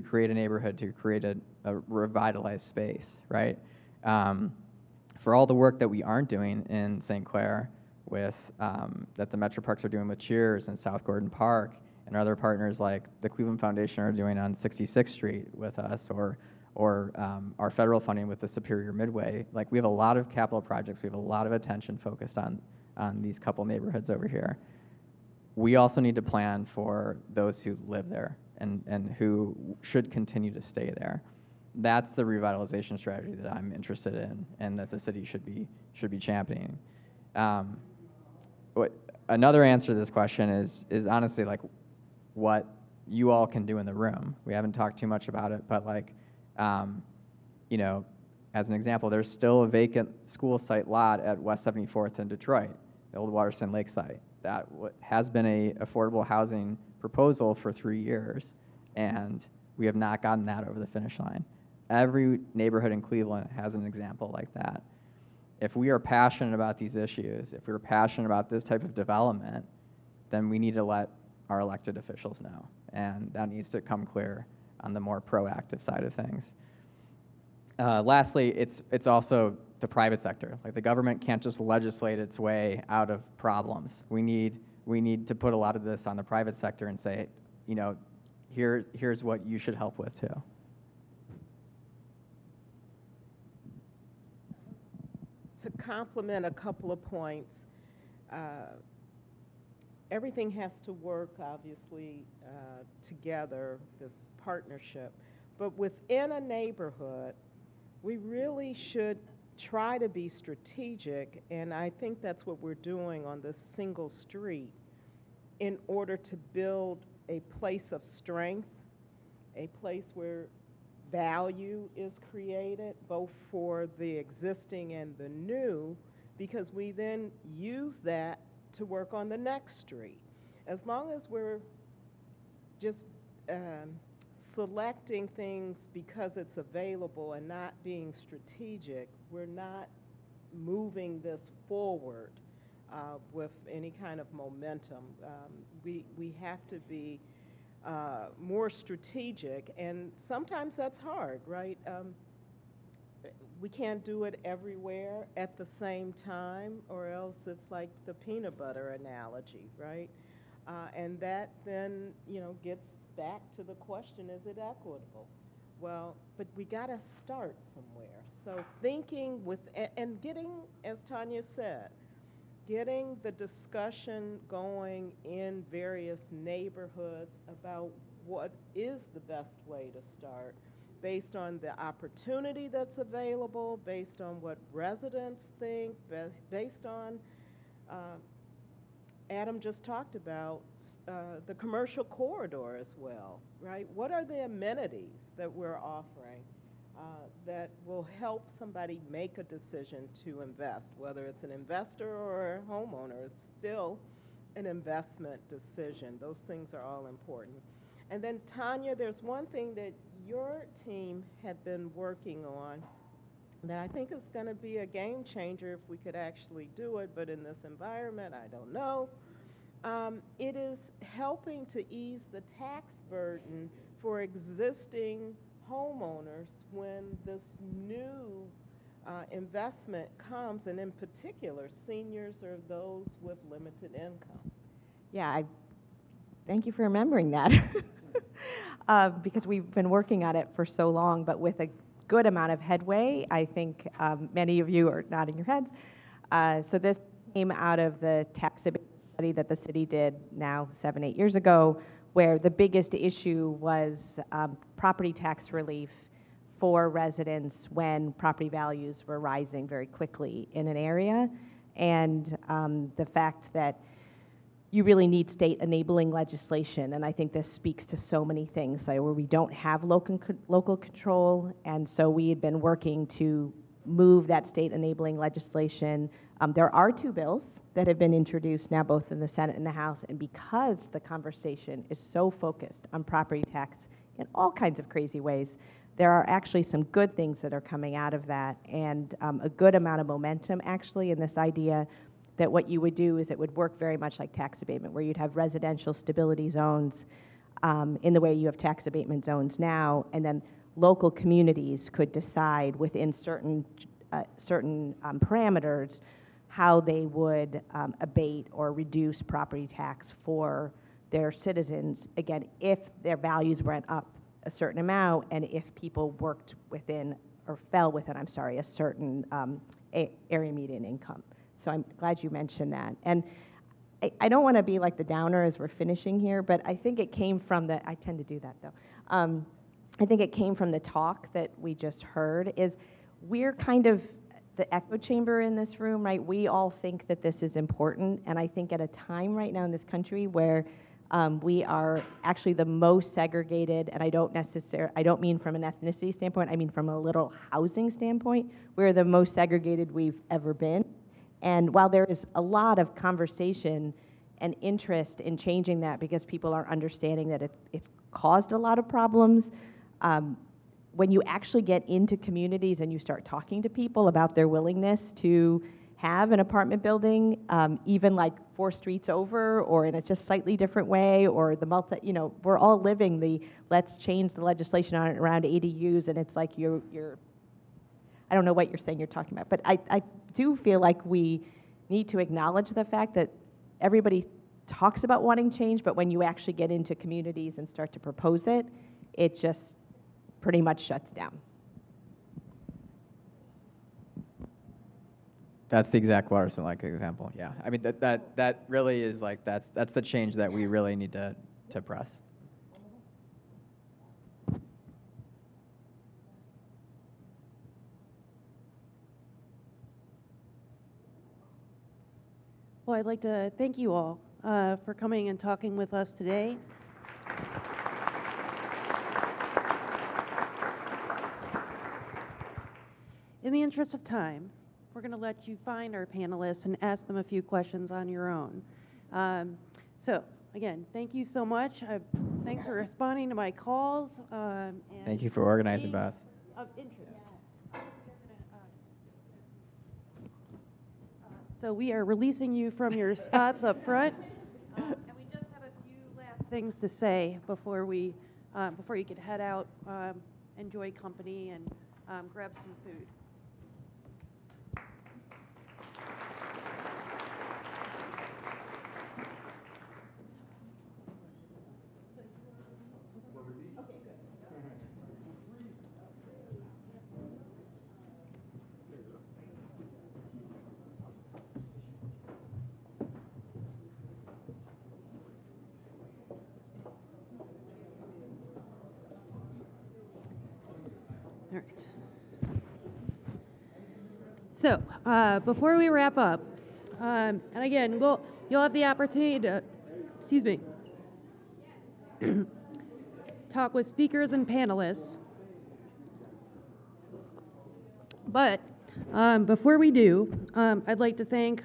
create a neighborhood, to create a revitalized space, right? For all the work that we aren't doing in St. Clair, that the Metro Parks are doing with Cheers and South Gordon Park, and other partners like the Cleveland Foundation are doing on 66th Street with us, or our federal funding with the Superior Midway. Like, we have a lot of capital projects. We have a lot of attention focused on these couple neighborhoods over here. We also need to plan for those who live there and who should continue to stay there. That's the revitalization strategy that I'm interested in, and that the city should be championing. Another answer to this question is honestly, like, what you all can do in the room. We haven't talked too much about it, but as an example, there's still a vacant school site lot at West 74th in Detroit, the old Waterston Lake site. That has been a affordable housing proposal for 3 years, and we have not gotten that over the finish line. Every neighborhood in Cleveland has an example like that. if we are passionate about these issues, if we're passionate about this type of development, then we need to let our elected officials know. And that needs to come clear on the more proactive side of things. Lastly, it's also the private sector. Like, the government can't just legislate its way out of problems. We need to put a lot of this on the private sector and say, you know, here's what you should help with too. To complement a couple of points, everything has to work, obviously, together, this partnership. But within a neighborhood, we really should try to be strategic, and I think that's what we're doing on this single street, in order to build a place of strength, a place where value is created, both for the existing and the new, because we then use that to work on the next street. As long as we're just selecting things because it's available and not being strategic, we're not moving this forward with any kind of momentum. We have to be more strategic, and sometimes that's hard, right? We can't do it everywhere at the same time, or else it's like the peanut butter analogy, right? And that then, you know, gets back to the question, is it equitable? Well, but we got to start somewhere. So thinking with, and getting, as Tanya said, getting the discussion going in various neighborhoods about what is the best way to start, based on the opportunity that's available, based on what residents think, based on, Adam just talked about the commercial corridor as well, right? What are the amenities that we're offering that will help somebody make a decision to invest? Whether it's an investor or a homeowner, it's still an investment decision. Those things are all important. And then, Tanya, there's one thing that your team had been working on that I think is going to be a game changer if we could actually do it, but in this environment, I don't know. It is helping to ease the tax burden for existing homeowners when this new investment comes, and in particular, seniors or those with limited income. Yeah, thank you for remembering that. Because we've been working on it for so long, but with a good amount of headway. I think many of you are nodding your heads. So this came out of the tax study that the city did now 7-8 years ago, where the biggest issue was property tax relief for residents when property values were rising very quickly in an area, and the fact that you really need state enabling legislation, and I think this speaks to so many things, like where we don't have local control, and so we had been working to move that state enabling legislation. There are 2 bills that have been introduced now, both in the Senate and the House, and because the conversation is so focused on property tax in all kinds of crazy ways, there are actually some good things that are coming out of that, and a good amount of momentum actually in this idea that what you would do is it would work very much like tax abatement, where you'd have residential stability zones in the way you have tax abatement zones now, and then local communities could decide within certain parameters how they would abate or reduce property tax for their citizens, again, if their values went up a certain amount and if people worked within, or fell within, I'm sorry, a certain area median income. So I'm glad you mentioned that. And I don't want to be like the downer as we're finishing here, but I think it came from the, I tend to do that though. I think it came from the talk that we just heard, is we're kind of the echo chamber in this room, right? We all think that this is important, and I think at a time right now in this country where we are actually the most segregated, and I don't mean from an ethnicity standpoint, I mean from a little housing standpoint, we're the most segregated we've ever been. And while there is a lot of conversation and interest in changing that because people are understanding that it's caused a lot of problems, when you actually get into communities and you start talking to people about their willingness to have an apartment building, even like 4 streets over or in a just slightly different way, or the we're all living the let's change the legislation around ADUs, and it's like you're I don't know what you're saying you're talking about, but I do feel like we need to acknowledge the fact that everybody talks about wanting change, but when you actually get into communities and start to propose it, it just pretty much shuts down. That's the exact Waterson Lake example. Yeah, I mean that really is like that's the change that we really need to press. Well, I'd like to thank you all for coming and talking with us today. In the interest of time, we're going to let you find our panelists and ask them a few questions on your own. So, again, thank you so much. Thanks for responding to my calls. And Thank you for organizing, Beth. of interest. So we are releasing you from your spots up front, and we just have a few last things to say before you can head out, enjoy company, and grab some food. All right. So, before we wrap up, and again, you'll have the opportunity to, talk with speakers and panelists. But before we do, I'd like to thank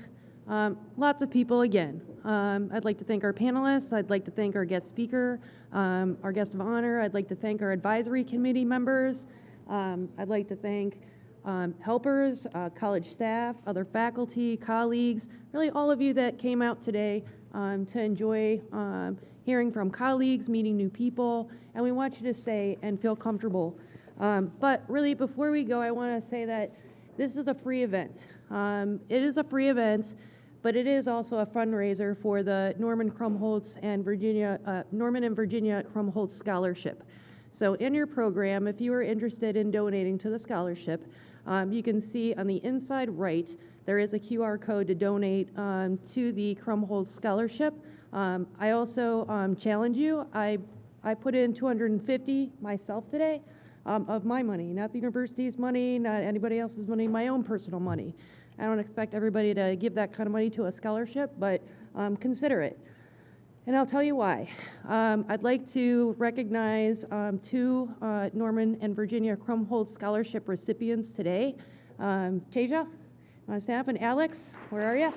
lots of people again. I'd like to thank our panelists. I'd like to thank our guest speaker, our guest of honor. I'd like to thank our advisory committee members. I'd like to thank helpers, college staff, other faculty, colleagues, really all of you that came out today to enjoy hearing from colleagues, meeting new people, and we want you to stay and feel comfortable. But really, before we go, I want to say that this is a free event. It is a free event, but it is also a fundraiser for the Norman Krumholz and Norman and Virginia Krumholz Scholarship. So in your program, if you are interested in donating to the scholarship, you can see on the inside right, there is a QR code to donate to the Krumholz Scholarship. I also challenge you, I put in $250 myself today of my money, not the university's money, not anybody else's money, my own personal money. I don't expect everybody to give that kind of money to a scholarship, but consider it. And I'll tell you why. I'd like to recognize 2 Norman and Virginia Krumholz Scholarship recipients today. Tasia, want to stand up? And Alex, where are you?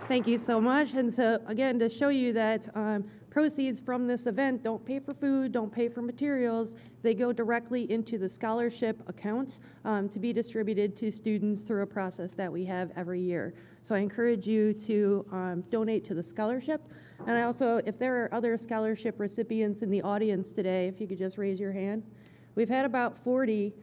Thank you so much. And so, again, to show you that proceeds from this event don't pay for food, don't pay for materials. They go directly into the scholarship account to be distributed to students through a process that we have every year. So I encourage you to donate to the scholarship. And I also, if there are other scholarship recipients in the audience today, if you could just raise your hand. We've had about 40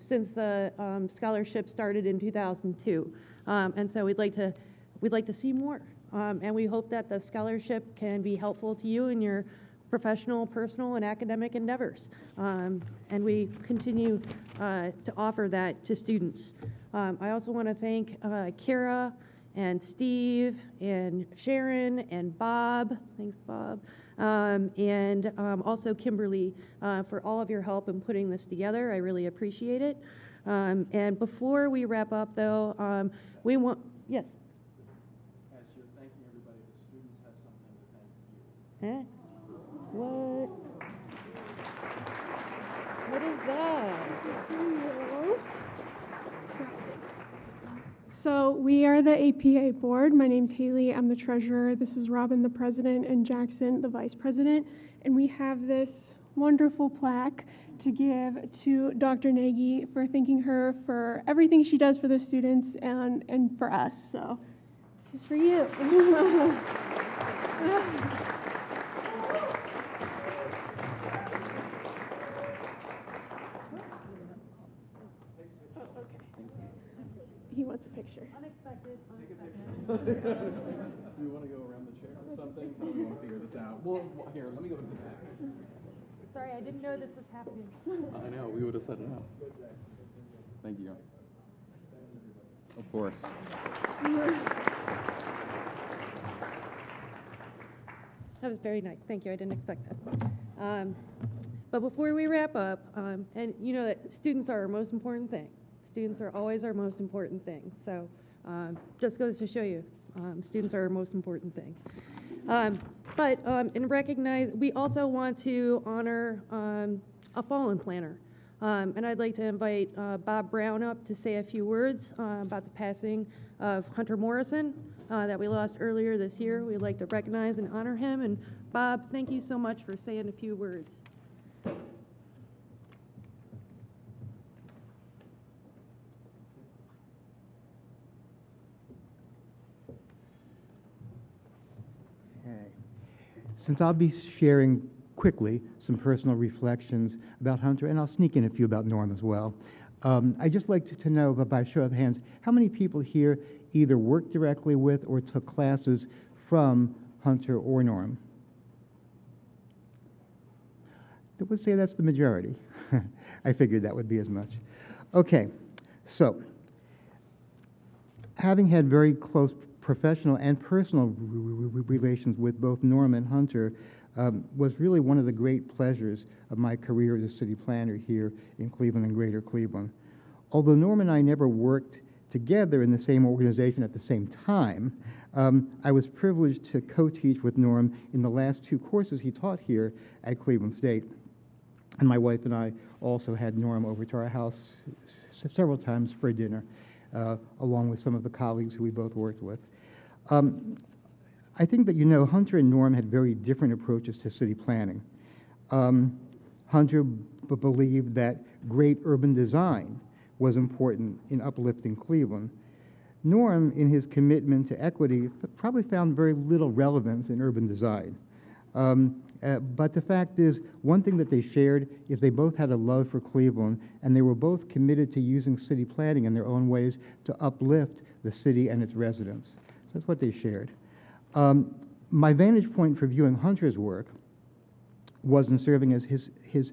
since the scholarship started in 2002. And so we'd like to see more. And we hope that the scholarship can be helpful to you in your professional, personal, and academic endeavors. And we continue to offer that to students. I also want to thank Kara and Steve and Sharon and Bob. Thanks, Bob. And also Kimberly for all of your help in putting this together. I really appreciate it. And before we wrap up, though, we want, yes? Huh? What? What is that? So we are the APA board. My name's Haley. I'm the treasurer. This is Robin, the president, and Jackson, the vice president. And we have this wonderful plaque to give to Dr. Nagy for thanking her for everything she does for the students and for us. So this is for you. He wants a picture. Unexpected. Do you want to go around the chair or something? How do we want to figure this out? Well, here, let me go to the back. Sorry, I didn't know this was happening. I know, we would have set it up. Thank you. Of course. That was very nice. Thank you. I didn't expect that. But before we wrap up, and you know that students are our most important thing. Students are always our most important thing. So just goes to show you, students are our most important thing. But we also want to honor a fallen planner. And I'd like to invite Bob Brown up to say a few words about the passing of Hunter Morrison that we lost earlier this year. We'd like to recognize and honor him. And Bob, thank you so much for saying a few words. Since I'll be sharing quickly some personal reflections about Hunter, and I'll sneak in a few about Norm as well, I'd just like to know, by show of hands, how many people here either worked directly with or took classes from Hunter or Norm? I would say that's the majority. I figured that would be as much. Okay, so having had very close professional and personal relations with both Norm and Hunter was really one of the great pleasures of my career as a city planner here in Cleveland and Greater Cleveland. Although Norm and I never worked together in the same organization at the same time, I was privileged to co-teach with Norm in the last 2 courses he taught here at Cleveland State. And my wife and I also had Norm over to our house several times for dinner, along with some of the colleagues who we both worked with. I think that, Hunter and Norm had very different approaches to city planning. Hunter believed that great urban design was important in uplifting Cleveland. Norm, in his commitment to equity, probably found very little relevance in urban design. But the fact is, one thing that they shared is they both had a love for Cleveland, and they were both committed to using city planning in their own ways to uplift the city and its residents. That's what they shared. My vantage point for viewing Hunter's work was in serving as his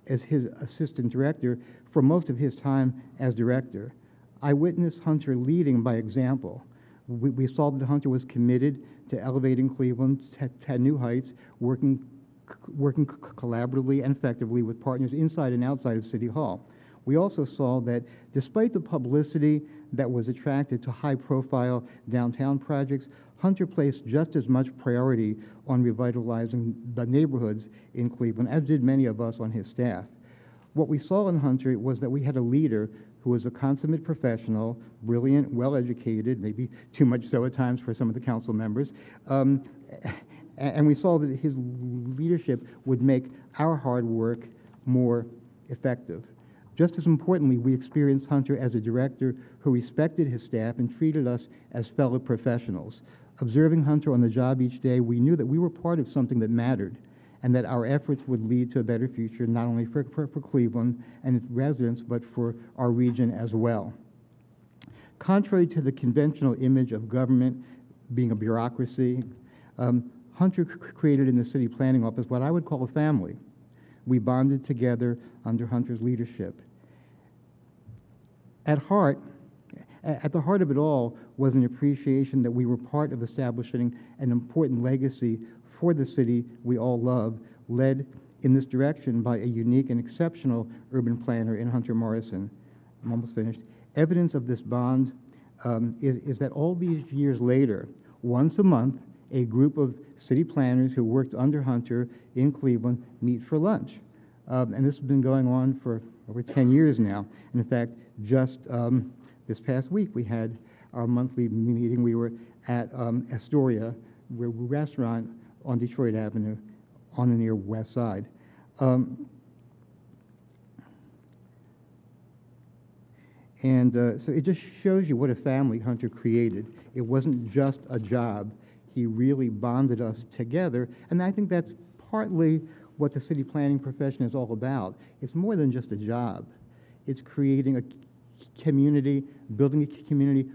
assistant director for most of his time as director. I witnessed Hunter leading by example. We saw that Hunter was committed to elevating Cleveland to new heights, working collaboratively and effectively with partners inside and outside of City Hall. We also saw that despite the publicity that was attracted to high-profile downtown projects, Hunter placed just as much priority on revitalizing the neighborhoods in Cleveland, as did many of us on his staff. What we saw in Hunter was that we had a leader who was a consummate professional, brilliant, well-educated, maybe too much so at times for some of the council members, and we saw that his leadership would make our hard work more effective. Just as importantly, we experienced Hunter as a director who respected his staff and treated us as fellow professionals. Observing Hunter on the job each day, we knew that we were part of something that mattered, and that our efforts would lead to a better future, not only for Cleveland and its residents, but for our region as well. Contrary to the conventional image of government being a bureaucracy, Hunter created in the city planning office what I would call a family. We bonded together under Hunter's leadership. At the heart of it all was an appreciation that we were part of establishing an important legacy for the city we all love, led in this direction by a unique and exceptional urban planner in Hunter Morrison. I'm almost finished. Evidence of this bond is that all these years later, once a month, a group of city planners who worked under Hunter in Cleveland meet for lunch. And this has been going on for over 10 years now. And in fact, just this past week, we had our monthly meeting, we were at Astoria, a restaurant on Detroit Avenue on the near west side. So it just shows you what a family Hunter created. It wasn't just a job. He really bonded us together, and I think that's partly what the city planning profession is all about. It's more than just a job. It's creating a community, building a community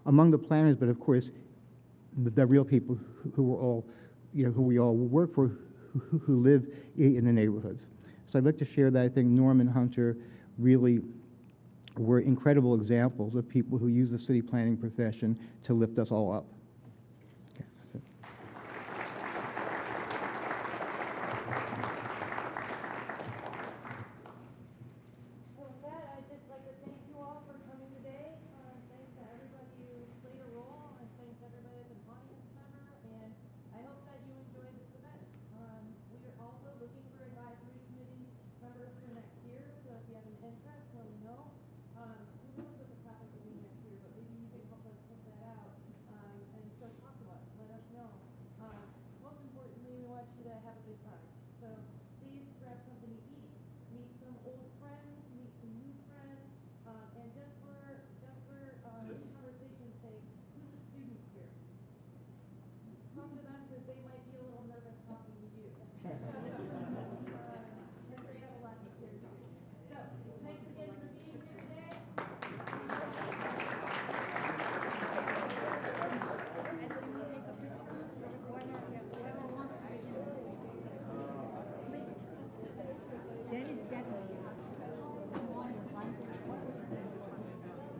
among the planners, but of course, the real people who are all, who we all work for, who live in the neighborhoods. So I'd like to share that. I think Norm and Hunter really were incredible examples of people who use the city planning profession to lift us all up. Okay, that's it. Well, with that, I'd just like to thank you all for coming today. Thanks to everybody who played a role, and thanks to everybody that's an audience member, and I hope that you enjoyed this event. We are also looking for advisory committee members for next year, so if you have an interest, let me know. Who knows what the topic will be next year, but maybe you can help us put that out, and so talk to us, let us know. Most importantly, we want you to have a good time. So please grab something to eat, meet some old friends, meet some new friends, and just for conversation's sake, who's a student here? Talk to them because they might be a little